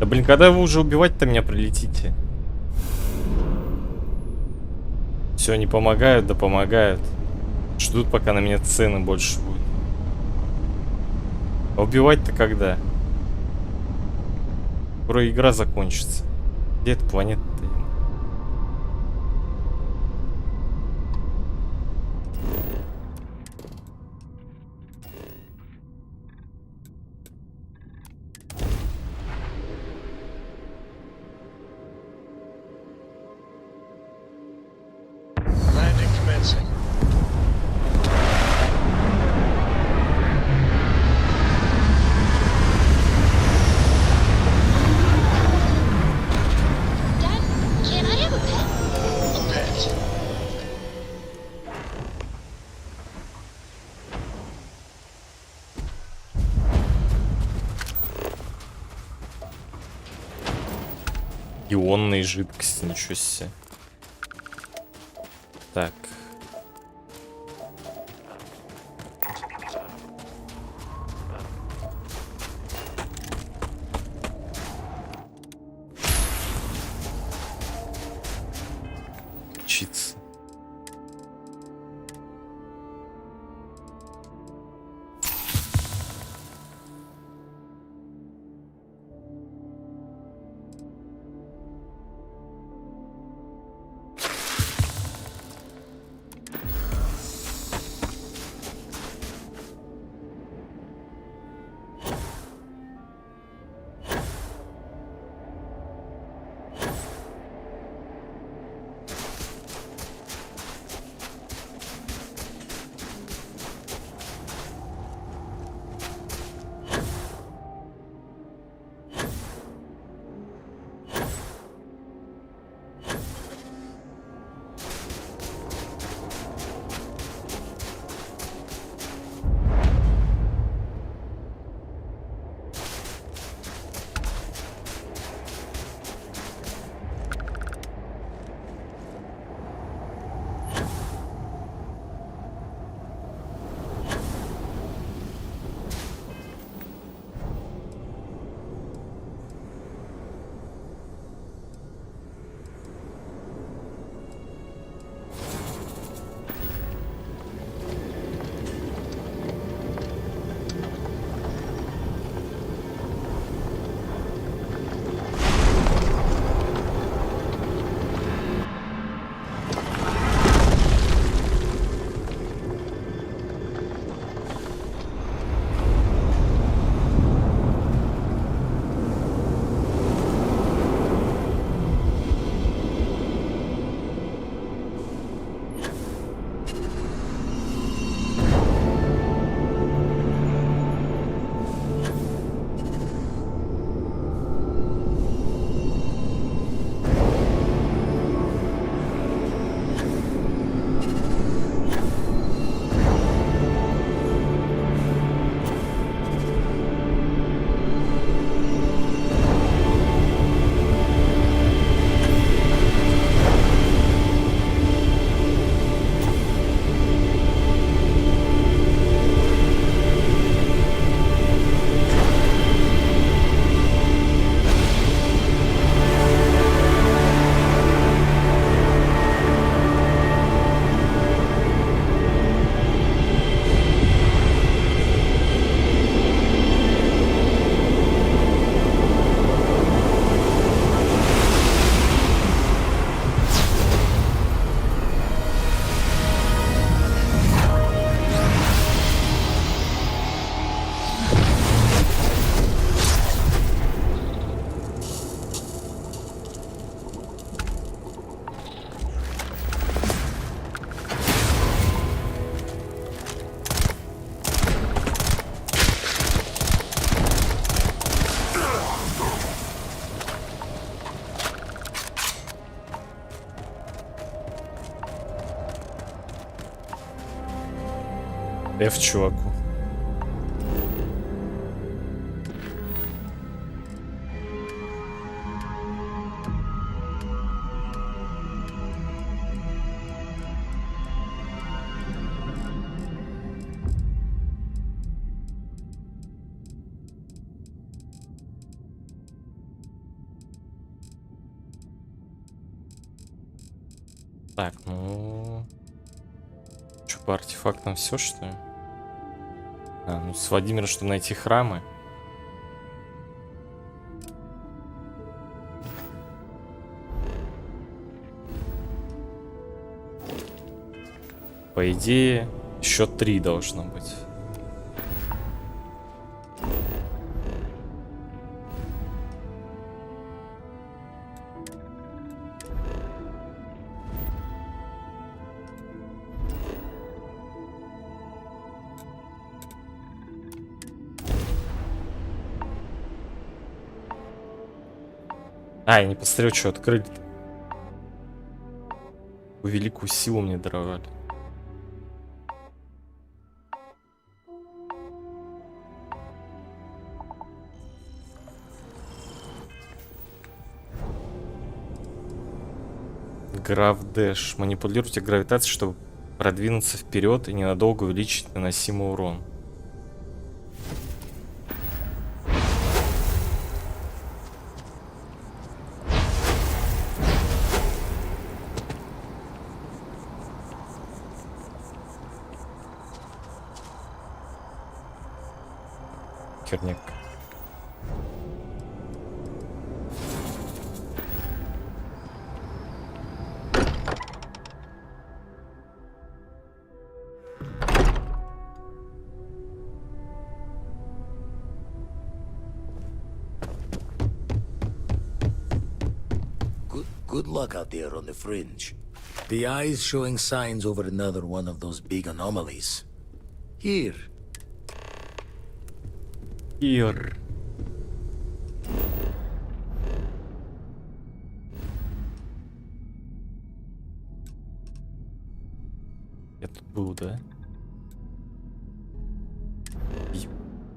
Да блин, когда вы уже убивать-то меня прилетите? Все, не помогают, да помогают. Ждут, пока на меня цены больше будут. А убивать-то когда? Скоро игра закончится. Где эта планета-то? Landing commencing. Can I have a pet? A pet? Ионные жидкости, ничего себе. Так. Учиться. F чуваку. Так, ну... Что, по артефактам все, что ли? А, ну с Владимира, чтобы найти храмы. По идее, еще 3 должно быть. А, я не посмотрел, что открыли. Великую силу мне даровали. Гравдэш. Манипулируйте гравитацией, чтобы продвинуться вперед и ненадолго увеличить наносимый урон. Херняк. Good luck out there on the fringe. The eye's showing signs over another one of those big anomalies. Here. Here. Я тут был, да?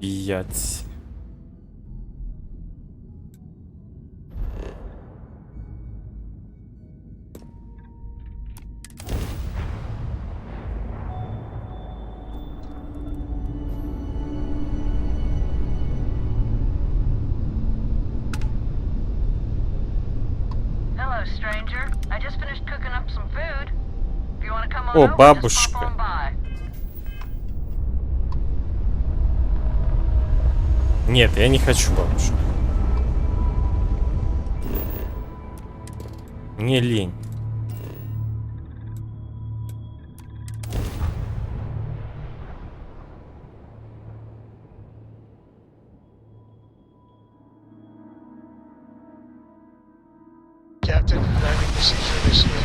5. О, бабушка. Нет, я не хочу бабушку. Мне лень. Captain, landing procedure initiated.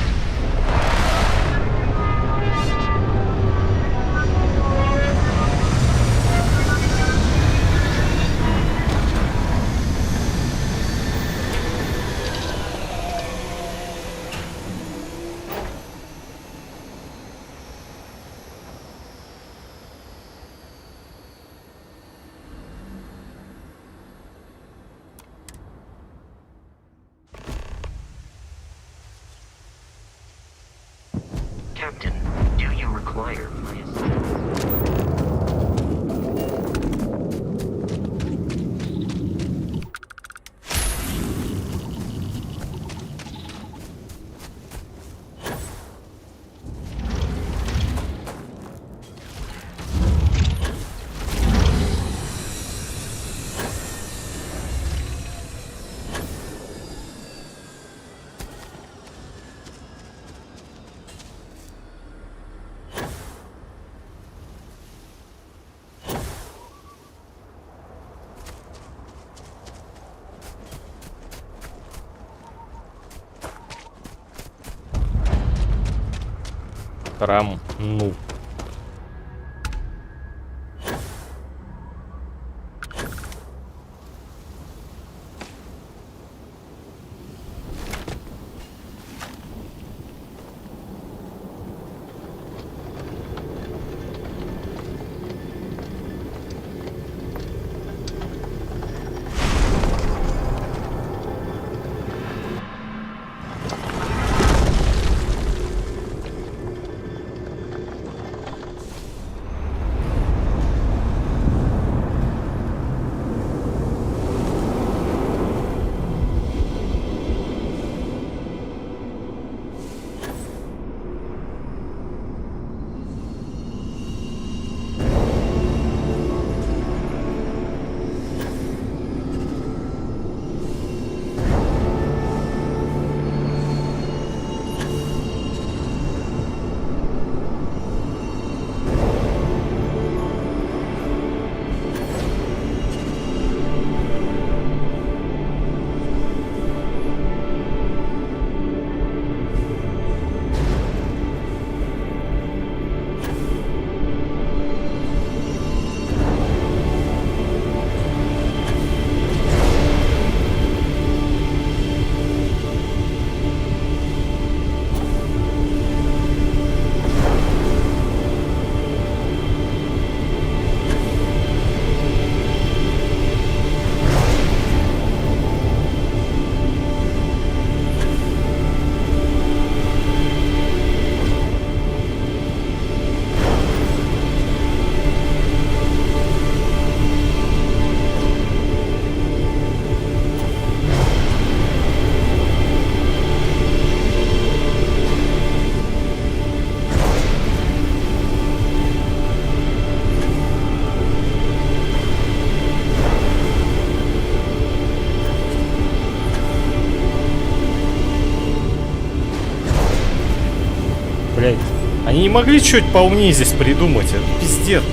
Captain, do you require my assistance? Рам, ну. Они не могли что-нибудь поумнее здесь придумать, это пиздец.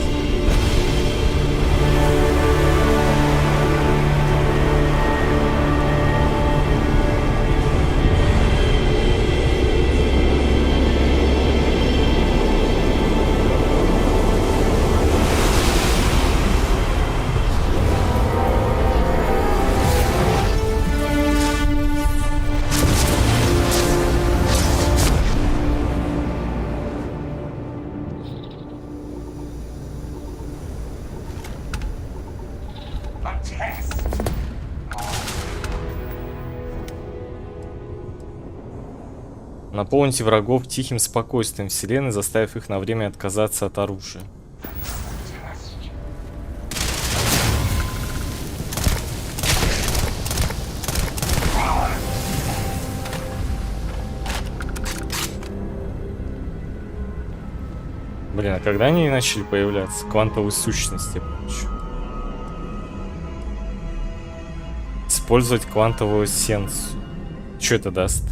Наполните врагов тихим спокойствием вселенной, заставив их на время отказаться от оружия. Блин, а когда они начали появляться? Квантовые сущности. Использовать квантовую эссенцию. Что это даст?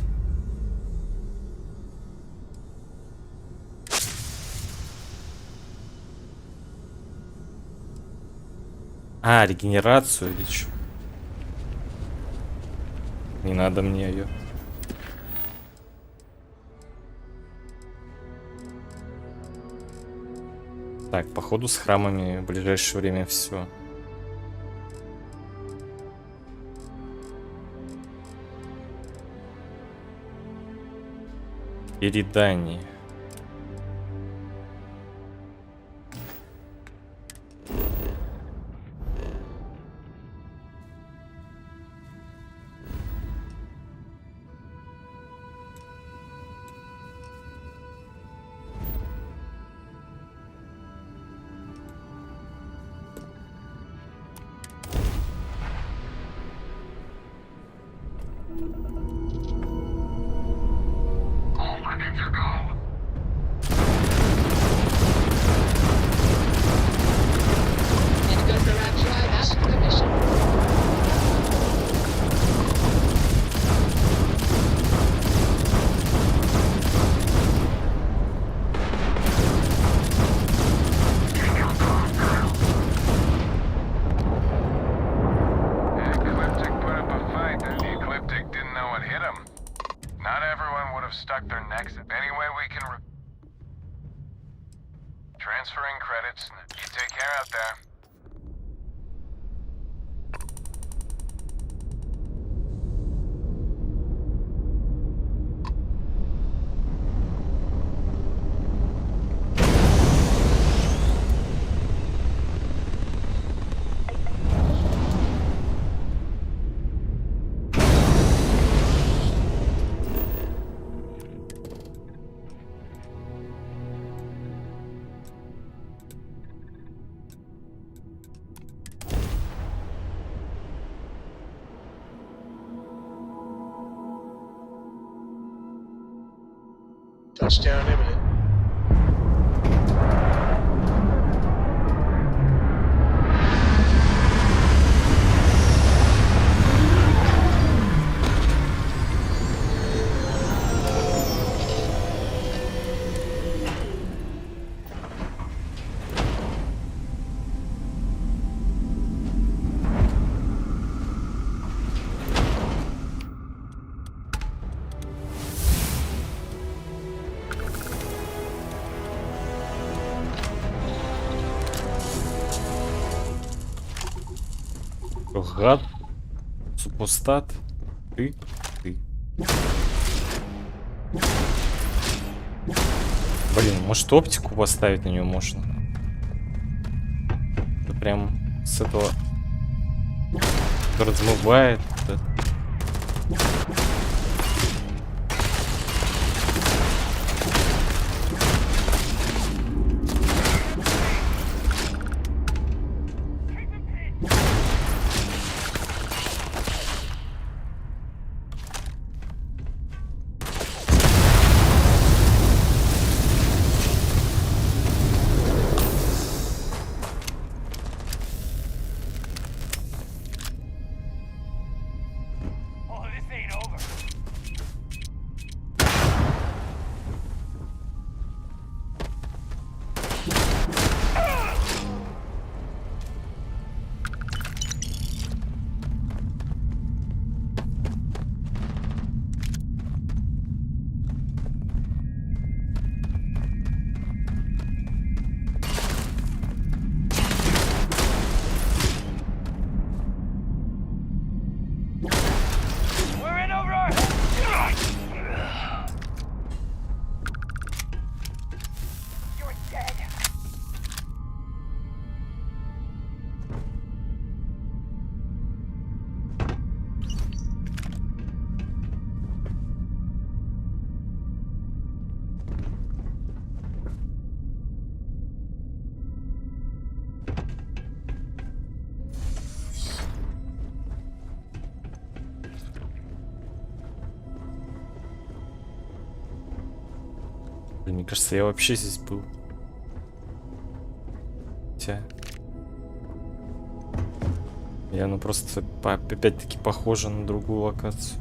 А, регенерацию или что? Не надо мне ее. Так, походу с храмами в ближайшее время все. Передание. Transferring credits. You take care out there. Touchdown imminent. Гад, супостат, ты. Блин, может оптику поставить на нее можно? Это прям с этого размывает. Да. Oh, this ain't over. Мне кажется, я вообще здесь был. Хотя... И оно просто опять-таки похоже на другую локацию.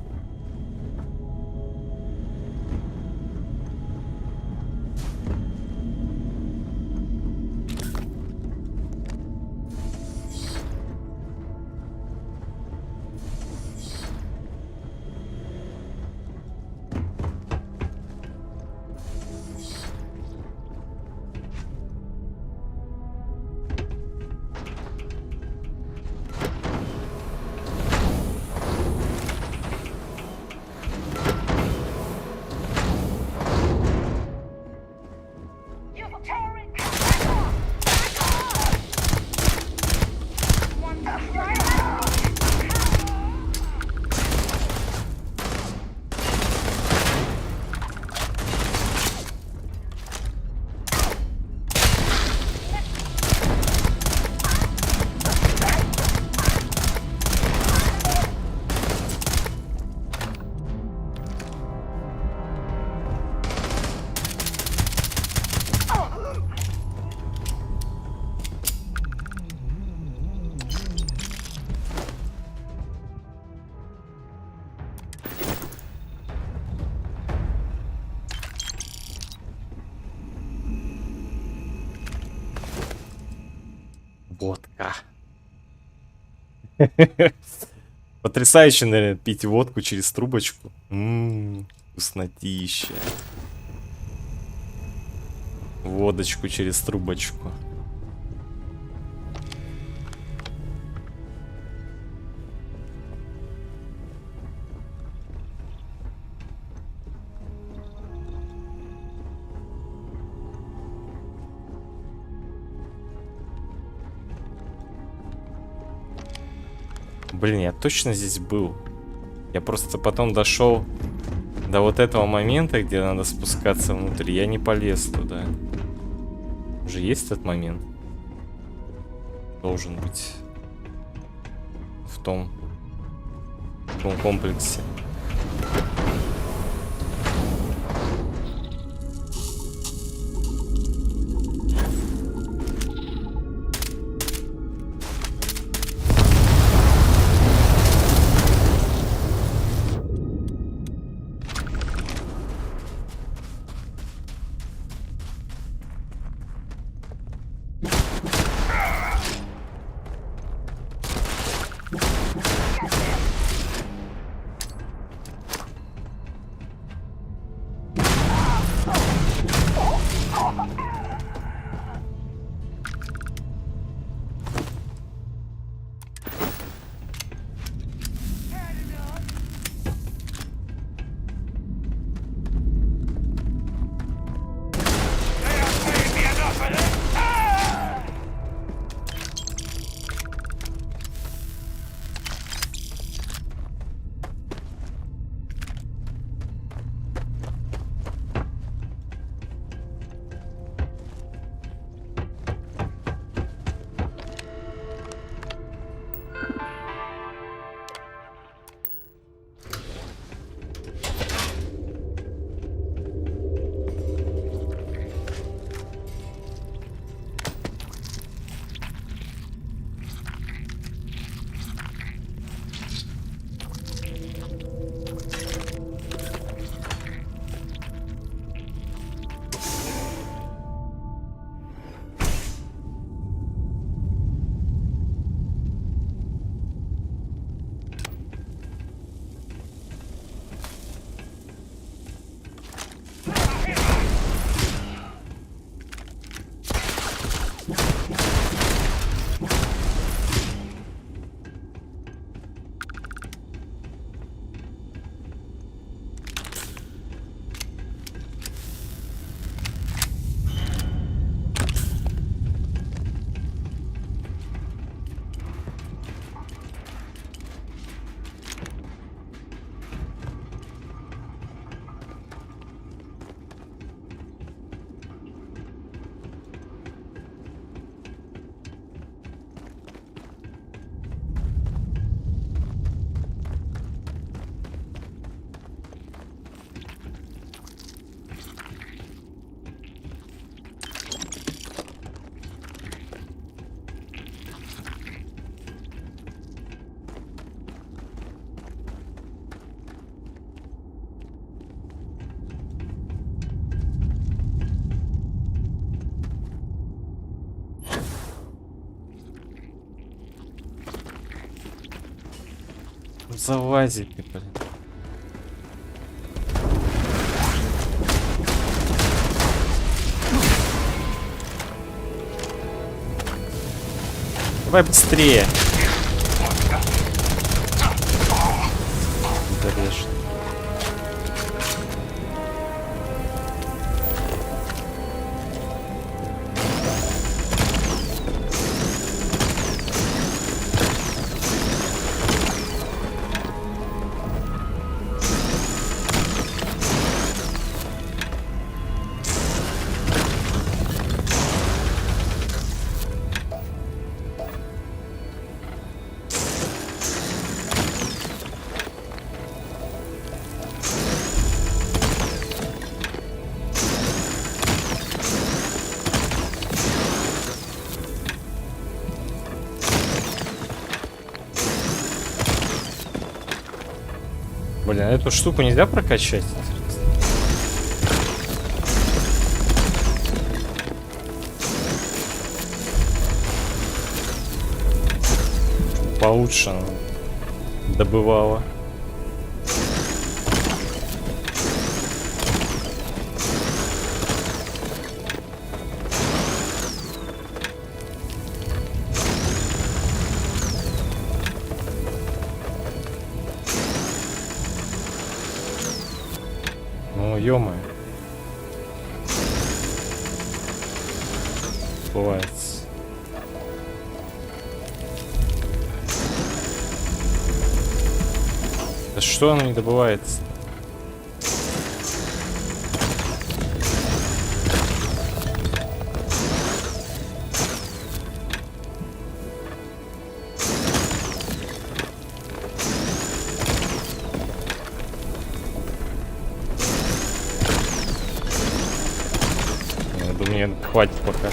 Водка. Потрясающе, наверное, пить водку через трубочку. Вкуснотища. Водочку через трубочку. Блин, я точно здесь был. Я просто потом дошел до вот этого момента, где надо спускаться внутрь. Я не полез туда. Уже есть этот момент? Должен быть в том комплексе. Залазить, блин. Давай быстрее. Дорежь. Блин, эту штуку нельзя прокачать? Получше она добывала. Ну, ё-моё. Бывает. Да что оно не добывается? Я думаю, хватит пока.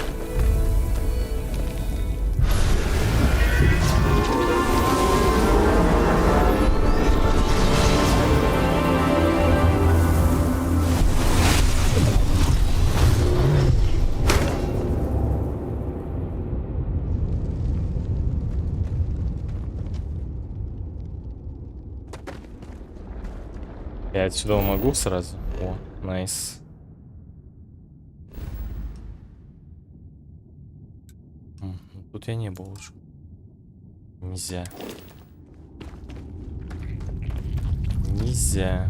Я отсюда могу сразу? О, найс. Тут я не был уже. Нельзя. Нельзя.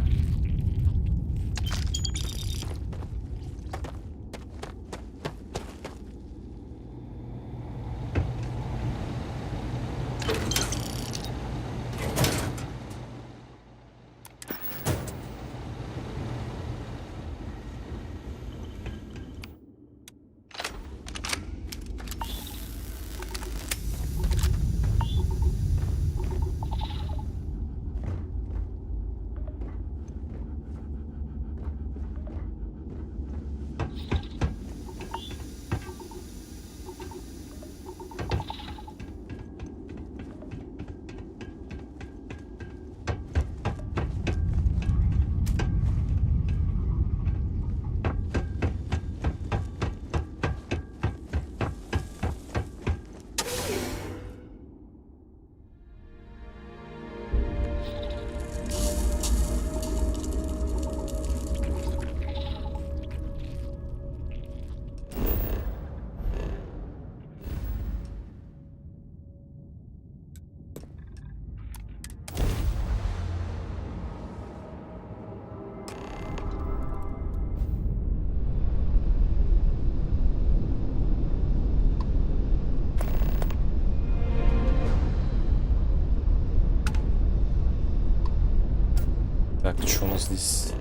Так, что у нас здесь?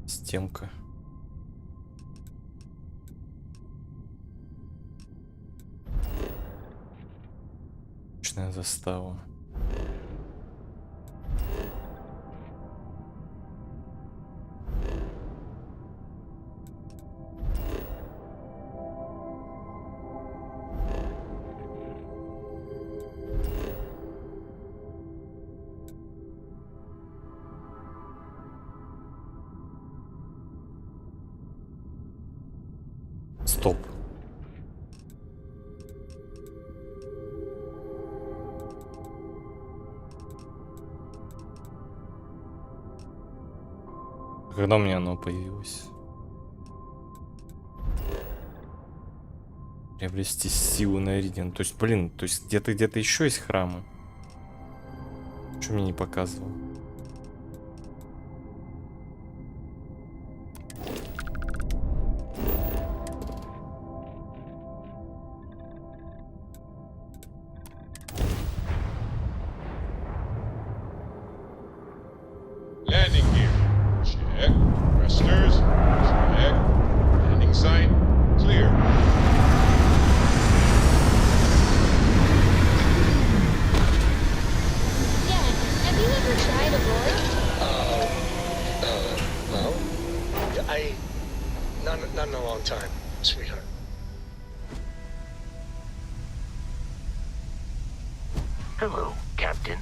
Стенка. Точная застава. Стоп. Когда у меня оно появилось? Приобрести силу на Иридиан. То есть, блин, то есть где-то еще есть храмы. Что мне не показывал? Landing gear. Check. Thrusters. Check. Landing sign. Clear. Dad, have you ever tried a board? Well, not in a long time, sweetheart. Hello, Captain.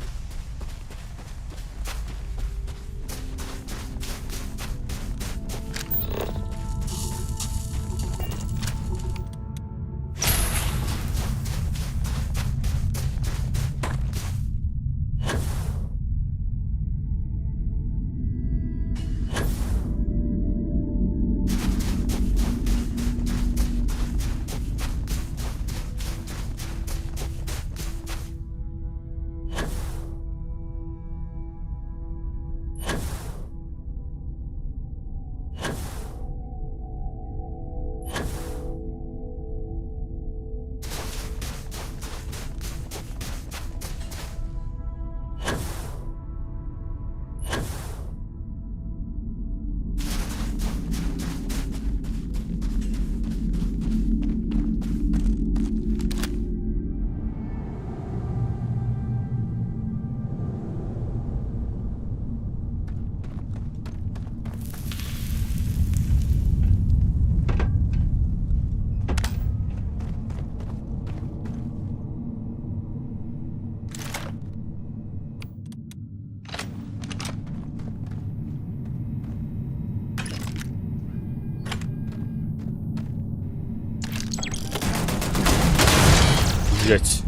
Блять.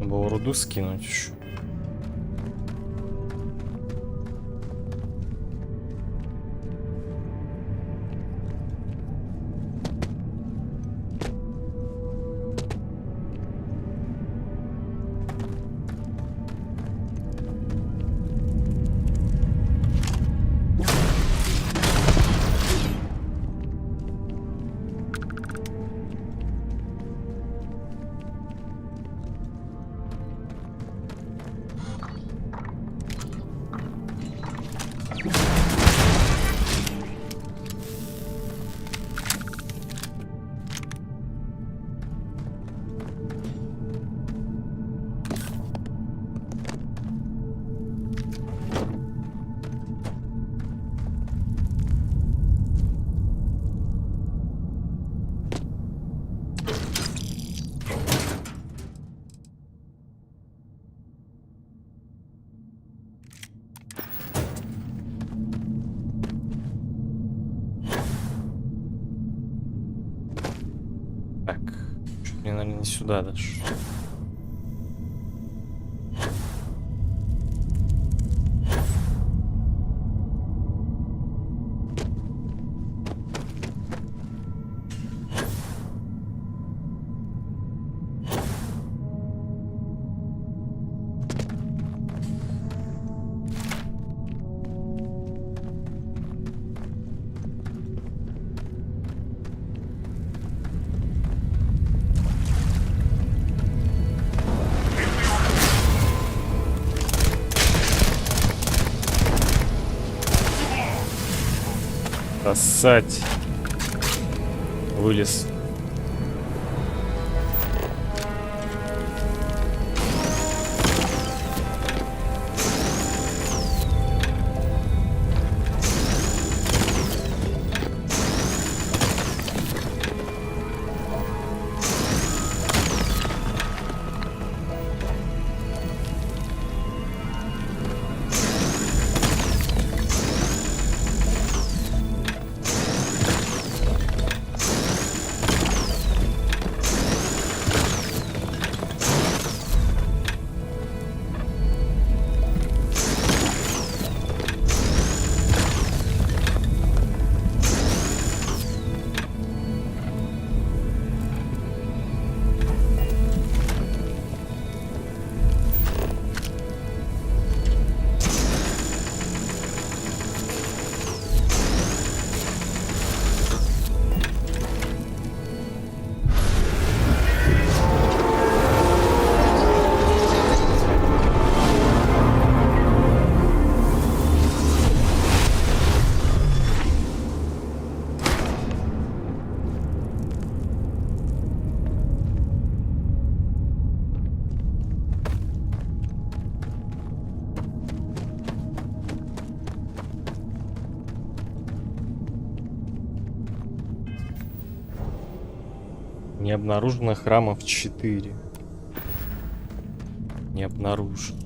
Было руду скинуть еще. Не сюда даже. Сосать. Вылез. Не обнаружено храмов 4. Не обнаружено.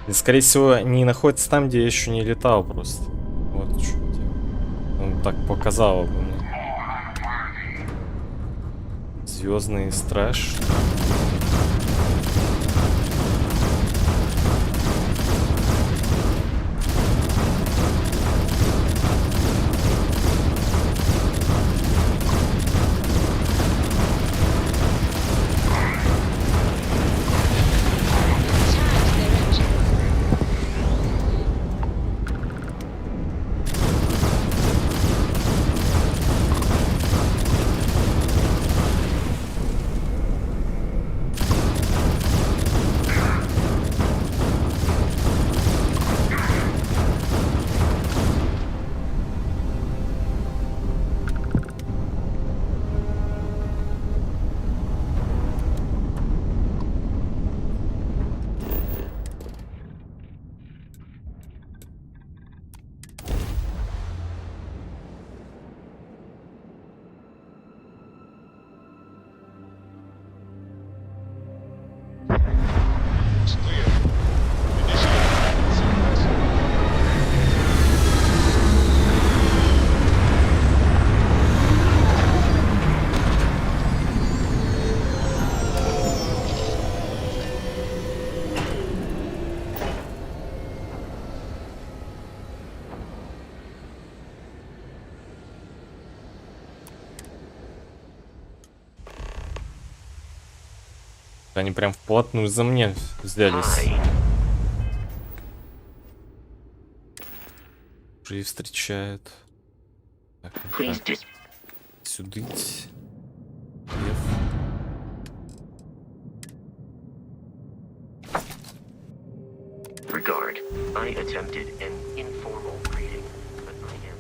И, скорее всего, они находятся там, где я еще не летал просто. Вот что. Он так показал бы мне. Звездный страж. Они прям вплотную за мне взялись. Уже и встречают. Так, сюдыть. Regard, I attempted an informal greeting, but I am...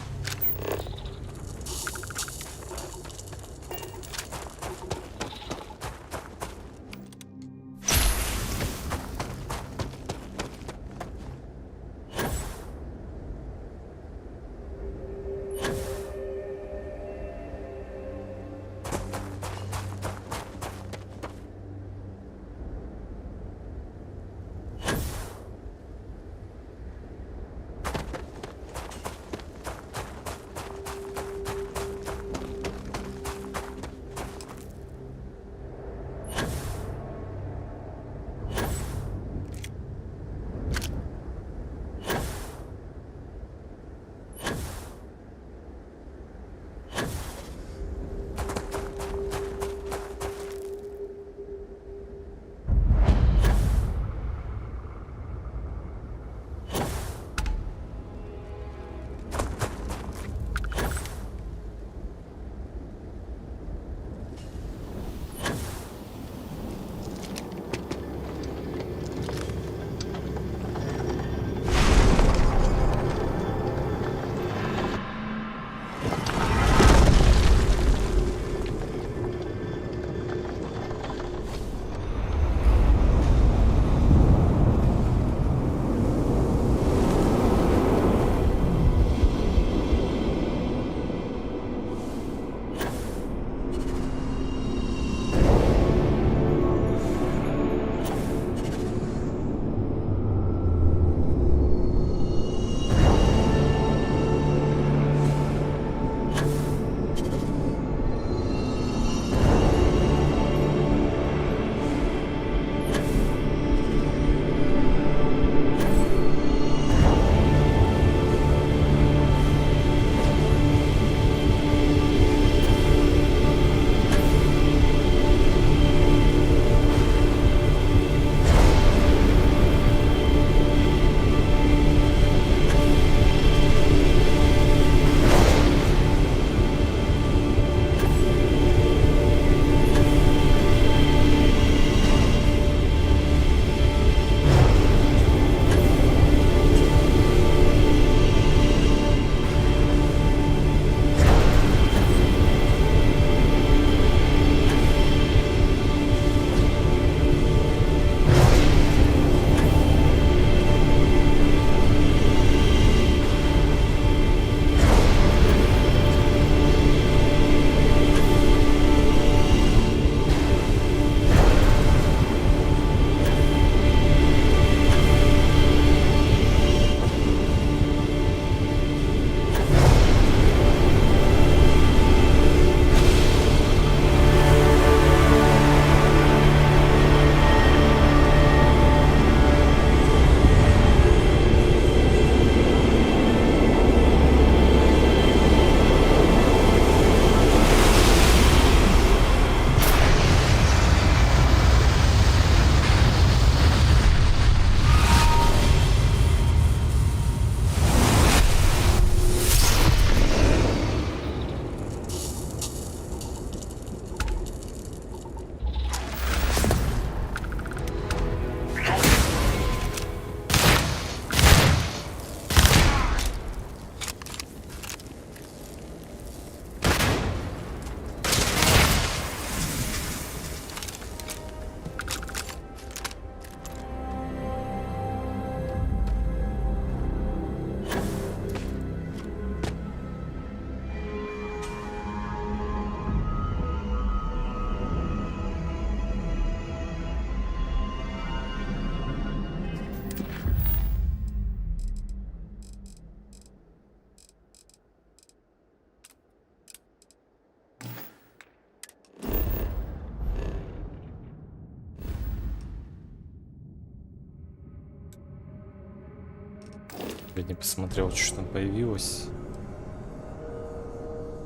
Я не посмотрел, что там появилось.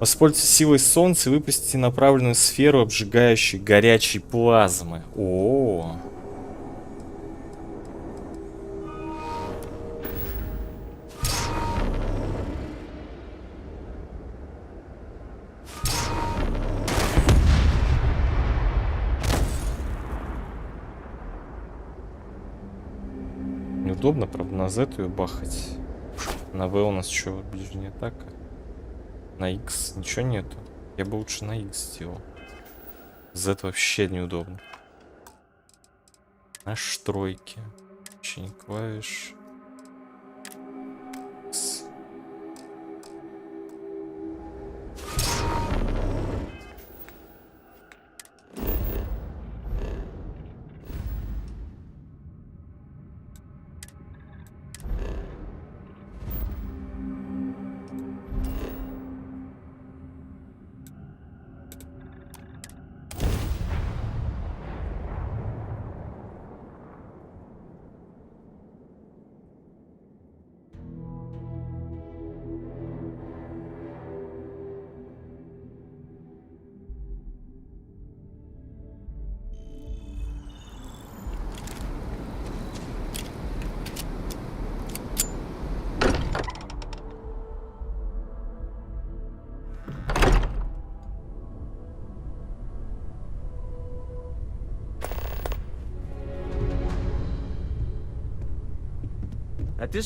Воспользуйтесь силой солнца и выпустите направленную сферу обжигающей горячей плазмы. О. Неудобно, правда, на Z ее бахать. На V у нас что, ближняя атака? На X ничего нету. Я бы лучше на X сделал. Z вообще неудобно. Настройки. Очень клавиш. X.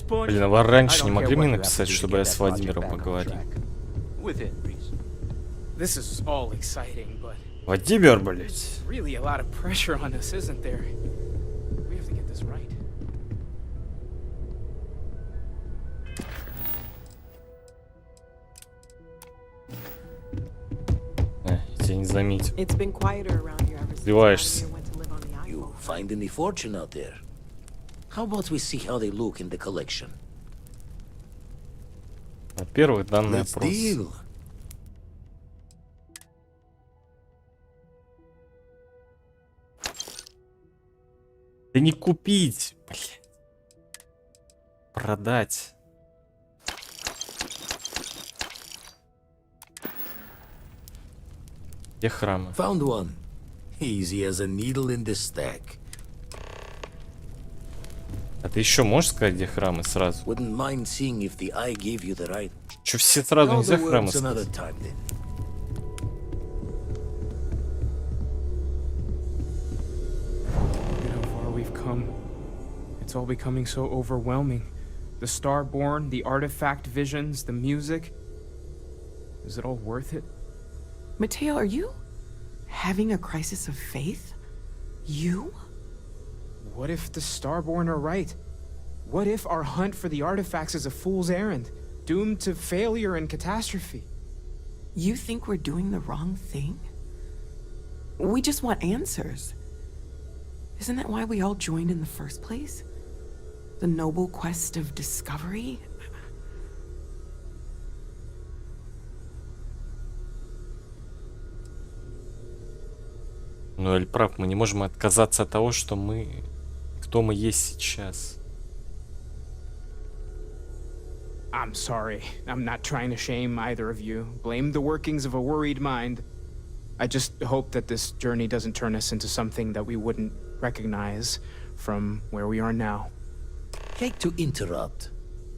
Блин, а вы раньше не могли мне написать, чтобы я с Владимиром поговорил? Владимир, блять. Я тебя не заметил. Сбиваешься. Find any fortune out there? How about we see how they look in the collection? Во-первых, данный опрос. Да не купить, блядь. Продать. Где храмы? Found one. Easy as a needle in the stack. А ты еще можешь сказать, где храмы сразу? Wouldn't mind seeing if the eye gave you the right. Че, все сразу нельзя храмы сказать? It's all becoming so overwhelming. The Starborn, the artifact visions, the music. Is it all worth it? Mateo, are you having a crisis of faith? You? What if the Starborn are right? What if our hunt for the artifacts is a fool's errand, doomed to failure and catastrophe? You think we're doing the wrong thing? We just want answers. Isn't that why we all joined in the first place? The noble quest of discovery? Ну, Эль прав, мы не можем отказаться от того, что мы... Кто мы есть сейчас. I'm sorry. I'm not trying to shame either of you. Blame the workings of a worried mind. I just hope that this journey doesn't turn us into something that we wouldn't recognize from where we are now. Hate to interrupt,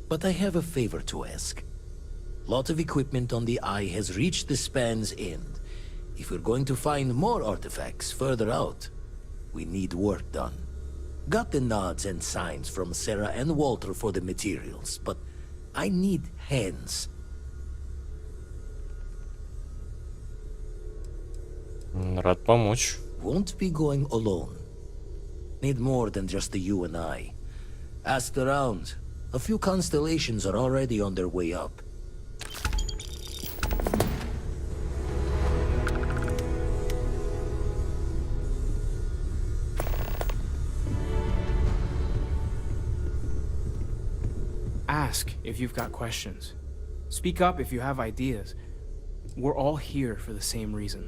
but I have a favor to ask. Lot of equipment on the Eye has reached the span's end. If we're going to find more artifacts further out, we need work done. Got the nods and signs from Sarah and Walter for the materials, but I need hands. Рад помочь. Won't be going alone. Need more than just the you and I. Asked around. A few constellations are already on their way up. Ask if you've got questions. Speak up if you have ideas. We're all here for the same reason.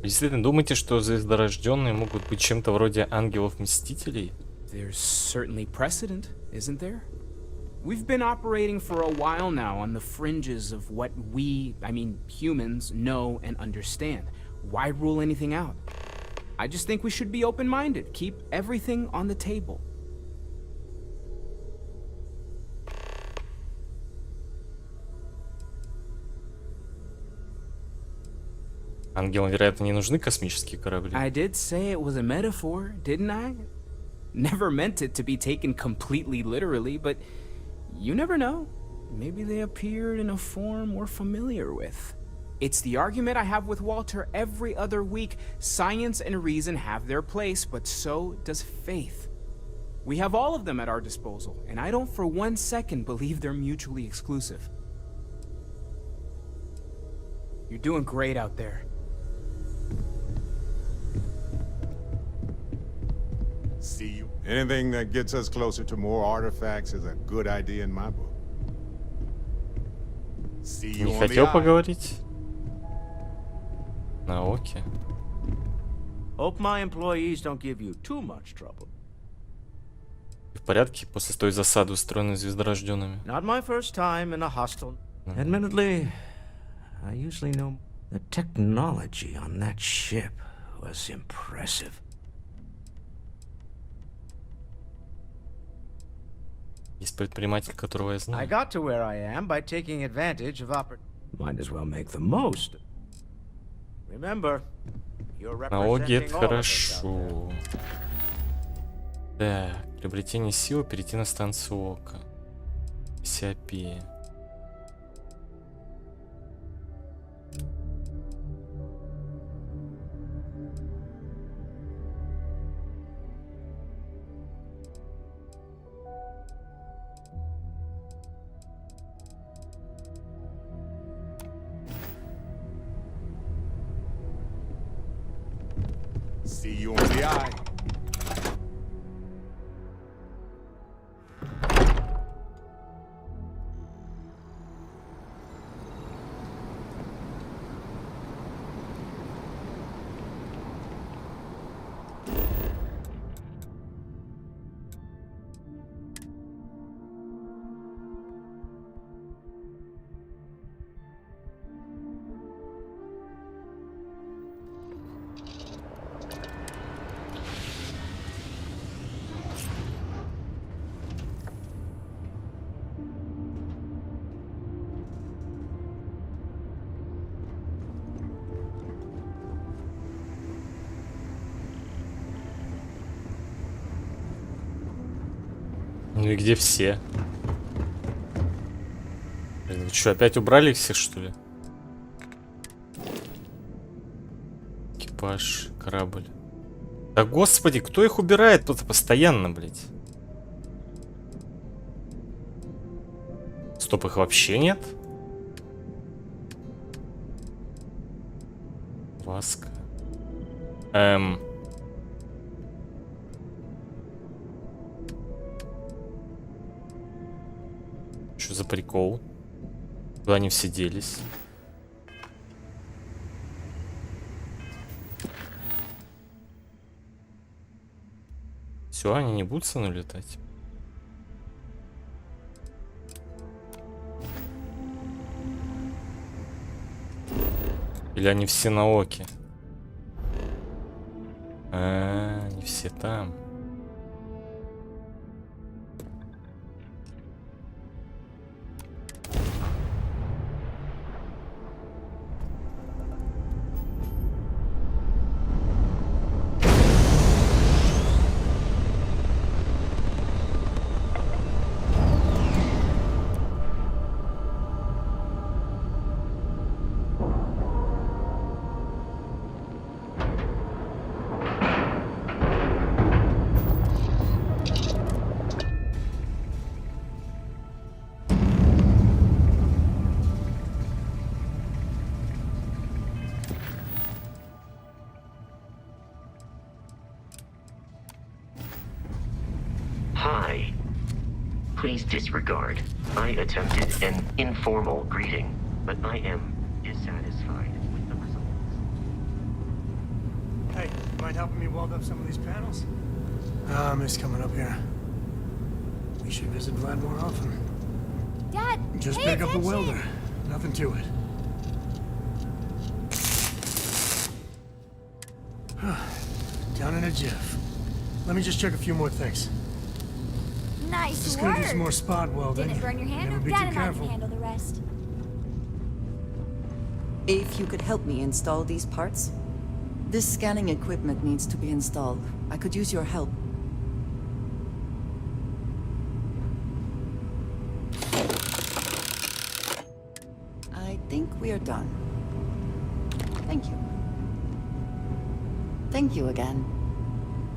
Действительно, думаете, что звездорожденные могут быть чем-то вроде ангелов-мстителей? There's certainly precedent, isn't there? We've been operating for a while now on the fringes of what we, humans, know and understand. Why rule anything out? I just think we should be open-minded, keep everything on the table. Ангелам, вероятно, не нужны космические корабли. I did say it was a metaphor, didn't I? Never meant it to be taken completely literally, but you never know. Maybe they appeared in a form we're familiar with. It's the argument I have with Walter every other week. Science and reason have their place, but so does faith. We have all of them at our disposal, and I don't for 1 second believe they're mutually exclusive. You're doing great out there. See you. Anything that gets us closer to more artifacts is a good idea in my book. See you Не on хотел the eye. поговорить? Окей. Hope my employees don't give you too much trouble. В порядке после той засады, устроенной звездорожденными? Not my first time in a hostile. Admittedly, I usually know the technology on that ship was impressive. Есть предприниматель, которого я I знаю. got to where I am by taking advantage of Might as well make the most. Remember, you're Налоги — это representing all of us out хорошо. Так, приобретение силы, перейти на станцию Ока. Сиопия. See you on the eye. Ну и где все? Блин, вы что, опять убрали их всех, что ли? Экипаж, корабль. Да господи, кто их убирает тут постоянно, блядь? Стоп, их вообще нет? Васка. Что за прикол? Куда они все делись? Все, они не будут со мной летать? Или они все на Оке? Они все там. Hi. Please disregard. I attempted an informal greeting, but I am dissatisfied with the results. Hey, mind helping me weld up some of these panels? I miss coming up here. We should visit Vlad more often. Dad, Just pay pick up a attention. welder. Nothing to it. Down in a jiff. Let me just check a few more things. Nice Just work. gonna do some more spot welding. Didn't burn your hand? Never be Dad too and I careful. can handle the rest. If you could help me install these parts. This scanning equipment needs to be installed. I could use your help. I think we are done. Thank you. Thank you again.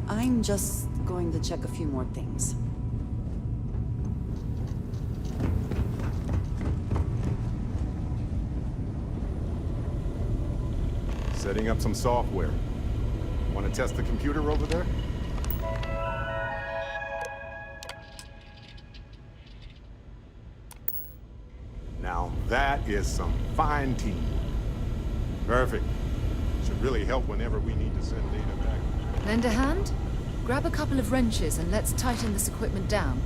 I'm just going to check a few more things. Setting up some software. Want to test the computer over there? Now that is some fine teamwork. Perfect. Should really help whenever we need to send data back. Lend a hand? Grab a couple of wrenches and let's tighten this equipment down.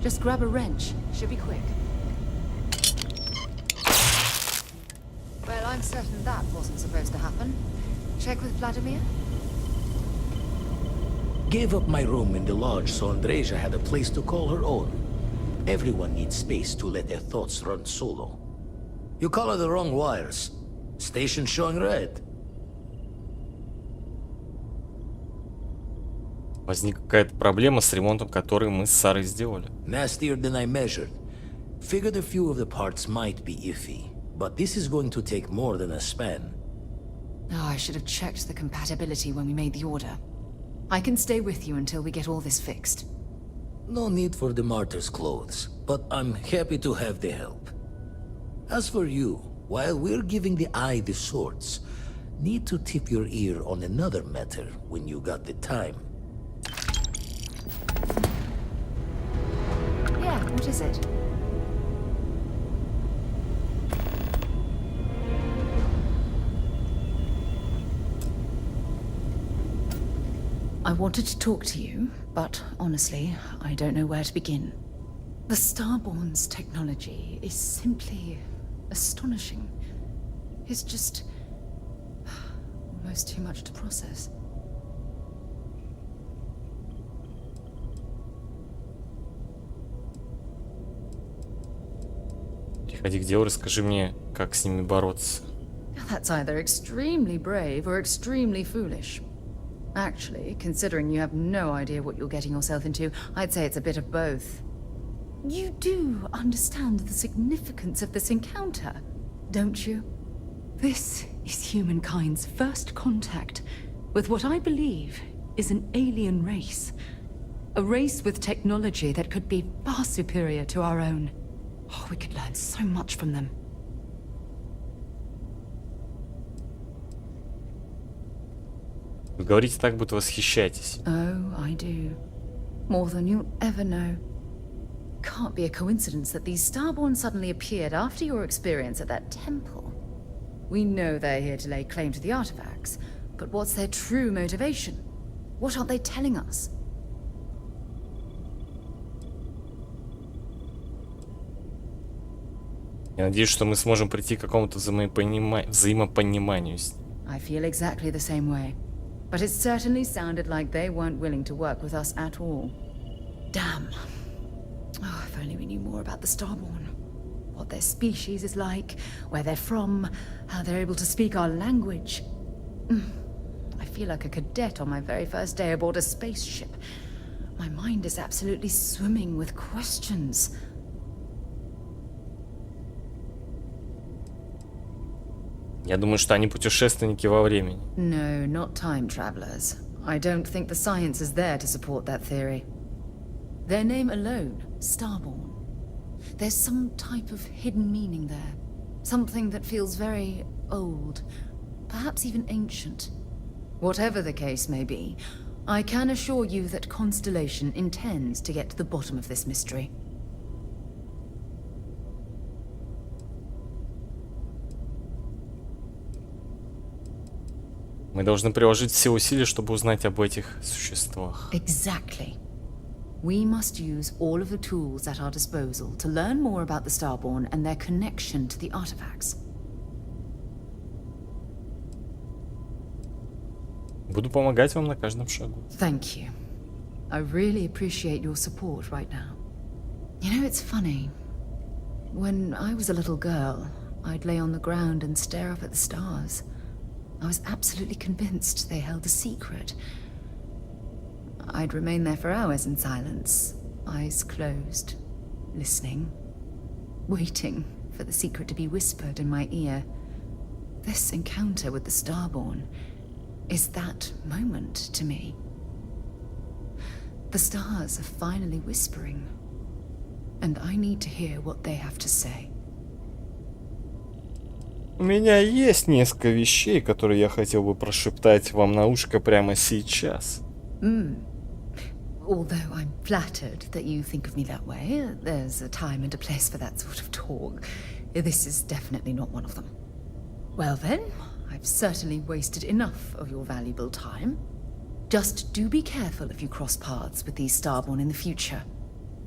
Just grab a wrench. Should be quick. Well, I'm certain that wasn't supposed to happen. Check with Vladimir? Gave up my room in the lodge so Andreja had a place to call her own. Everyone needs space to let their thoughts run solo. You color the wrong wires. Station showing red. Возникла какая-то проблема с ремонтом, который мы с Сарой сделали. Nastier than I measured. Figured a few of the parts might be iffy, but this is going to take more than a span. Oh, I should have checked the compatibility when we made the order. I can stay with you until we get all this fixed. No need for the martyr's clothes, but I'm happy to have the help. As for you, while we're giving the eye the swords, need to tip your ear on another matter when you got the time. Yeah, what is it? I wanted to talk to you, but honestly, I don't know where to begin. The Starborn's technology is simply astonishing. It's just almost too much to process. Приходи к делу, расскажи мне, как с ними бороться. That's either extremely brave or extremely foolish. Actually, considering you have no idea what you're getting yourself into, I'd say it's a bit of both. You do understand the significance of this encounter, don't you? This is humankind's first contact with what I believe is an alien race. A race with technology that could be far superior to our own. Oh, we could learn so much from them. Вы говорите так, будто восхищаетесь. Oh, I do. More than you'll ever know. Can't be a coincidence that these Starborn suddenly appeared after your experience at that temple. We know they're here to lay claim to the artifacts, but what's their true motivation? What aren't they telling us? Я надеюсь, что мы сможем прийти к какому-то взаимопониманию с ним. I feel exactly the same way. But it certainly sounded like they weren't willing to work with us at all. Damn. Oh, if only we knew more about the Starborn. What their species is like, where they're from, how they're able to speak our language. I feel like a cadet on my very first day aboard a spaceship. My mind is absolutely swimming with questions. Я думаю, что они путешественники во времени. No, not time travelers. I don't think the science is there to support that theory. Their name alone, Starborn. There's some type of hidden meaning there. Something that feels very old, perhaps even ancient. Whatever the case may be, I can assure you that Constellation intends to get to the bottom of this mystery. Мы должны приложить все усилия, чтобы узнать об этих существах. Exactly. We must use all of the tools at our disposal to learn more about the Starborn and their connection to the artifacts. Буду помогать вам на каждом шагу. Thank you. I really appreciate your support right now. You know, it's funny. When I was a little girl, I'd lay on the ground and stare up at the stars. I was absolutely convinced they held a secret. I'd remain there for hours in silence, eyes closed, listening, waiting for the secret to be whispered in my ear. This encounter with the Starborn is that moment to me. The stars are finally whispering, and I need to hear what they have to say. У меня есть несколько вещей, которые я хотел бы прошептать вам на ушко прямо сейчас. Although I'm flattered that you think of me that way, there's a time and a place for that sort of talk. This is definitely not one of them. Well then, I've certainly wasted enough of your valuable time. Just do be careful if you cross paths with these Starborn in the future.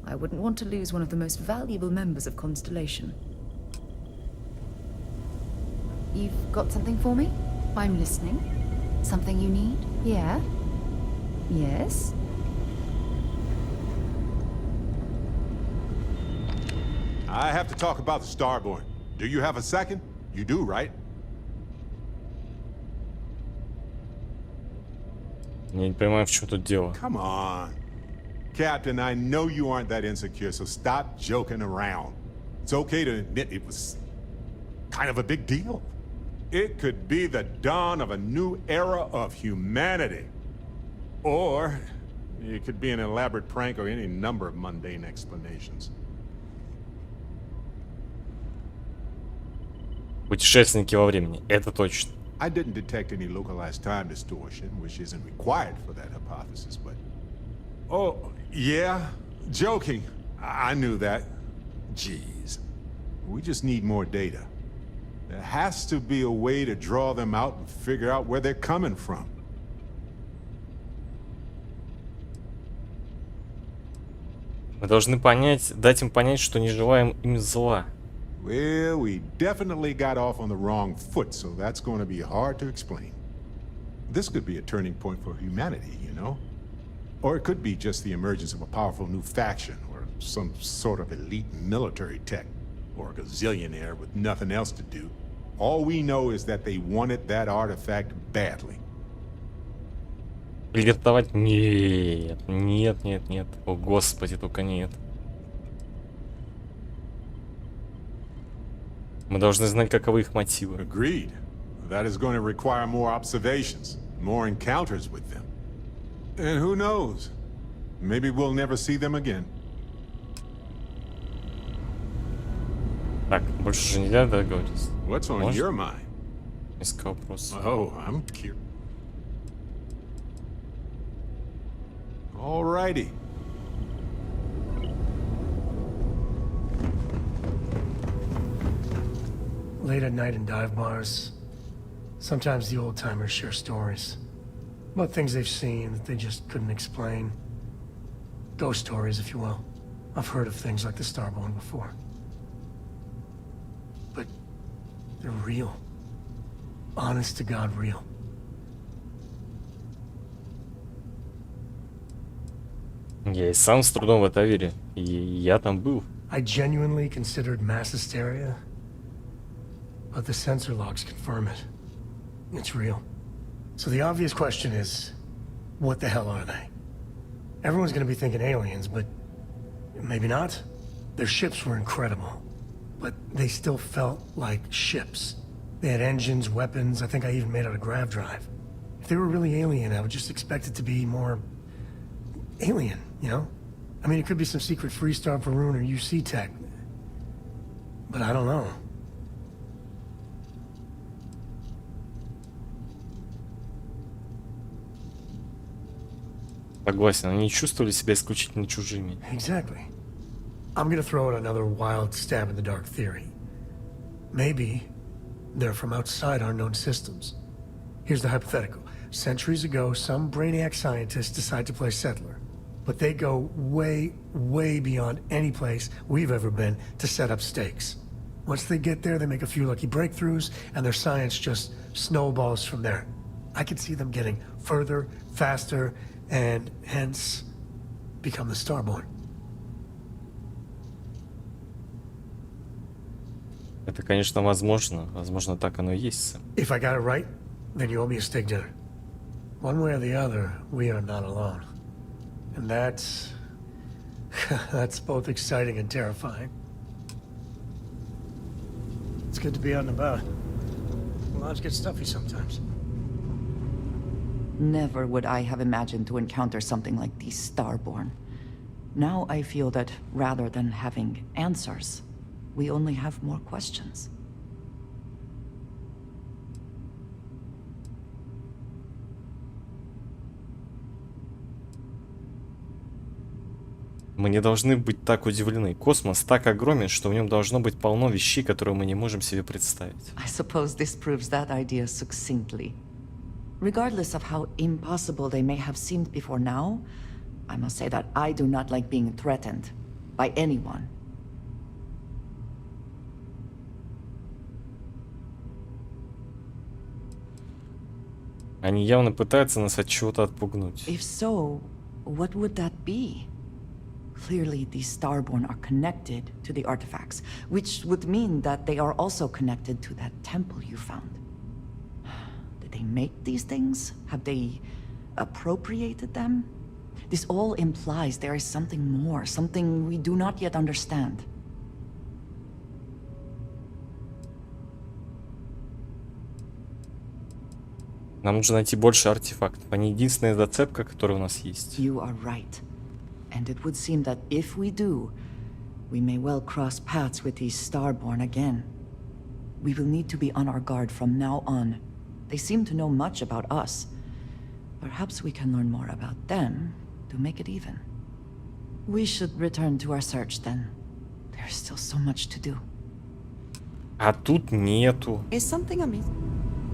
I wouldn't want to lose one of the most valuable members of Constellation. You've got something for me? I'm listening. Something you need? Yeah? Yes? I have to talk about the Starborn. Do you have a second? You do, right? Я не понимаю, в чем тут дело. Come on. Captain, I know you aren't that insecure, so stop joking around. It's okay to admit it was kind of a big deal. It could be the dawn of a new era of humanity. Or it could be an elaborate prank or any number of mundane explanations. Путешественники во времени, это точно. I didn't detect any localized time distortion, which isn't required for that hypothesis, but... Oh, yeah? Joking. I knew that. Jeez. We just need more data. There has to be a way to draw them out and figure out where they're coming from. Мы должны понять, дать им понять, что не желаем им зла. Well, we definitely got off on the wrong foot, so that's going to be hard to explain. This could be a turning point for humanity, you know? Or it could be just the emergence of a powerful new faction, or some sort of elite military tech, or a gazillionaire with nothing else to do. All we know is that they wanted that artifact badly. Флиртовать? Нет, нет, нет, нет. О, Господи, только нет. Мы должны знать, каковы их мотивы. Agreed. That is going to require more observations, more encounters with them. And who knows? Maybe we'll never see them again. Так, больше же нельзя договориться. What's on your mind? Несколько вопросов. Oh, I'm curious. Alrighty. Late at night in dive bars, sometimes the old-timers share stories about things they've seen that they just couldn't explain. Ghost stories, if you will. I've heard of things like the Starborn before. But they're real. Honest to God, real. Я и сам с трудом в это верю. И я там был. I genuinely considered mass hysteria. But the sensor logs confirm it. It's real. So the obvious question is, what the hell are they? Everyone's gonna be thinking aliens, but maybe not. Their ships were incredible, but they still felt like ships. They had engines, weapons, I think I even made out a grav drive. If they were really alien, I would just expect it to be more alien, you know? I mean, it could be some secret Freestar Perun or UC tech, but I don't know. Согласен, они чувствовали себя исключительно чужими. Exactly. I'm gonna throw out another wild stab in the dark theory. Maybe they're from outside our known systems. Here's the hypothetical. Centuries ago, some brainiac scientists decide to play settler. but they go way, way beyond any place we've ever been to set up stakes. Once they get there, they make a few lucky breakthroughs, and their science just snowballs from there. I could see them getting further, faster, and hence become the Starborn. Это, конечно, возможно. Возможно, так оно и есть, Сэм. If I got it right, then you owe me a steak dinner. One way or the other, we are not alone. And that's... that's both exciting and terrifying. It's good to be out and about. Lives get stuffy sometimes. Never would I have imagined to encounter something like these Starborn. Now I feel that rather than having answers, we only have more questions. Мы не должны быть так удивлены. Космос так огромен, что в нем должно быть полно вещей, которые мы не можем себе представить. I suppose this proves that idea succinctly. Regardless of how impossible they may have seemed before now, I must say that I do not like being threatened by anyone. Они явно пытаются нас от чего-то отпугнуть. If so, what would that be? Clearly, these Starborn are connected to the artifacts, which would mean that they are also connected to that temple you found. Did they make these things? Have they appropriated them? This all implies there is something more, something we do not yet understand. Нам нужно найти больше артефактов. Они единственная зацепка, которая у нас есть. You are right. And it would seem that if we do, we may well cross paths with these Starborn again. We will need to be on our guard from now on. They seem to know much about us. Perhaps we can learn more about them to make it even. We should return to our search then. There's still so much to do. А тут нету. Is something amiss?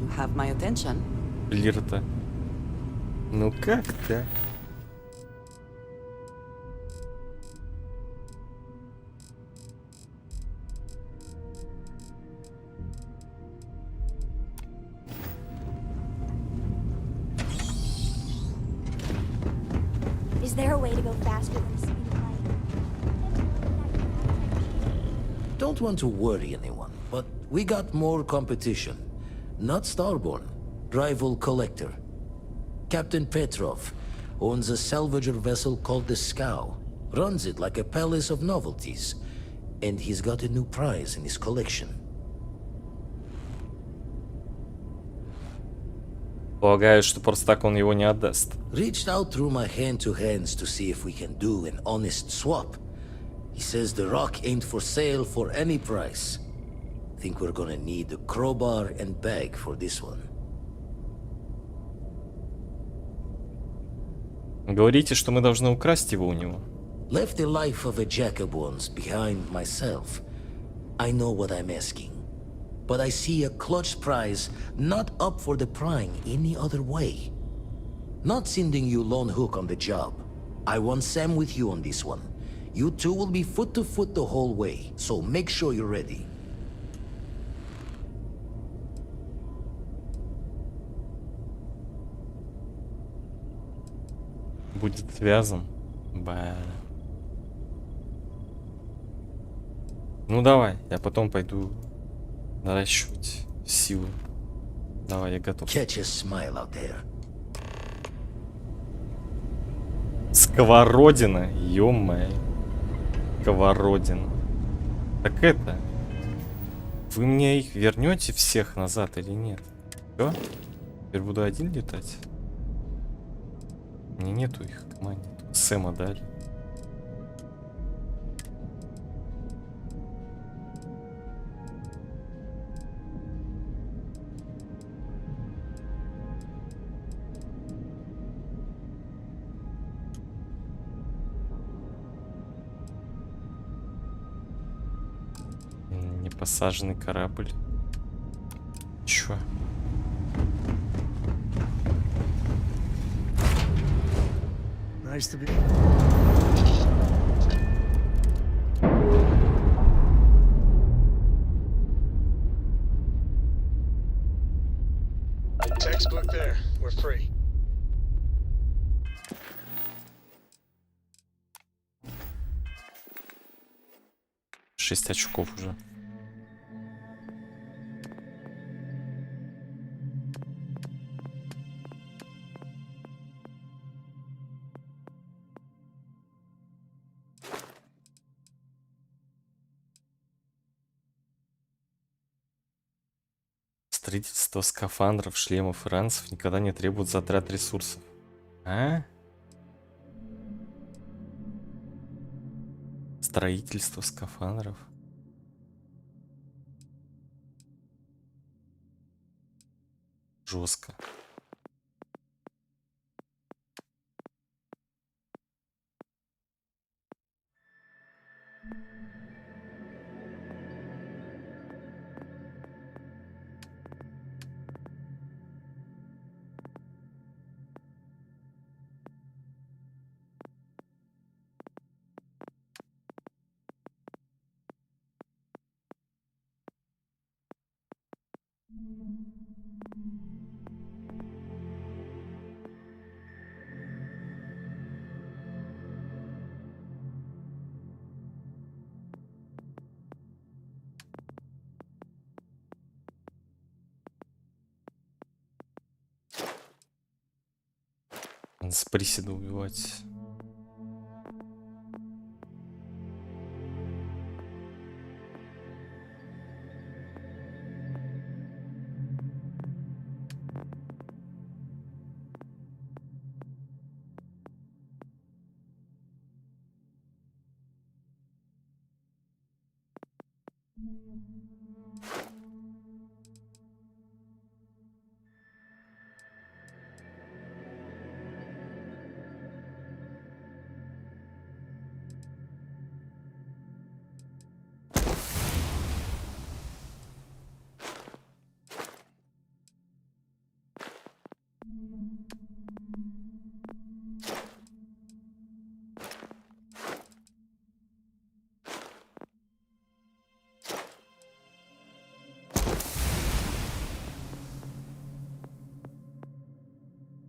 You have my attention. Лирта. Ну как так? Is there a way to go faster than the speed of light? Don't want to worry anyone, but we got more competition. Not Starborn, rival collector. Captain Petrov owns a salvager vessel called the Scow. Runs it like a palace of novelties. And he's got a new prize in his collection. Полагаю, что просто так он его не отдаст. Reached out through my hand-to-hands to see if we can do an honest swap. He says the rock ain't for sale for any price. Think we're gonna need a crowbar and bag for this one. Говорите, что мы должны украсть его у него. Left the life of a Jacob once behind myself. I know what I'm asking. But I see a clutch prize not up for the prying any other way. Not sending you lone hook on the job. I want Sam with you on this one. You two will be foot to foot the whole way, so make sure you're ready. Будет связан. Ба. Ну давай, я потом пойду наращивать силу. Давай, я готов. Catch a smile out there. Сковородина, ё-моё. Сковородина. Так это... Вы мне их вернете всех назад или нет? Всё? Теперь буду один летать? Мне нету их в команде. Сэма дали. Непосаженный корабль. Чё? Nice to be. Textbook there. We're free. 6 очков уже. Строительство скафандров, шлемов и ранцев никогда не требует затрат ресурсов. А? Строительство скафандров. Жестко. Надо с приседа убивать.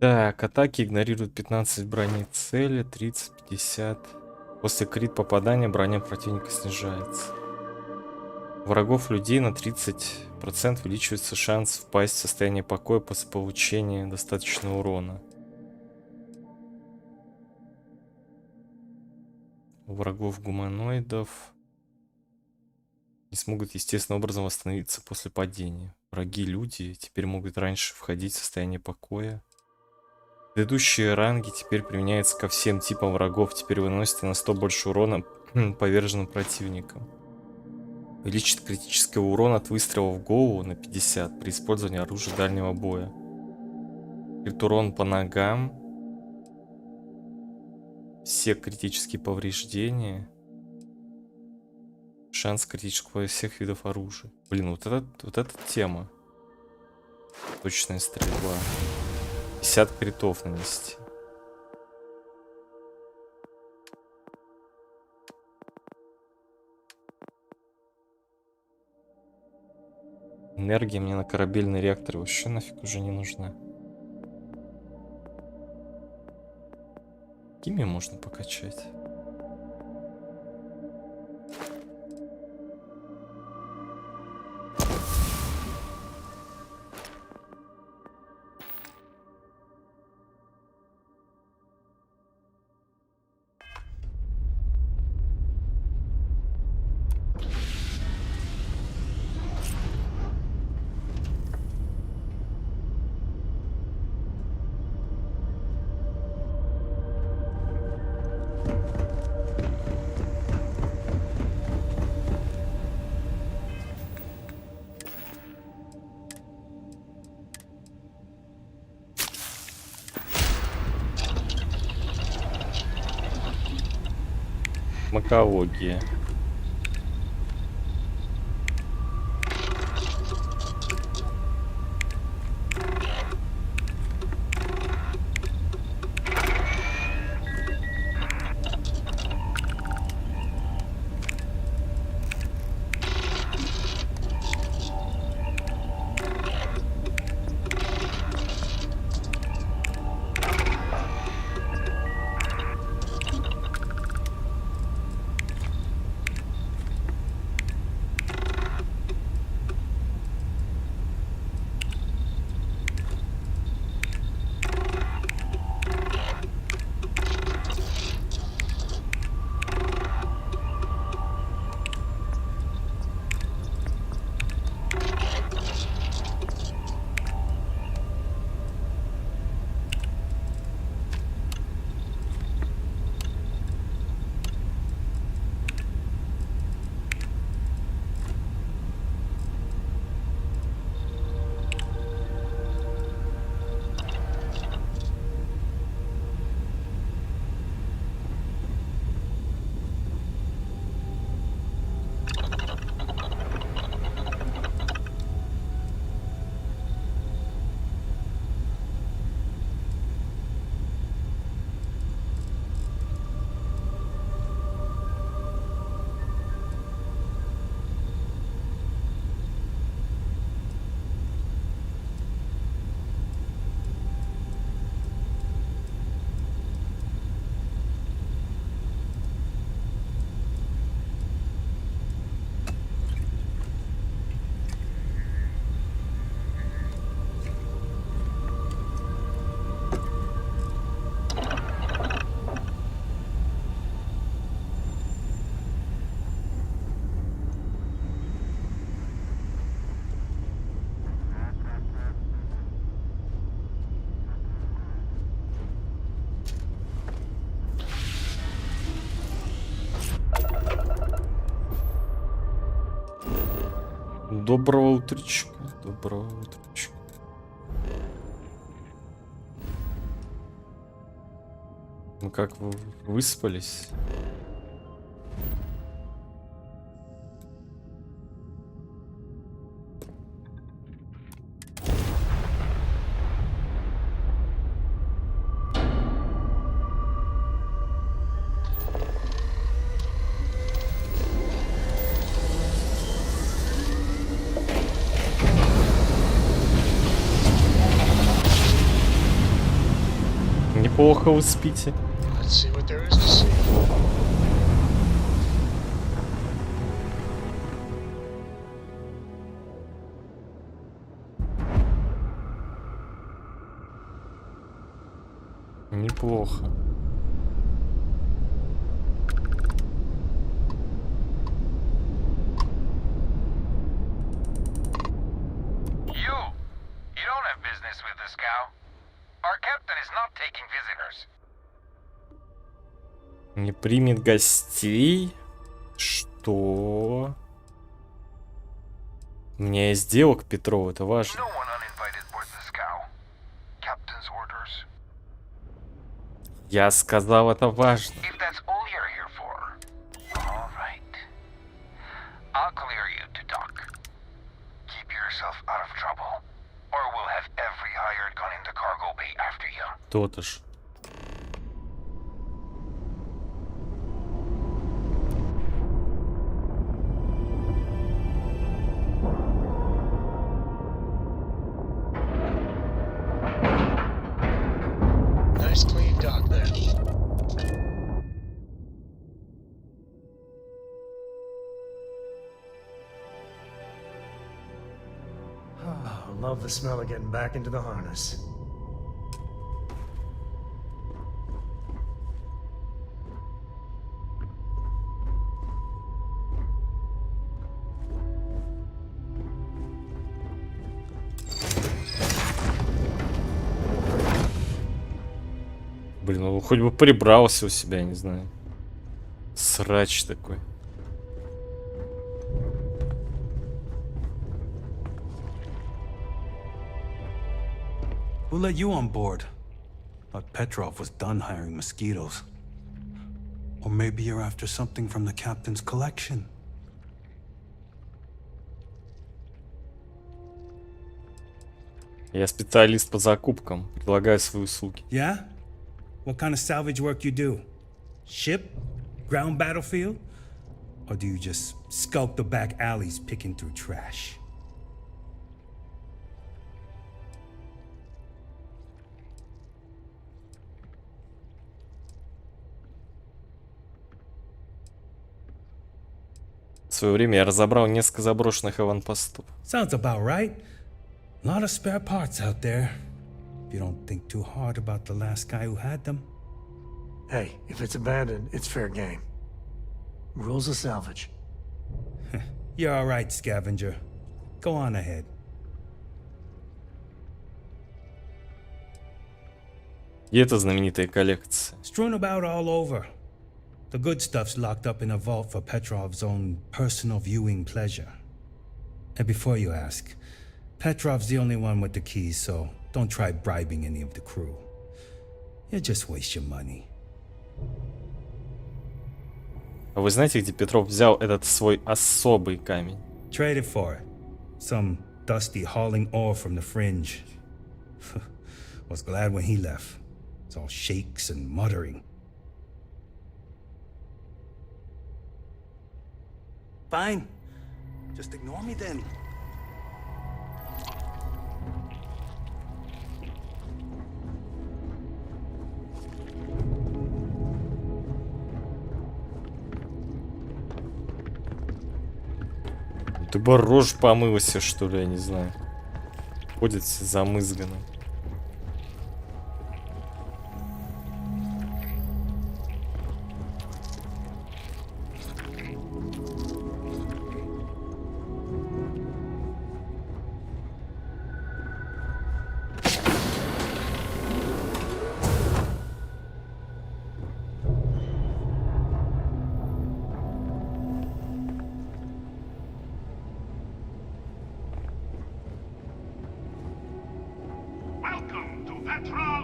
Так, атаки игнорируют 15 брони цели, 30-50. После крит попадания броня противника снижается. У врагов людей на 30% увеличивается шанс впасть в состояние покоя после получения достаточного урона. У врагов гуманоидов не смогут естественным образом восстановиться после падения. Враги-люди теперь могут раньше входить в состояние покоя. Предыдущие ранги теперь применяются ко всем типам врагов. Теперь выносите на 100 больше урона поверженным противникам. Увеличит критический урон от выстрела в голову на 50 при использовании оружия дальнего боя. Крит урон по ногам. Все критические повреждения. Шанс критического всех видов оружия. Блин, вот эта тема. Точная стрельба. 50 критов нанести. Энергия мне на корабельный реактор вообще нафиг уже не нужна. Химию можно покачать. Макология. Доброго утречка. Доброго утречка. Ну как, вы выспались? Неплохо вы спите. Let's see what there is to see. Неплохо. You don't have business with this cow. Our captain is not taking visitors. Не примет гостей? Что? У меня есть дело к Петрову, это важно. No one uninvited boards this cow. Captain's orders. Я сказал, это важно. If that's all you're here for, all right. I'll clear you to dock. Keep yourself out of trouble, or we'll have every hired gun in the cargo bay after you. То-то ж. Nice clean dock there. Love the smell of getting back into the harness. Блин, ну хоть бы прибрался у себя, не знаю. Срач такой. Who let you on board? Thought Petrov was done hiring mosquitoes. Or maybe you're after something from the captain's collection. Я специалист по закупкам. Предлагаю свои услуги. Yeah? What kind of salvage work you do? Ship? Ground battlefield? Or do you just skulk the back alleys picking through trash? В свое время я разобрал несколько заброшенных аванпостов. Sounds about right. A lot of spare parts out there. If you don't think too hard about the last guy who had them. Hey, if it's abandoned, it's fair game. Rules of salvage. You're all right, scavenger. Go on ahead. И это знаменитая коллекция. Strewn about all over. The good stuff's locked up in a vault for Petrov's own personal viewing pleasure. And before you ask, Petrov's the only one with the keys, so don't try bribing any of the crew. You'll just waste your money. А вы знаете, где Петров взял этот свой особый камень? Traded for it. Some dusty hauling ore from the fringe. Was glad when he left. It's all shakes and muttering. Fine. Just ignore me then. Ты бы рожь помылся, что ли, я не знаю. Ходит все замызганно.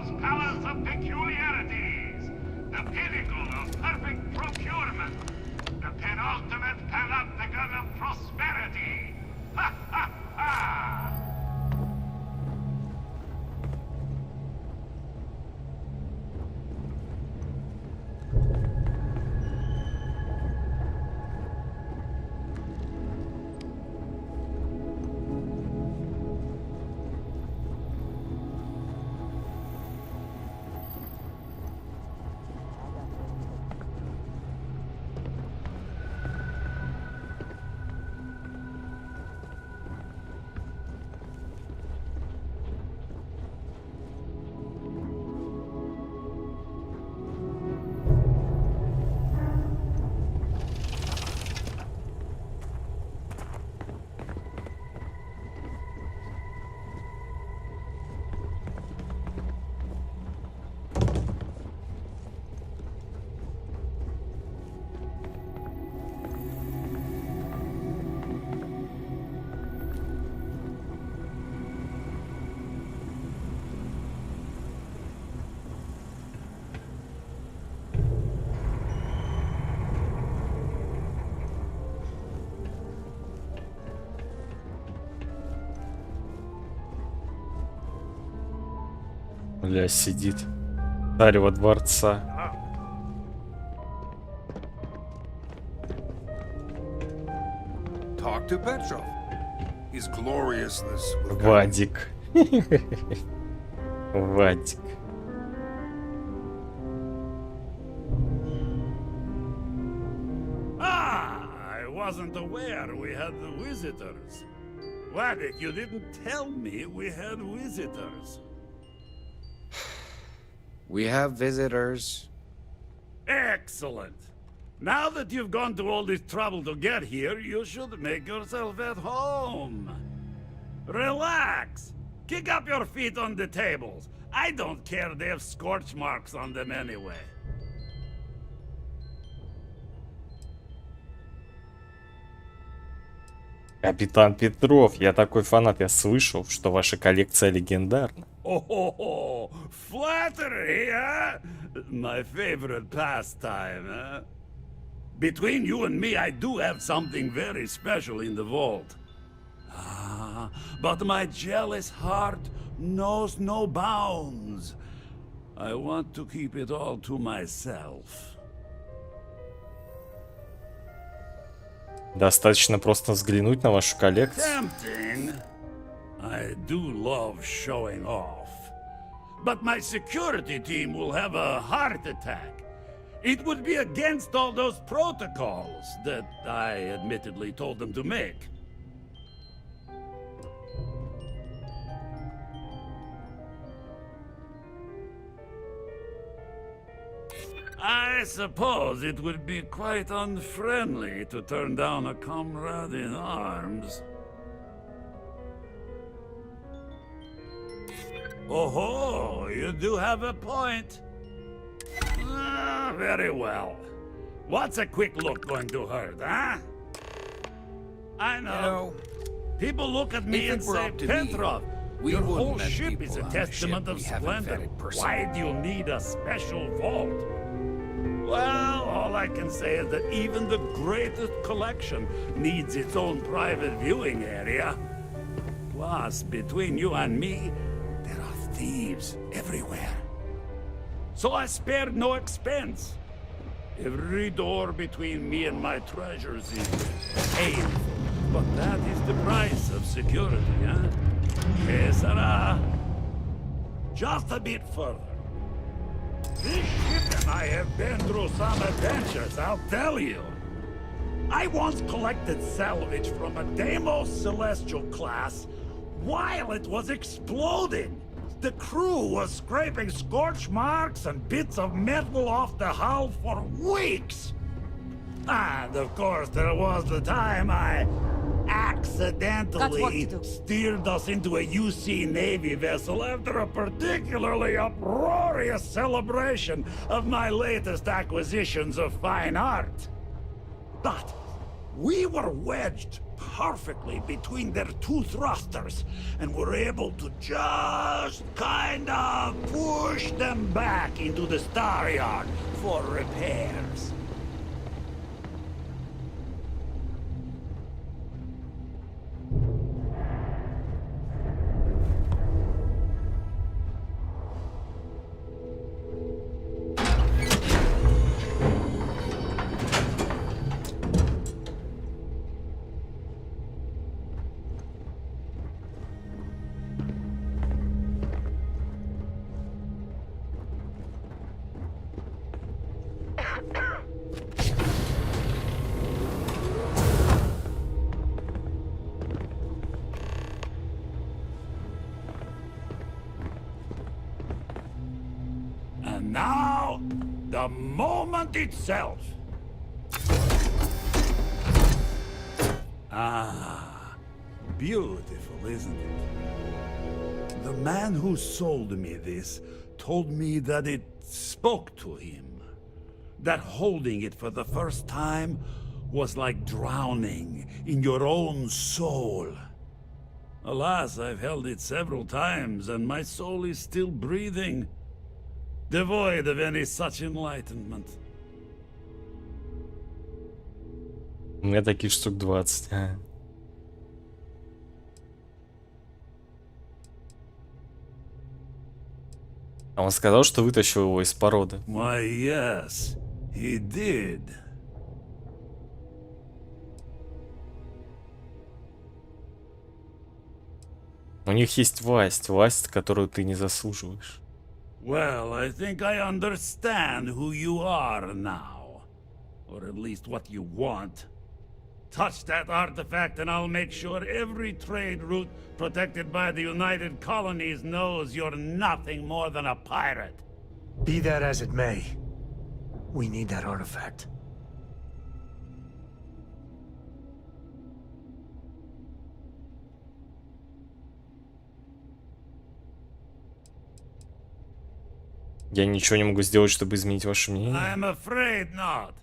Cargo's palace of peculiarities, the pinnacle of perfect procurement, the penultimate panopticon of prosperity. Ha ha ha! Бля, сидит. Царева дворца. Talk to Petrov. His gloriousness will guide Вадик. Вадик. I wasn't aware we had visitors. Vadik, you didn't tell me we had visitors. We have visitors. Excellent. Now that you've gone to all this trouble to get here, you should make yourself at home. Relax. Kick up your feet on the tables. I don't care they have scorch marks on them anyway. Капитан Петров, я такой фанат, я слышал, что ваша коллекция легендарна. Oh, flattery, huh? My favorite pastime, huh? Between you and me, I do have something very special in the vault. But my jealous heart knows no bounds. I want to keep it all to myself. Достаточно просто взглянуть на вашу коллекцию. Tempting. I do love showing off. But my security team will have a heart attack. It would be against all those protocols that I admittedly told them to make. I suppose it would be quite unfriendly to turn down a comrade in arms. Oh, you do have a point. Very well. What's a quick look going to hurt, huh? I know. People look at me and say, Petrov, your whole ship is a testament of splendor. Why do you need a special vault? Well, all I can say is that even the greatest collection needs its own private viewing area. Plus, between you and me, there are thieves everywhere. So I spared no expense. Every door between me and my treasures is painful. But that is the price of security, huh? Que sera? Just a bit further. This ship and I have been through some adventures, I'll tell you. I once collected salvage from a Deimos Celestial class while it was exploding. The crew was scraping scorch marks and bits of metal off the hull for weeks. And of course, there was the time I accidentally steered us into a UC Navy vessel after a particularly uproarious celebration of my latest acquisitions of fine art. But we were wedged perfectly between their two thrusters and were able to just kind of push them back into the star yard for repairs. And now, the moment itself. Ah, beautiful, isn't it? The man who sold me this told me that it spoke to him. That holding it for the first time was like drowning in your own soul. Alas, I've held it several times, and my soul is still breathing, devoid of any such enlightenment. У меня таких штук 20. А он сказал, что вытащил его из породы. Why, yes, he did. У них есть власть, которую ты не заслуживаешь. Well, I think I understand who you are now. Or at least what you want. Touch that artifact and I'll make sure every trade route protected by the United Colonies knows you're nothing more than a pirate. Be that as it may, we need that artifact. Я ничего не могу сделать, чтобы изменить ваше мнение. I'm afraid not.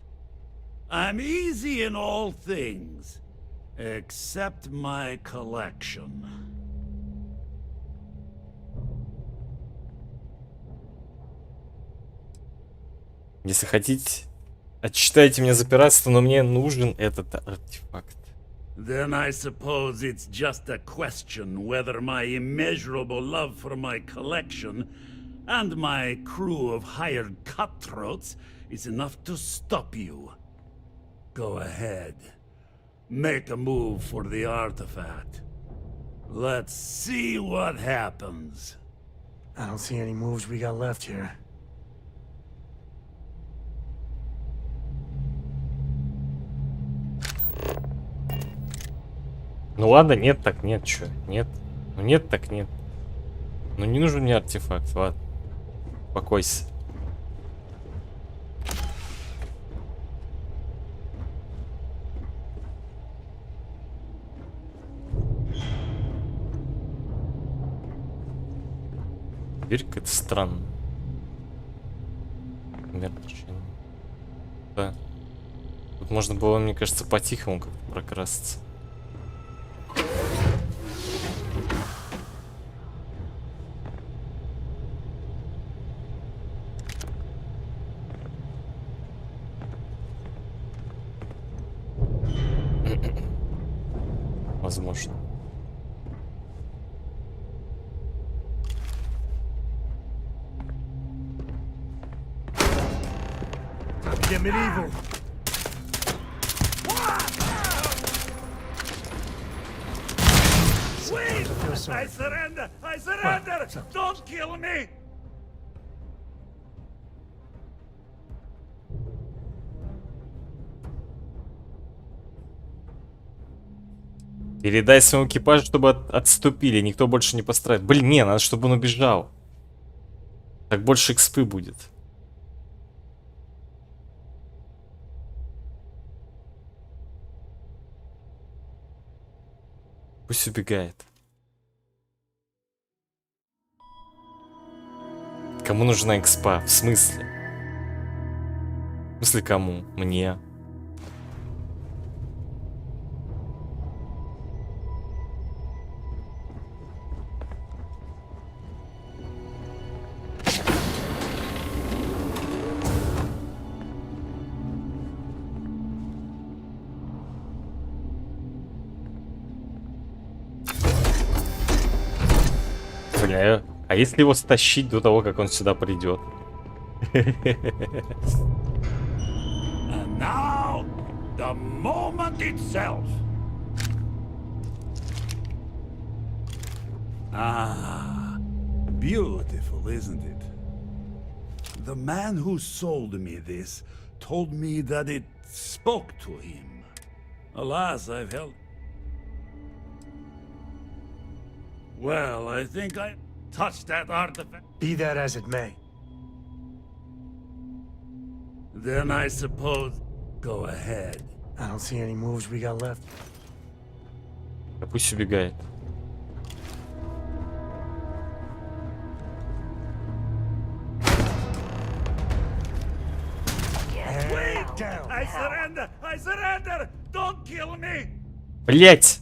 I'm easy in all things, except my collection. Если хотите, отчитайте меня за пиратство, но мне нужен этот артефакт. Then I suppose it's just a question whether my immeasurable love for my collection and my crew of hired cutthroats is enough to stop you. Go ahead. Make a move for the artifact. Let's see what happens. I don't see any moves we got left here. Ну ладно, нет так нет, чё? Нет. Ну нет так нет. Ну не нужен мне артефакт, ладно. Успокойся. Дверь какая-то странная. Да. Тут можно было, мне кажется, по-тихому как-то прокрасться. Возможно. Get medieval. Please! I surrender! I surrender! Don't kill me! Передай своему экипажу, чтобы отступили, никто больше не пострадает. Блин, не, надо, чтобы он убежал. Так больше экспы будет. Пусть убегает. Кому нужна экспа? В смысле? В смысле кому? Мне. Бля, а если его стащить до того, как он сюда придет? And now, the moment itself. Ah, beautiful, isn't it? The man who sold me this told me that it spoke to him. Alas, I've held... Well, I think I touched that artifact. Be that as it may. Then I suppose go ahead. I don't see any moves we got left. Да пусть убегает. Wait! I surrender! I surrender! Don't kill me! Блять!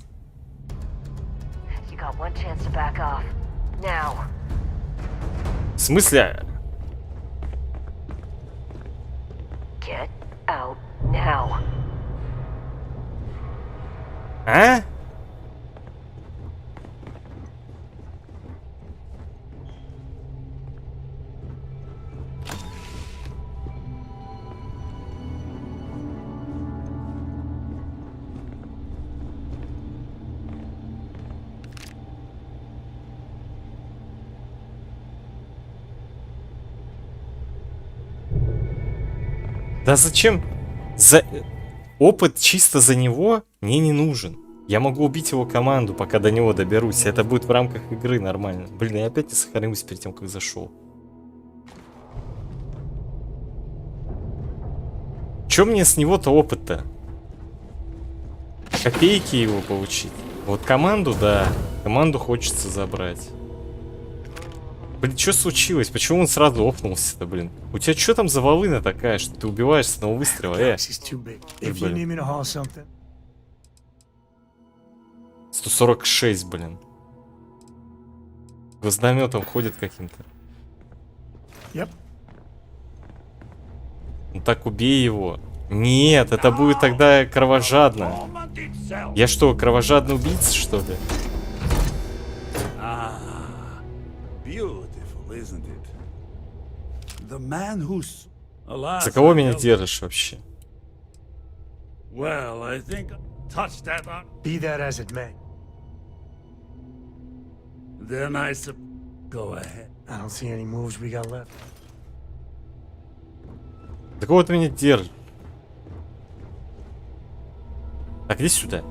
You got one chance to back off. Now. В смысле? Get out now. А? Да зачем? Опыт чисто за него мне не нужен. Я могу убить его команду, пока до него доберусь. Это будет в рамках игры нормально. Блин, я опять не сохранился перед тем, как зашел. Чё мне с него-то опыт-то? Копейки его получить. Вот команду, да. Команду хочется забрать. Блин, что случилось? Почему он сразу офнулся-то, блин? У тебя что там за волына такая, что ты убиваешь с одного выстрела, 146, блин. Гвоздометом ходит каким-то. Yep. Ну так убей его. Нет, это будет тогда кровожадно. Я что, кровожадный убийца, что ли? За кого меня держишь вообще? Well, I think touch that on. Be that as it may. Then I go ahead. I don't see any moves we got left. За кого ты меня держишь? Так, иди сюда.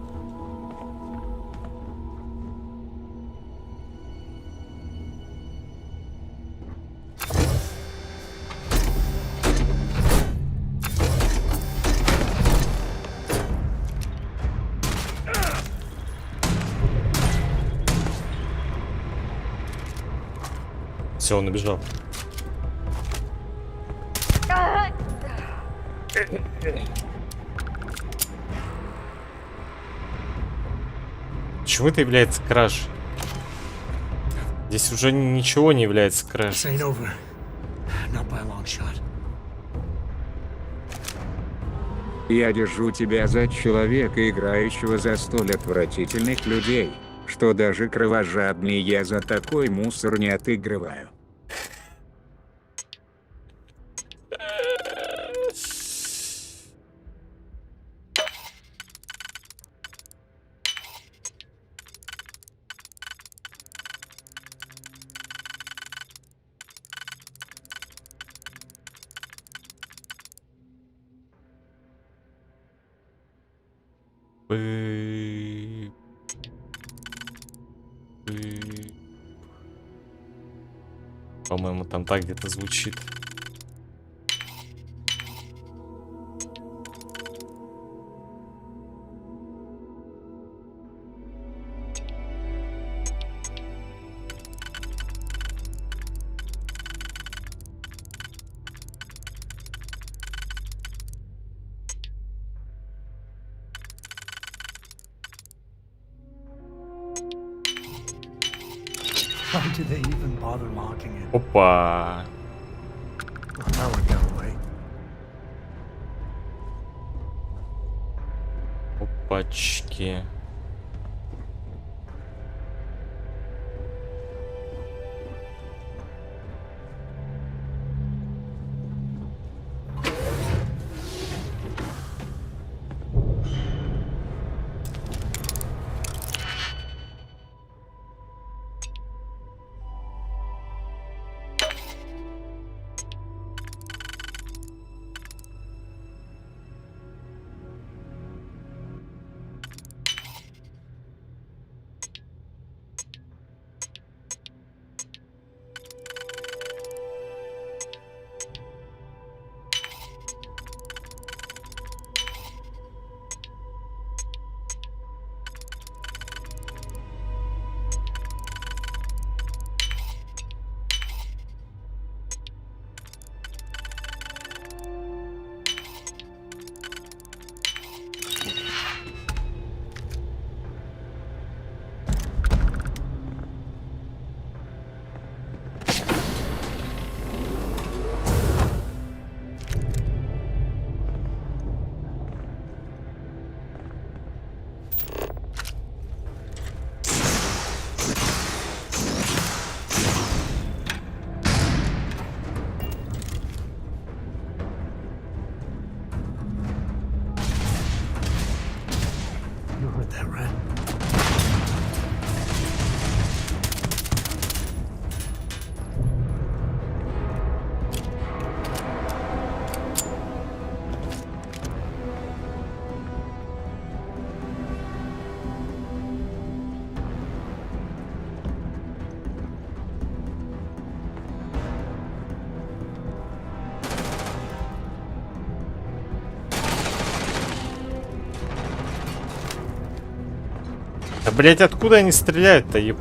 Все, он убежал. Почему это является кражей? Здесь уже ничего не является кражей. Я держу тебя за человека, играющего за столь отвратительных людей, что даже кровожадный я за такой мусор не отыгрываю. По-моему, там так где-то звучит. Why did they even bother locking it? Опа. Well, that one got away. Опачки. Блять, откуда они стреляют-то, еб...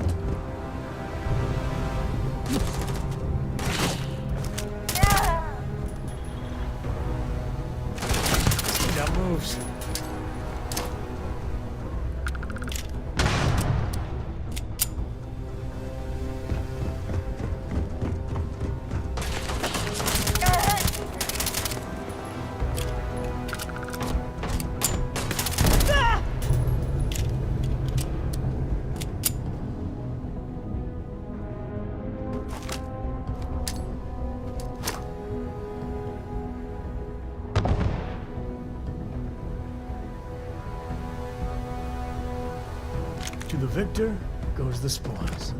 To the victor goes the spoils.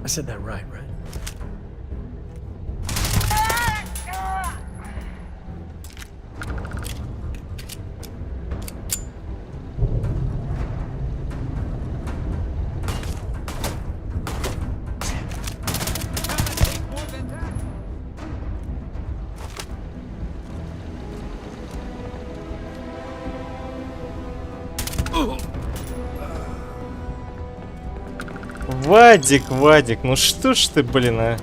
I said that right? Вадик, ну что ж ты, блин, а?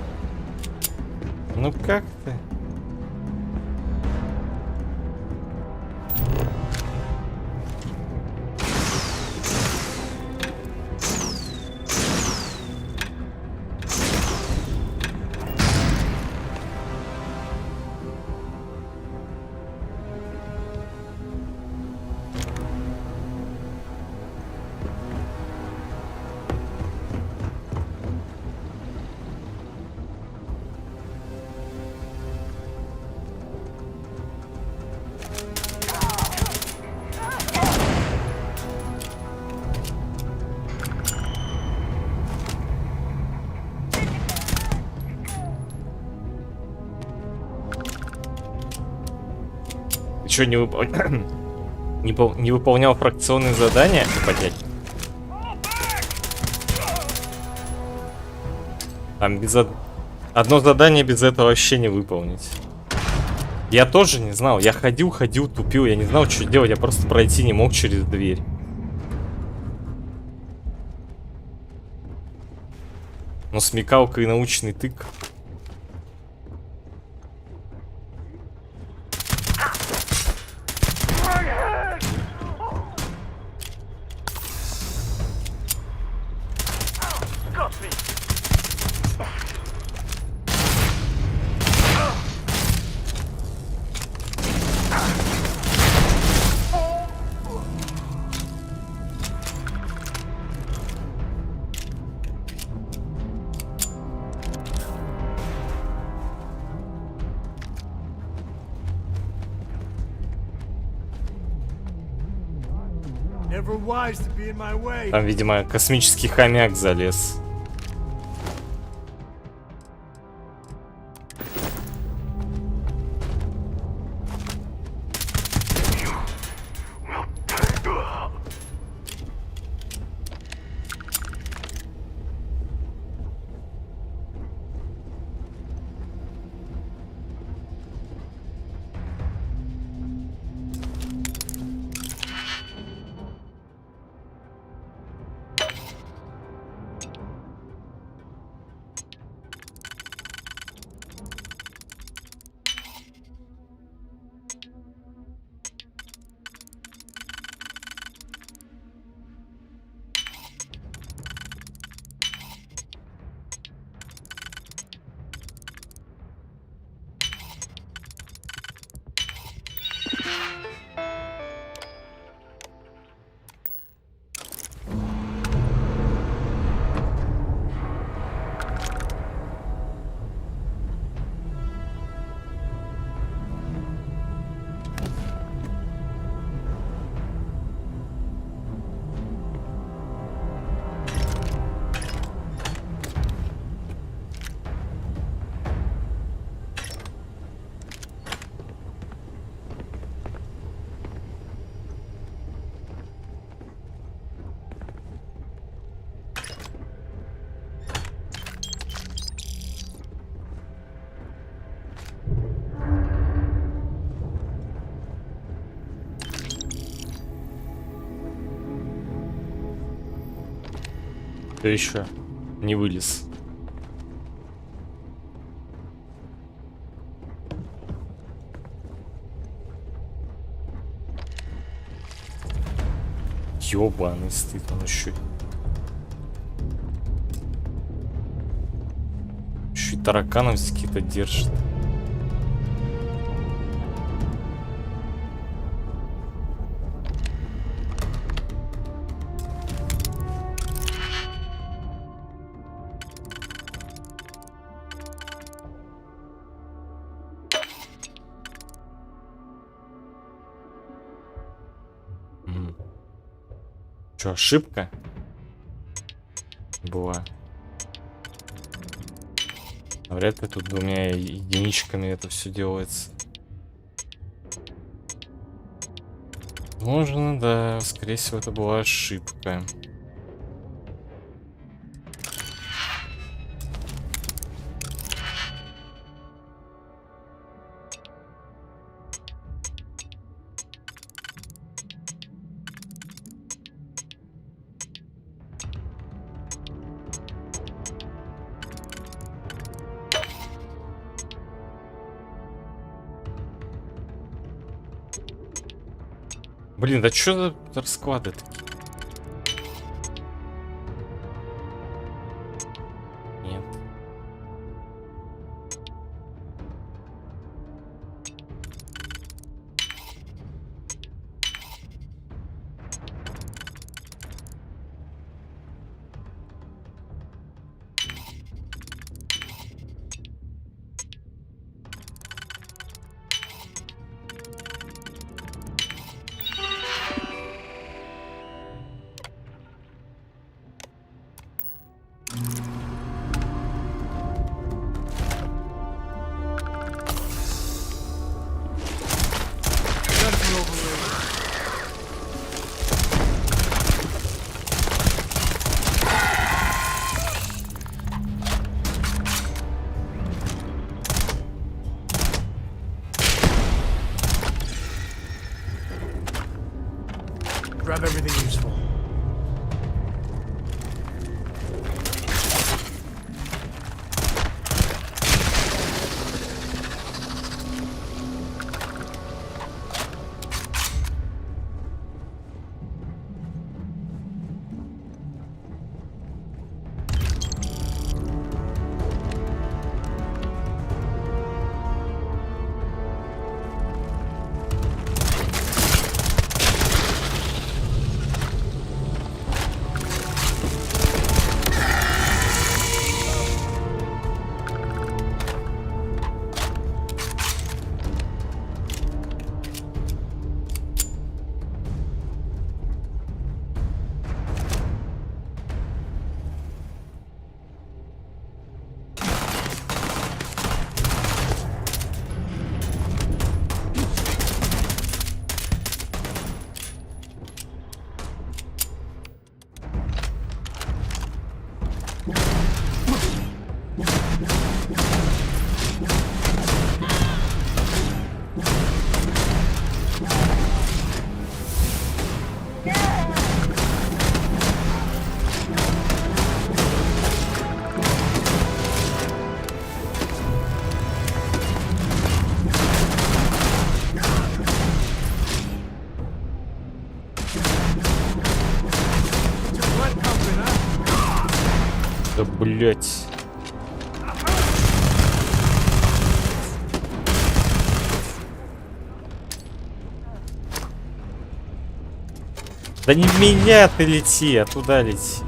Ну как ты? Что, не выполнял фракционные задания? Блять. Там одно задание без этого вообще не выполнить. Я тоже не знал. Я ходил, тупил. Я не знал, что делать. Я просто пройти не мог через дверь. Но смекалка и научный тык. Там, видимо, космический хомяк залез. Кто еще не вылез? Ёбаный стыд, он еще и тараканов здесь какие-то держит. Что, ошибка была? Вряд ли тут двумя единичками это все делается. Можно, да, скорее всего, это была ошибка. Блин, да что за расклады такие? Нет. Grab everything useful. Да блять. Да не в меня ты лети, а туда лети.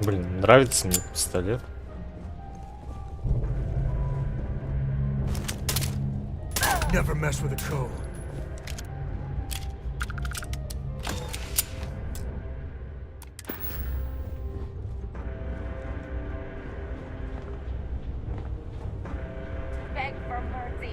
Блин, нравится мне пистолет. Never mess with a code. Beg for mercy.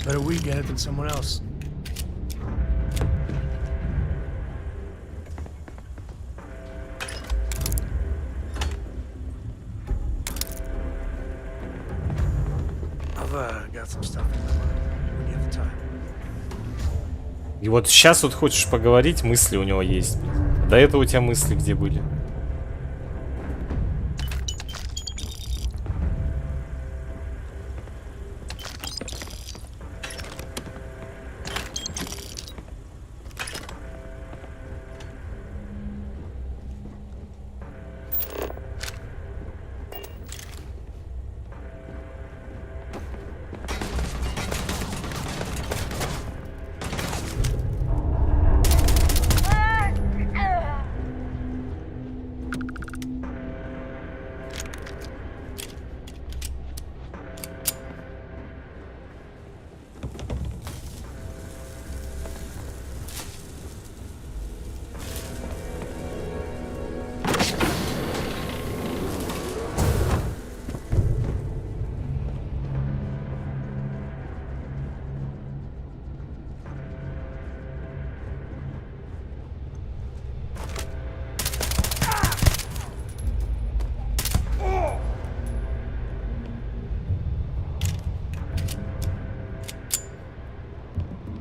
Better we get it than someone else. I've got some stuff in my mind. When you have the time. И вот сейчас вот хочешь поговорить, мысли у него есть. До этого у тебя мысли где были?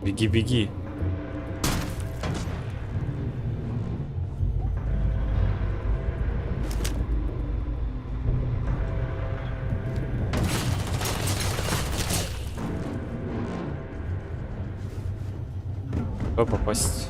Беги, беги. Куда попасть?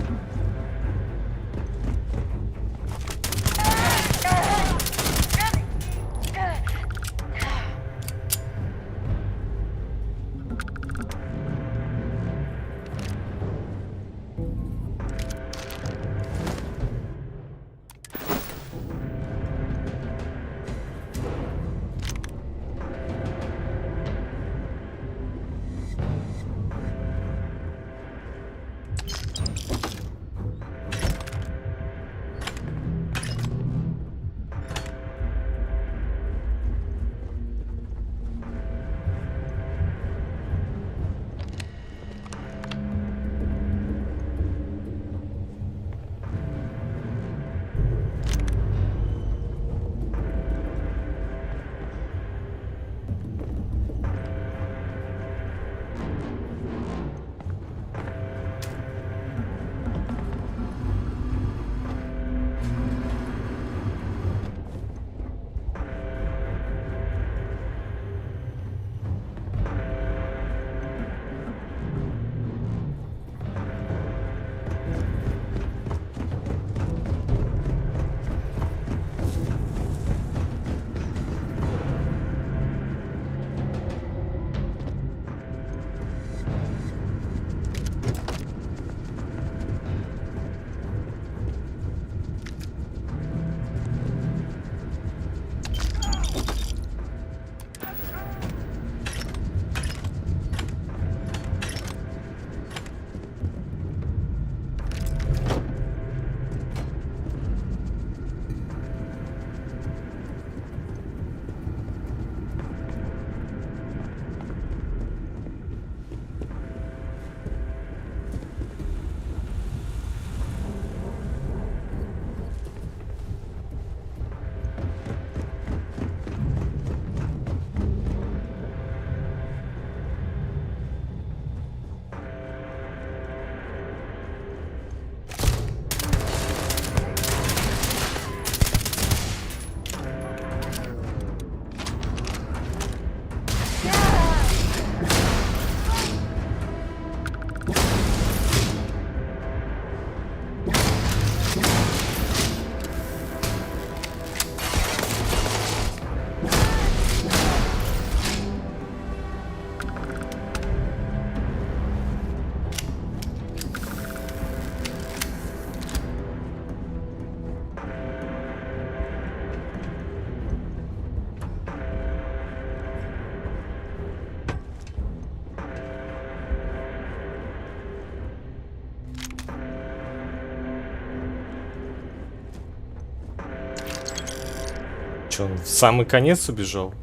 Что, он в самый конец убежал?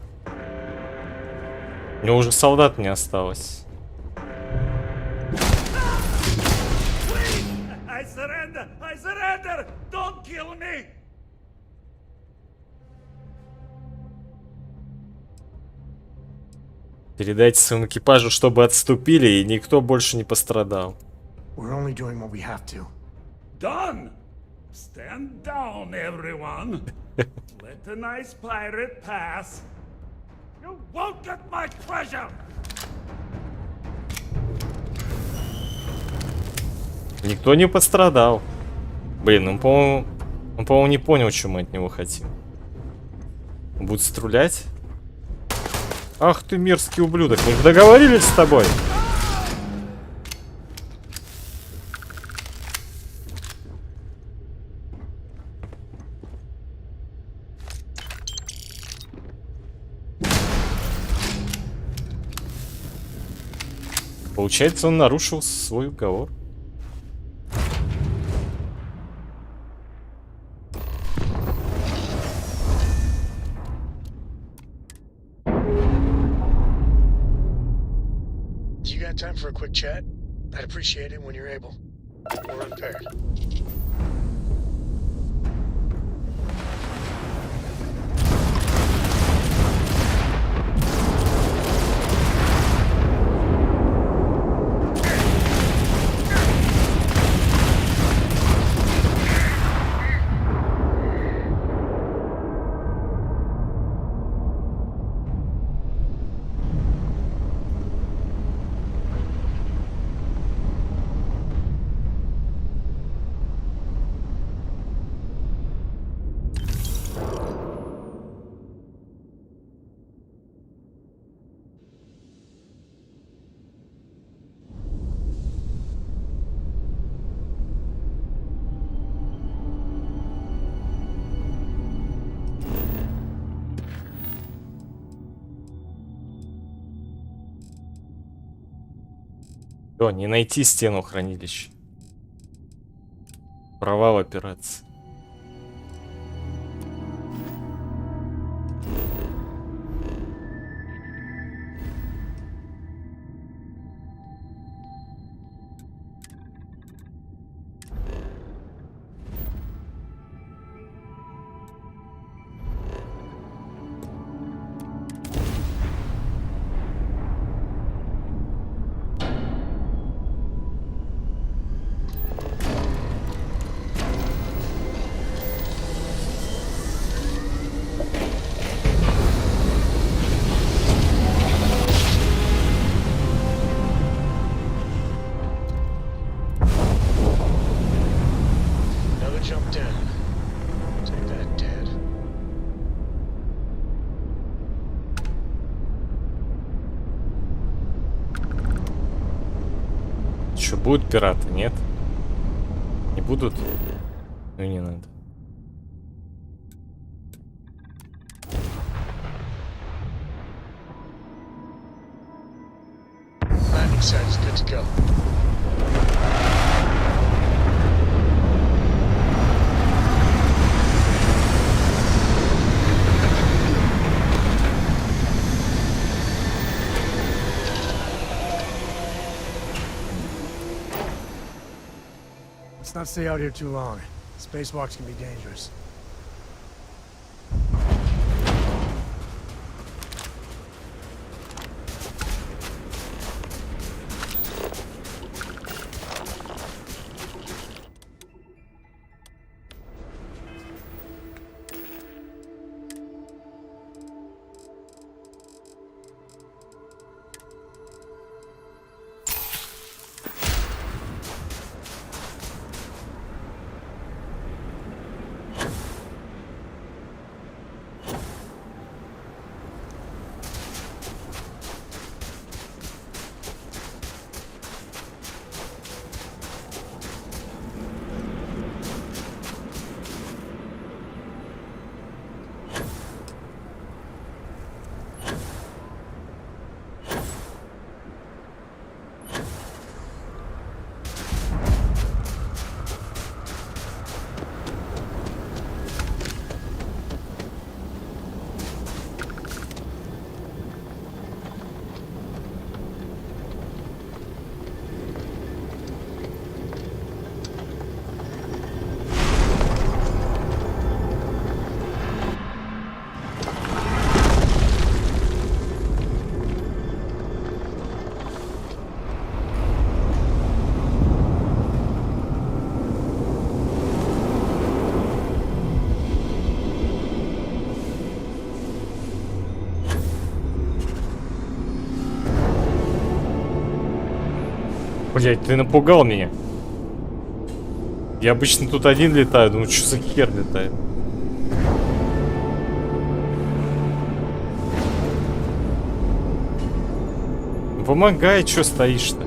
У него уже солдат не осталось. I surrender! I surrender! Don't kill me! Передайте своему экипажу, чтобы отступили, и никто больше не пострадал. We're only doing what we have to. Done! Stand down, everyone! Let the nice pirate pass! You won't get my treasure! Никто не пострадал. Блин, он, по-моему, не понял, что мы от него хотим. Он будет стрелять? Ах ты мерзкий ублюдок, мы же договорились с тобой. Получается, он нарушил свой уговор. You got time for a quick chat? I'd appreciate it when you're able. We're unpaired. Все, не найти стену хранилища. Провал операции. Что, будут пираты? Нет? Не будут? Ну и не надо. Landing site is good to go. Let's not stay out here too long. Spacewalks can be dangerous. Блять, ты напугал меня. Я обычно тут один летаю, думаю, что за хер летает. Помогай, что стоишь-то?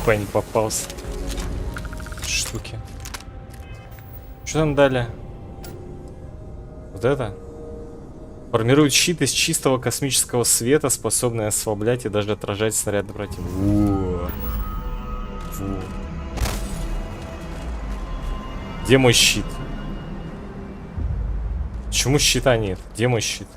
Не попался. Штуки. Что там дали? Вот это? Формирует щит из чистого космического света, способный ослаблять и даже отражать снаряды противника. Где мой щит? Почему щита нет? Где мой щит?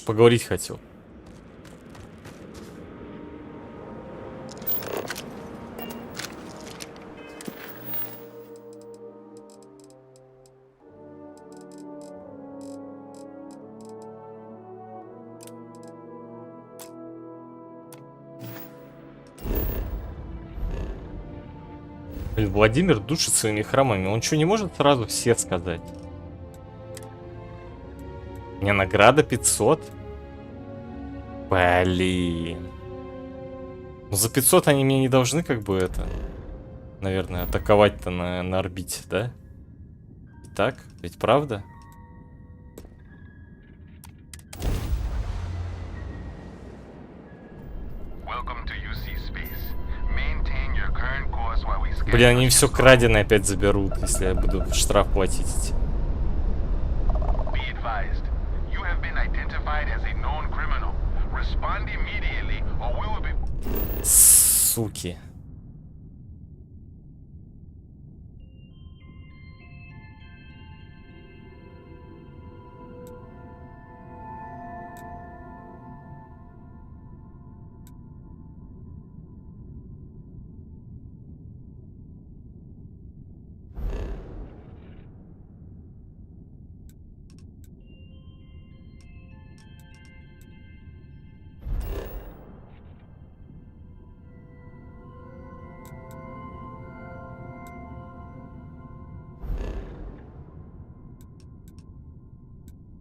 Поговорить хотел. Блин, Владимир душит своими храмами. Он что, не может сразу все сказать? У меня награда 500. Блин. Ну за 500 они мне не должны как бы это, наверное, атаковать-то на орбите, да? Так, ведь правда? Блин, они все краденое опять заберут, если я буду штраф платить. Суки.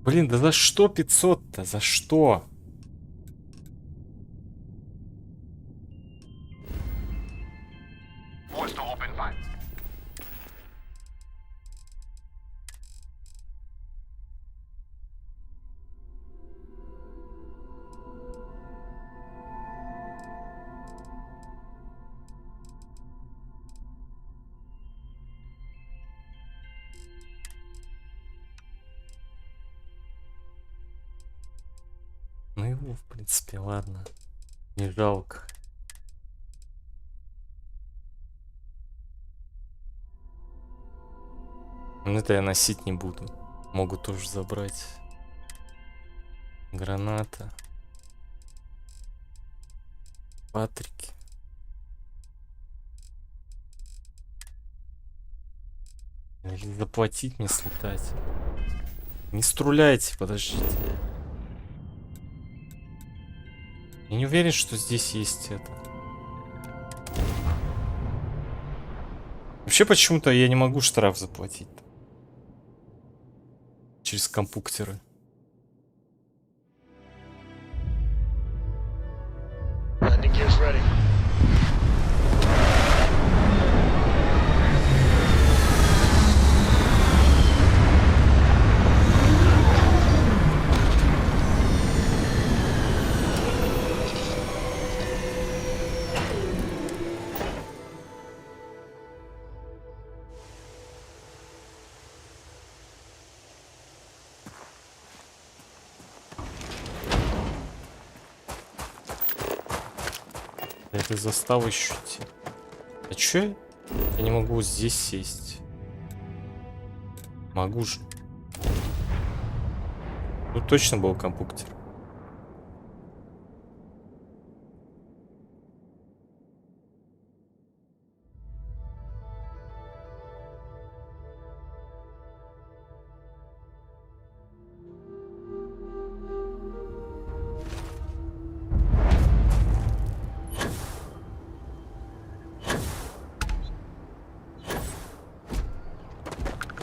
Блин, да за что 500-то? За что? Ну его, в принципе, ладно. Не жалко. Это я носить не буду. Могу тоже забрать. Граната. Патрики. Или заплатить мне слетать. Не струляйте, подождите. Я не уверен, что здесь есть это. Вообще почему-то я не могу штраф заплатить. Через компьютеры. Landing gear's ready. Это заставы ощутить. А чё? Я не могу здесь сесть. Могу же. Тут точно был компьютер.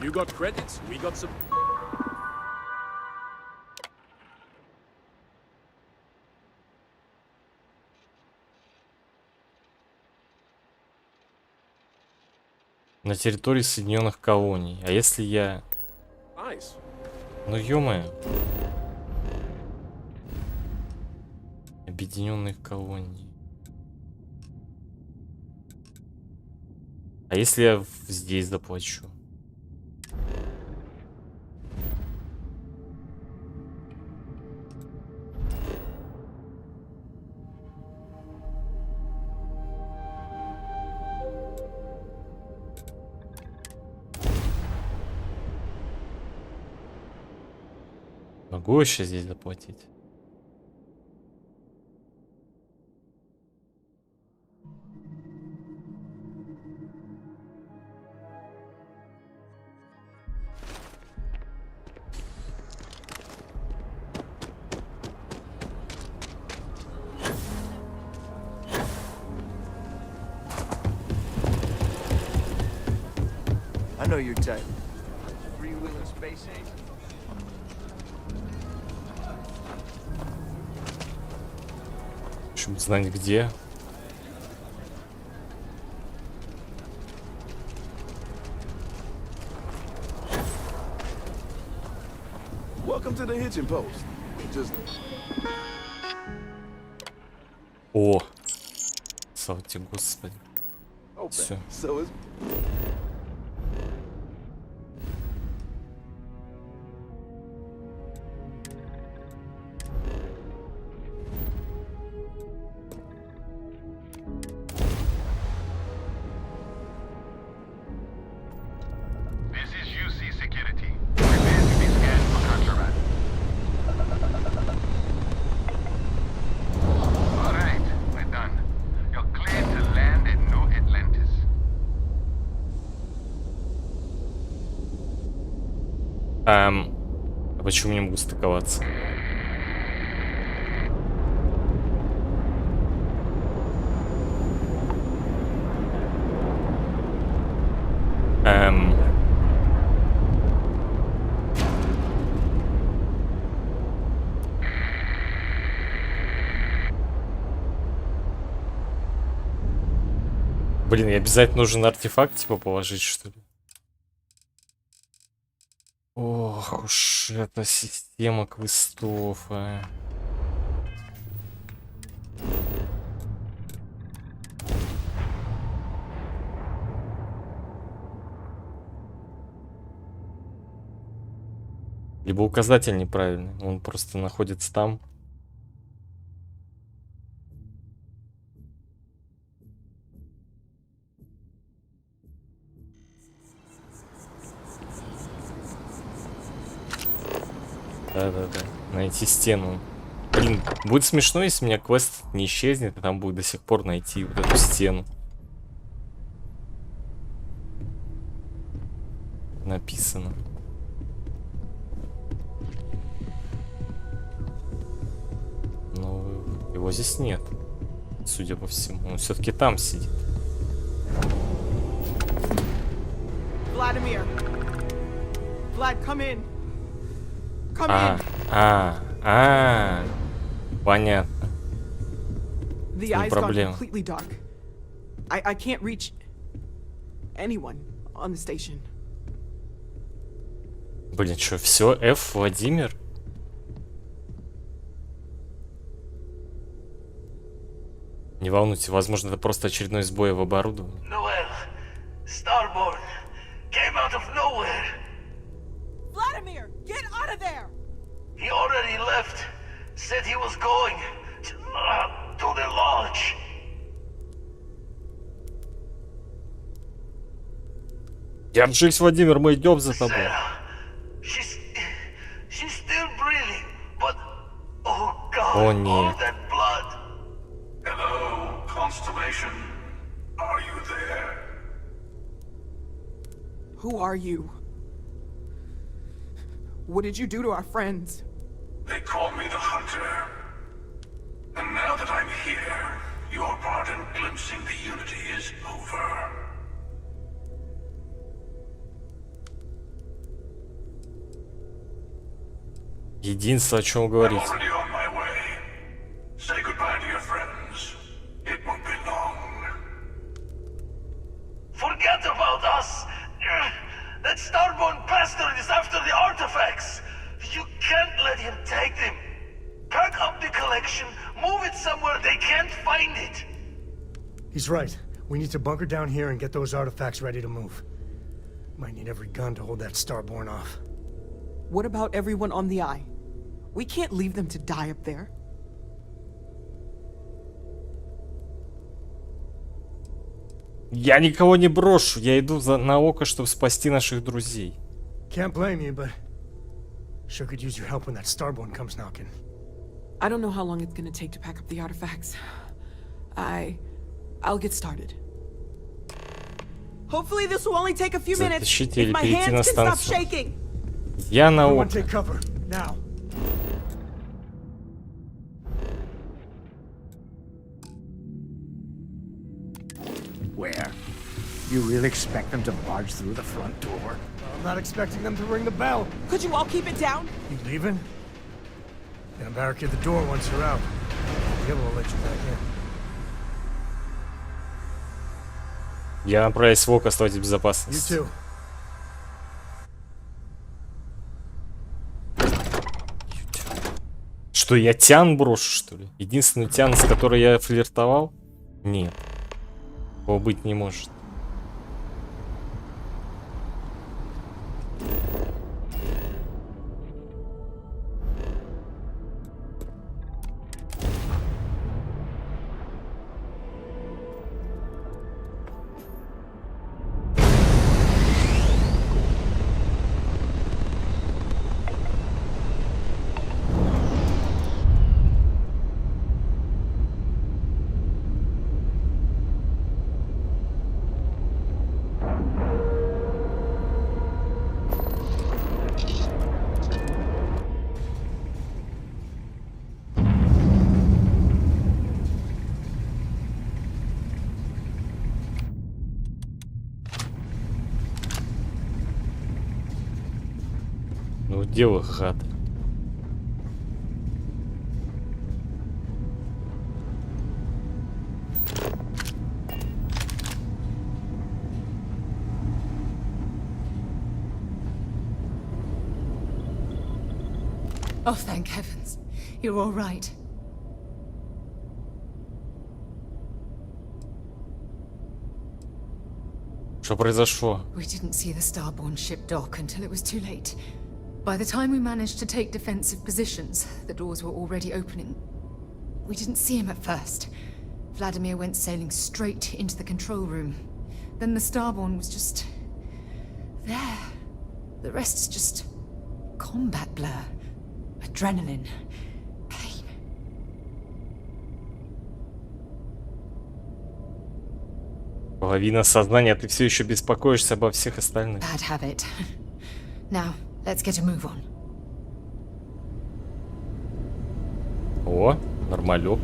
You got credits, we got some. На территории Соединенных Колоний. А если я... Nice. Ну ё-моё. Объединённых Колоний. А если я здесь заплачу? Могу еще здесь заплатить? I know your type. Three-wheeler space age. Чтобы знать где. Welcome to the hitching post. Just... О! Слава тебе, Господи. Open. Все. So it's... This is UC Security. Prepare to be scanned for contraband. All right, we're done. You're clear to land in New Atlantis. А почему не могу стыковаться? Блин, и обязательно нужен артефакт, типа, положить, что ли? Ох уж эта система квестов, а. Либо указатель неправильный, он просто находится там. Да-да-да. Найти стену. Блин, будет смешно, если у меня квест не исчезнет, и там будет до сих пор найти вот эту стену. Написано. Но его здесь нет. Судя по всему. Он все-таки там сидит. Vladimir. Vlad, come in. Come in. Понятно. The eye's gone completely dark. I can't reach anyone on the station. Блин, что, все, F, Владимир? Не волнуйтесь, возможно, это просто очередной сбой в оборудовании. Starborn came out of nowhere. Vladimir, get out of there! He already left. Said he was going to the lodge. Держись, Владимир, мы идем за тобой. She's still breathing, but oh God, О, all нет. that blood. Hello, Constellation. Are you there? Who are you? What did you do to our friends? They call me the Hunter. And now that I'm here, your part in glimpsing the Unity is over. Единственное, о чем говорить. I'm already on my way. Say goodbye to your friends. It won't be long. Forget about us. That Starborn bastard is after the artifacts. You can't let him take them. Pack up the collection, move it somewhere they can't find it. He's right. We need to bunker down here and get those artifacts ready to move. Might need every gun to hold that Starborn off. What about everyone on the Eye? We can't leave them to die up there. Я никого не брошу, я иду на око, чтобы спасти наших друзей. Can't blame you, but sure could use your help when that Starborn comes knocking. I don't know how long it's gonna take to pack up the artifacts. I'll get started. Hopefully this will only take a few minutes. Затащите If или my перейти на hands can stop станцию. shaking. Я на Everyone око. take cover, now. Where? You really expect them to barge through the front door? I'm not expecting them to ring the bell. Could you all keep it down? You leaving? Gonna barricade the door once you're out. Yeah, we'll let you back in. Я направляюсь в око, оставайтесь в You безопасности. too. Что, я тян брошу, что ли? Единственный тян, с которой я флиртовал? Нет. Его быть не может. Ну, дело гад. Oh, thank heavens. You're all right. Что произошло? We didn't see the Starborn ship dock until it was too late. By the time we managed to take defensive positions, the doors were already opening. We didn't see him at first. Vladimir went sailing straight into the control room. Then the Starborn was just... there. The rest is just... combat blur. adrenaline. Половина сознания, а ты все еще беспокоишься обо всех остальных. Bad habit. Now, let's get a move on. О, нормалек.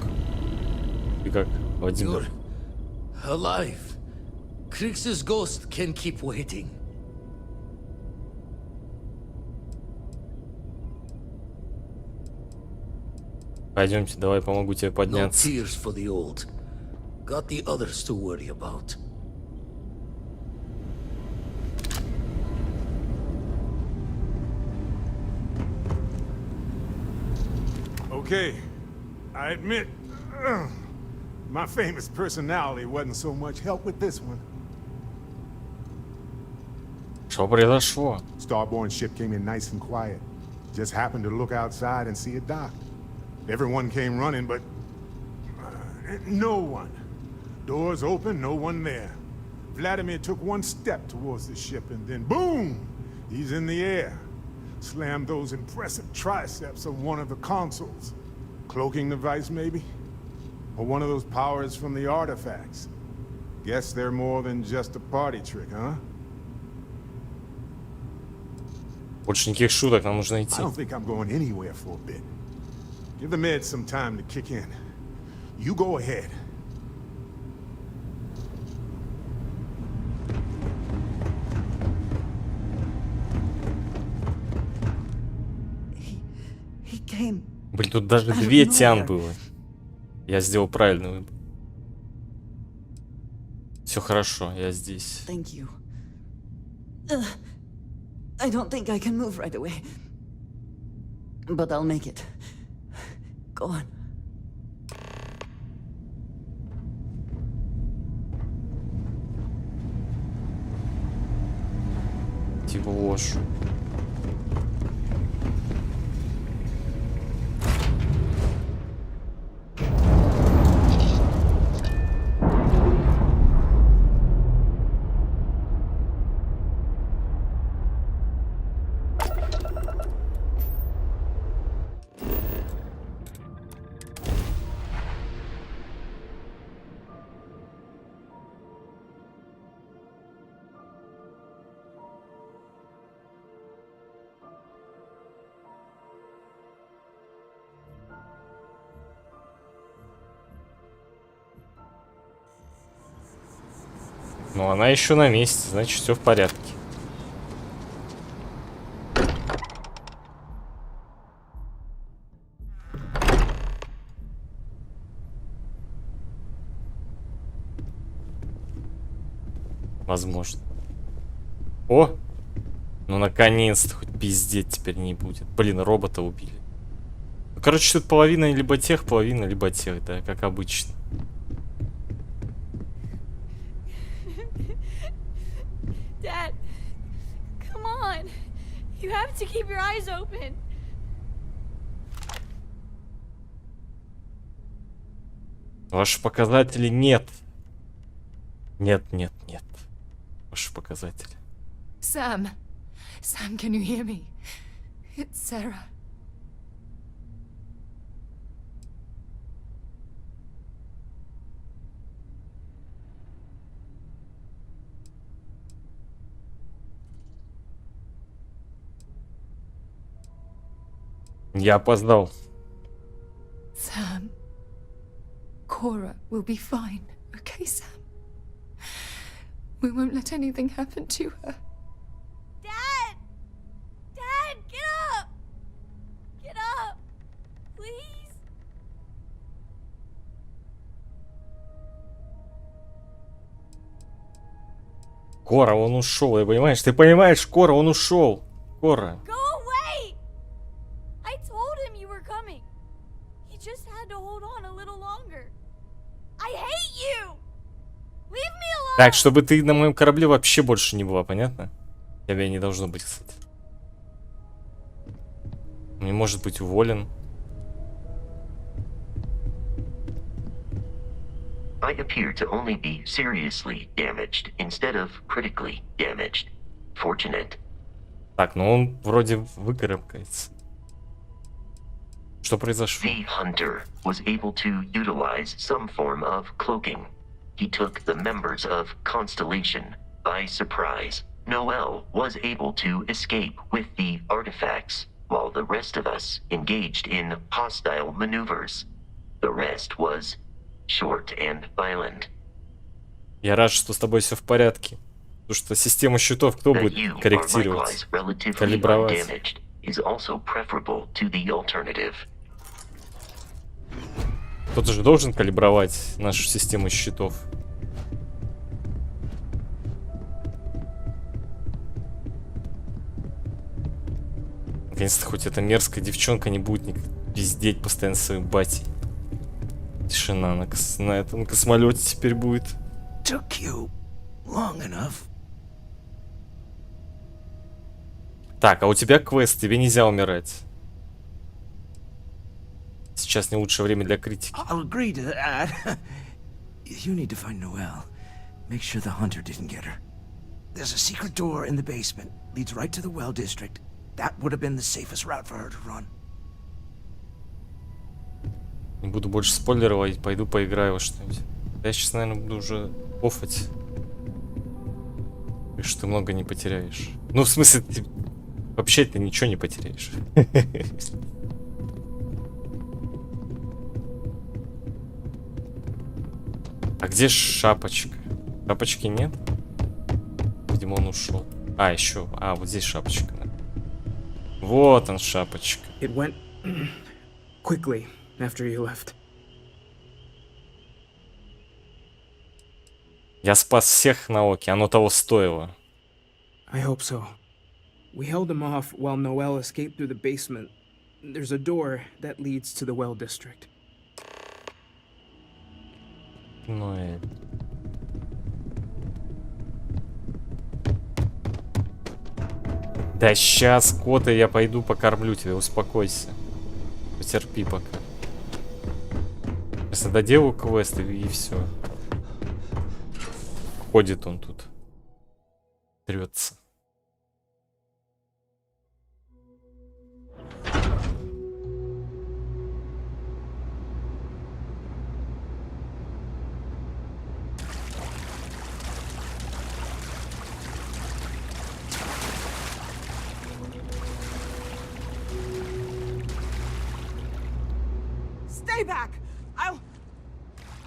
Ты как, Владимир? Alive. Krix's ghost can keep waiting. Пойдемте, давай помогу тебе No подняться. tears for the old. Got the others to worry about. Okay, I admit, my famous personality wasn't so much help with this one. Что произошло? Starborn ship came in nice and quiet. Just happened to look outside and see it dock. Everyone came running, but no one. Doors open, no one there. Vladimir took one step towards the ship and then boom! He's in the air. Slammed those impressive triceps on one of the consoles. Cloaking device, maybe? Or one of those powers from the artifacts. Guess they're more than just a party trick, huh? Больше никаких шуток, нам нужно I идти. don't think I'm going anywhere for a bit. Give the meds some time to kick in. You go ahead. Блин, тут даже две тян было. Я сделал правильный выбор. Все хорошо, я здесь. Thank you. I don't think I can move right away. But I'll make it. Go on. Типа ложь. Но она еще на месте, значит, все в порядке. Возможно. О! Ну, наконец-то, хоть пиздеть теперь не будет. Блин, робота убили. Ну, короче, тут половина либо тех, да, как обычно. Dad, come on. You have to keep your eyes open. Ваши показатели нет. Нет. Ваши показатели. Sam. Sam, can you hear me? It's Sarah. Я опоздал. Sam. Cora will be fine, okay, Sam? We won't let anything happen to her. Dad! Dad, get up! Get up! Please? Кора, он ушел, я понимаешь? Ты понимаешь, Кора, он ушел. Кора. Go away! I told him you were coming. He just had to hold on a little longer. I hate you! Leave me alone! Так, чтобы ты на моем корабле вообще больше не была, понятно? Тебя не должно быть, кстати. Не может быть уволен. I appear to only be seriously damaged instead of critically damaged. Fortunate. Так, ну он вроде выкарабкается. Что произошло? The hunter was able to utilize some form of cloaking. He took the members of Constellation by surprise. Noel was able to escape with the artifacts, while the rest of us engaged in hostile maneuvers. The rest was short and violent. Я рад, что с тобой все в порядке. Потому что систему счетов кто That будет you are корректировать? likewise relatively Калибровать? undamaged is also preferable to the alternative. Кто-то же должен калибровать нашу систему счетов. Наконец-то хоть эта мерзкая девчонка не будет пиздеть постоянно своей батей. Тишина на этом космолете теперь будет. Took you long enough. Так, а у тебя квест, тебе нельзя умирать. Сейчас не лучшее время для критики. I'll agree to that. You need to find Noelle. Make sure the hunter didn't get her. There's a secret door in the basement. Leads right to the well district. That would have been the safest route for her to run. Не буду больше спойлерить, пойду поиграю во что-нибудь. Я сейчас, наверное, буду уже оффать. И что ты много не потеряешь. Ну, в смысле, ты вообще ты ничего не потеряешь. А где шапочка? Шапочки нет? Видимо, он ушел. А, еще. А, вот здесь шапочка. Да. Вот он, шапочка. It went quickly after you left. Я спас всех на оке, оно того стоило. I hope so. We held him off while Noelle escaped through the basement. There's a door that leads to the well district. Ну и... Да сейчас, кота, я пойду покормлю тебя, успокойся. Потерпи пока. Если доделаю квест и все. Ходит он тут. Трется. Stay back! I'll...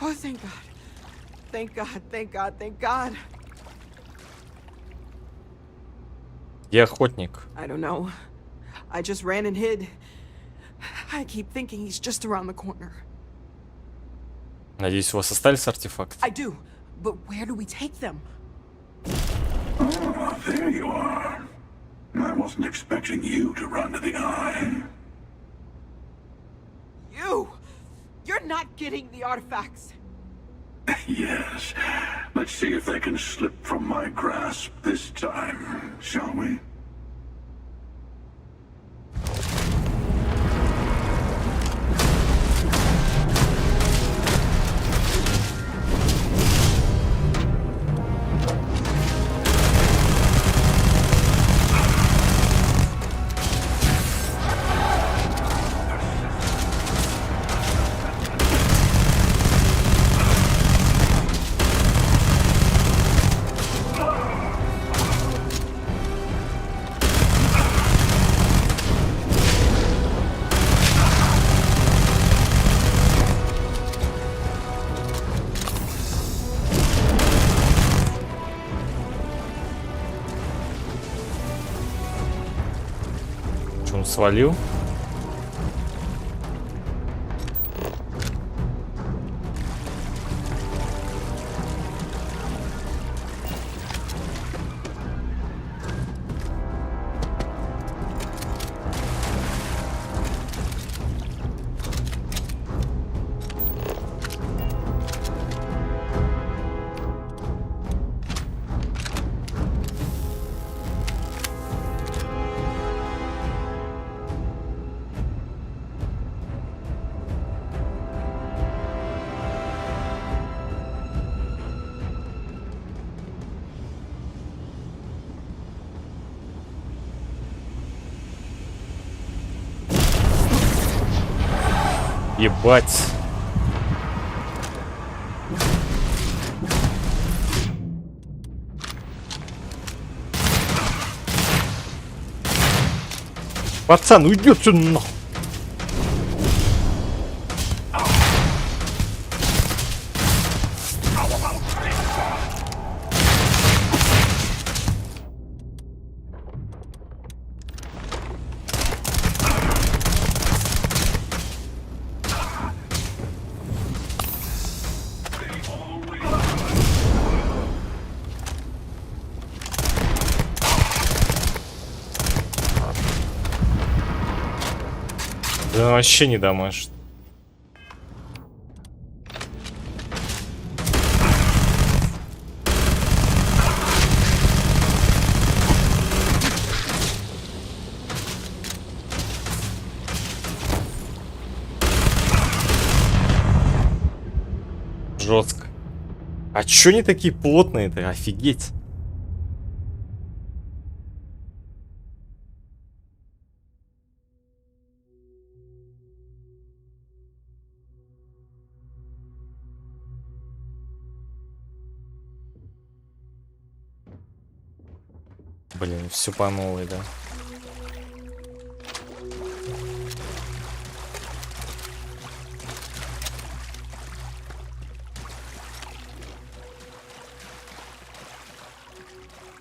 Oh, thank God. Thank God, thank God, thank God. Я охотник. I don't know. I just ran and hid. I keep thinking he's just around the corner. Надеюсь, у вас остались артефакты? I do, but where do we take them? Oh, there you are. I wasn't expecting you to run to the eye. You! You're not getting the artifacts. Yes. Let's see if they can slip from my grasp this time, shall we? Он свалил. Ебать. Пацан, уйди отсюда нахуй. Да вообще не дамажит. Жестко. А чё они такие плотные-то? Офигеть. Блин, все по новой, да.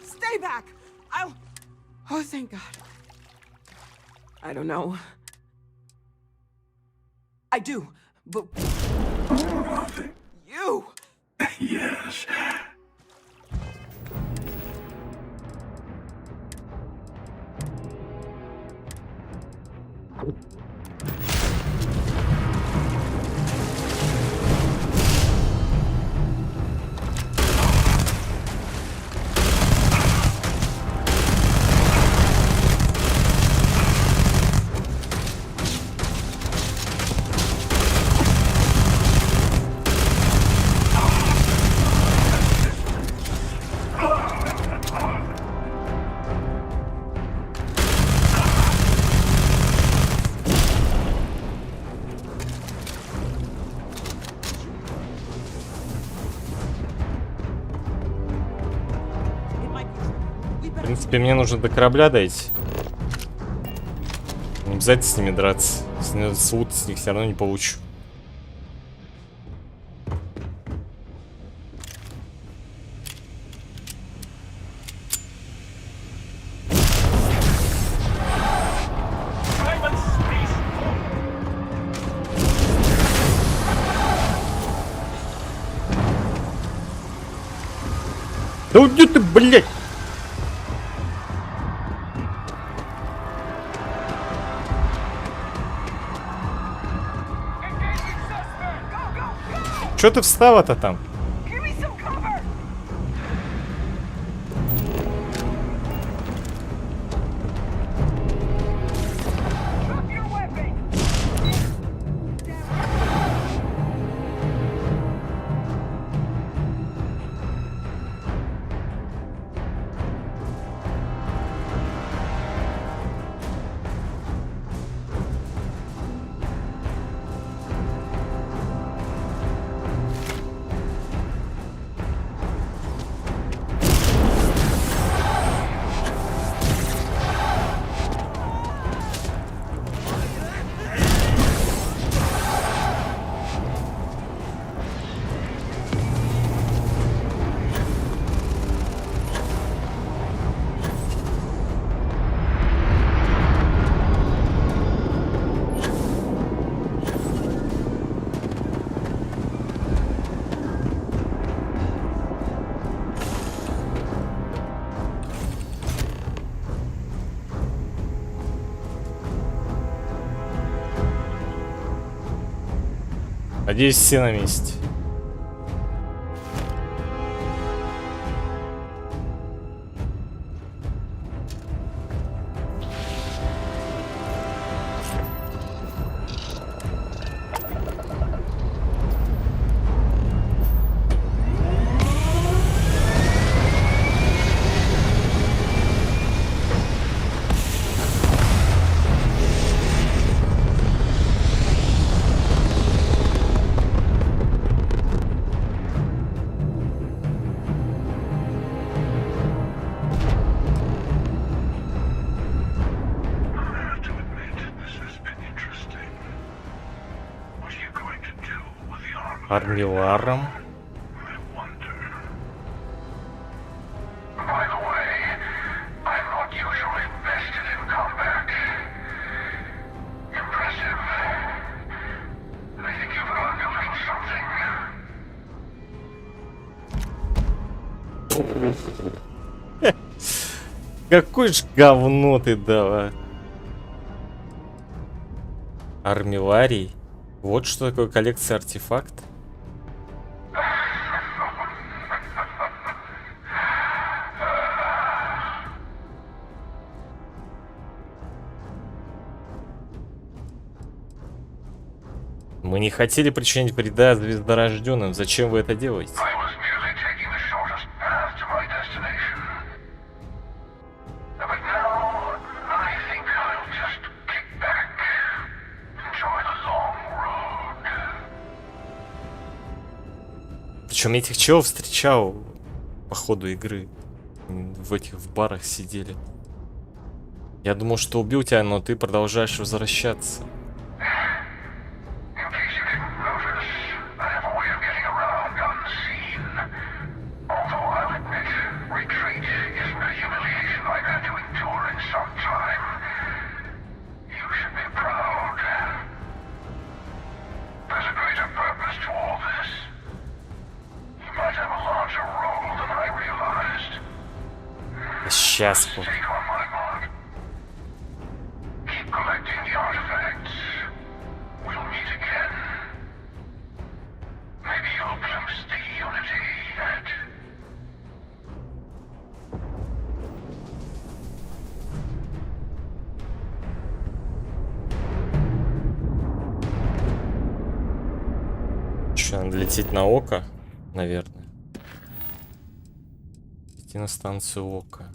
Stay back! I'll... Oh, thank God. I don't know. I do, but... You! Yes. В принципе, мне нужно до корабля дойти. Не обязательно с ними драться. Если лут с них все равно не получу. Да уйди ты, блядь! Чё ты встала-то там? Надеюсь, все на месте. Армиларом. By the way, I'm not usually vested in combat. Impressive. I think you've learned a little something. Какой ж говно ты дала. Армиларий. Вот что такое коллекция артефакт. Мы не хотели причинить вреда звездорожденным. Зачем вы это делаете? Причем я этих челов встречал по ходу игры. В барах сидели. Я думал, что убил тебя, но ты продолжаешь возвращаться. Сейчас. Что, надо лететь на око, наверное. Идти на станцию ока.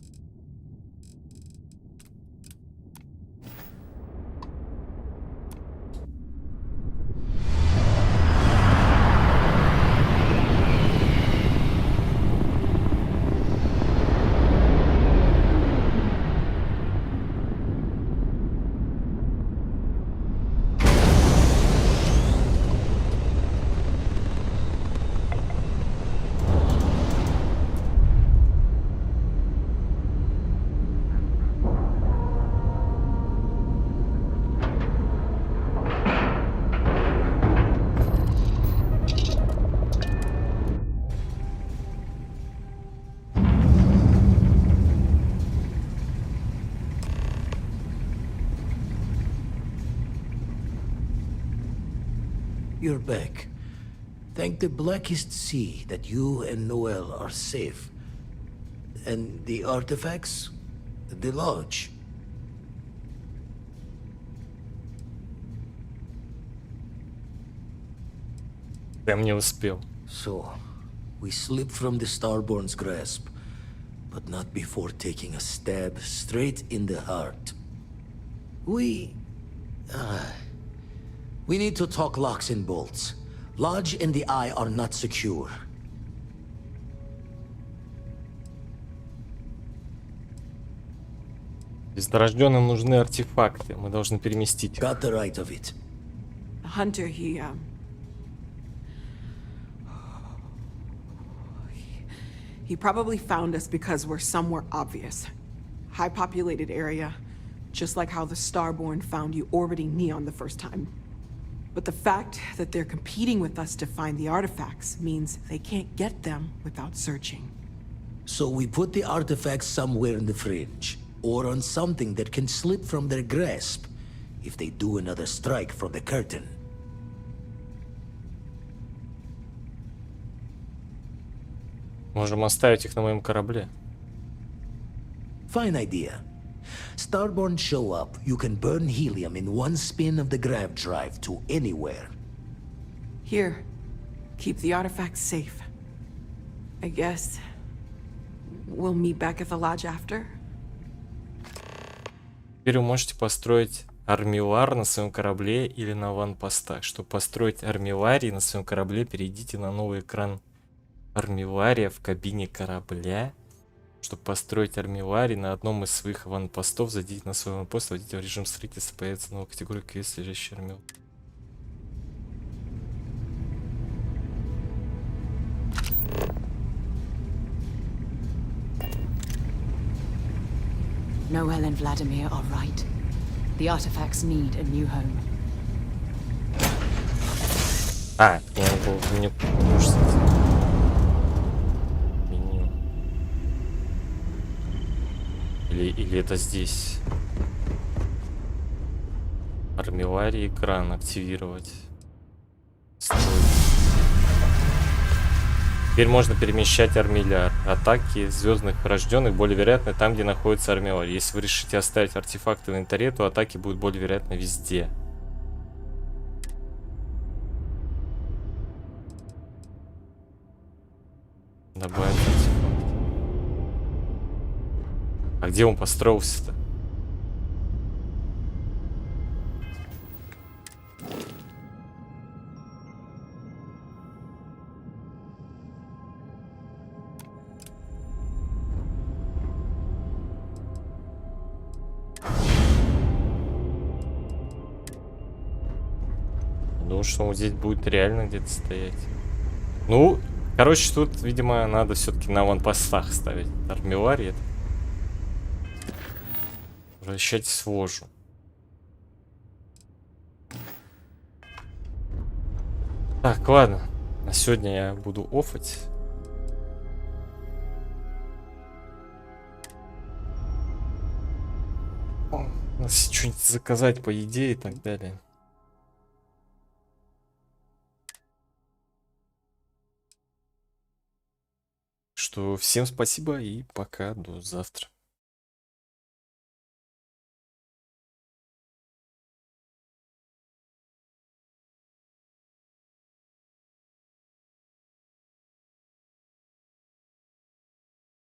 You're back. Thank the blackest sea that you and Noel are safe. And the artifacts? The lodge. Прям не успел. So, we slipped from the Starborn's grasp, but not before taking a stab straight in the heart. We need to talk locks and bolts. Lodge and the Eye are not secure. Звездорожденным нужны артефакты. Мы должны переместить их. Got the right of it. Hunter, he probably found us because we're somewhere obvious. High populated area, just like how the Starborn found you orbiting Neon the first time. But the fact that they're competing with us to find the artifacts means they can't get them without searching. So we put the artifacts somewhere in the fringe, or on something that can slip from their grasp if they do another strike from the curtain. Можем оставить их на моем корабле. Fine idea. Starborn show up, you can burn helium in one spin of the grav drive to anywhere. Here, keep the artifacts safe. I guess we'll meet back at the lodge after. Теперь вы можете построить армилар на своем корабле или на ванпостах. Чтобы построить армиларий на своем корабле, перейдите на новый экран армилария в кабине корабля. Чтобы построить армиларий на одном из своих ванпостов, зайдите на свой ванпост, войдите в режим строительства, появится новая категория квест, лежащий армил. Noel and Vladimir are right. The artifacts need a new home. А, я не был в меню. Меню. Или это здесь? Армилларий, экран активировать. Стой. Теперь можно перемещать армилляр. Атаки звездных порожденных более вероятны там, где находится армилларий. Если вы решите оставить артефакты в инвентаре, то атаки будут более вероятны везде. Добавить артефакт. А где он построился-то? Думаю, что он здесь будет реально где-то стоять. Ну, короче, тут, видимо, надо все-таки на аванпостах ставить армилларий. Возвращайтесь в вожу. Так, ладно. На сегодня я буду оффать. Надо что-нибудь заказать по еде и так далее. Что всем спасибо и пока, до завтра.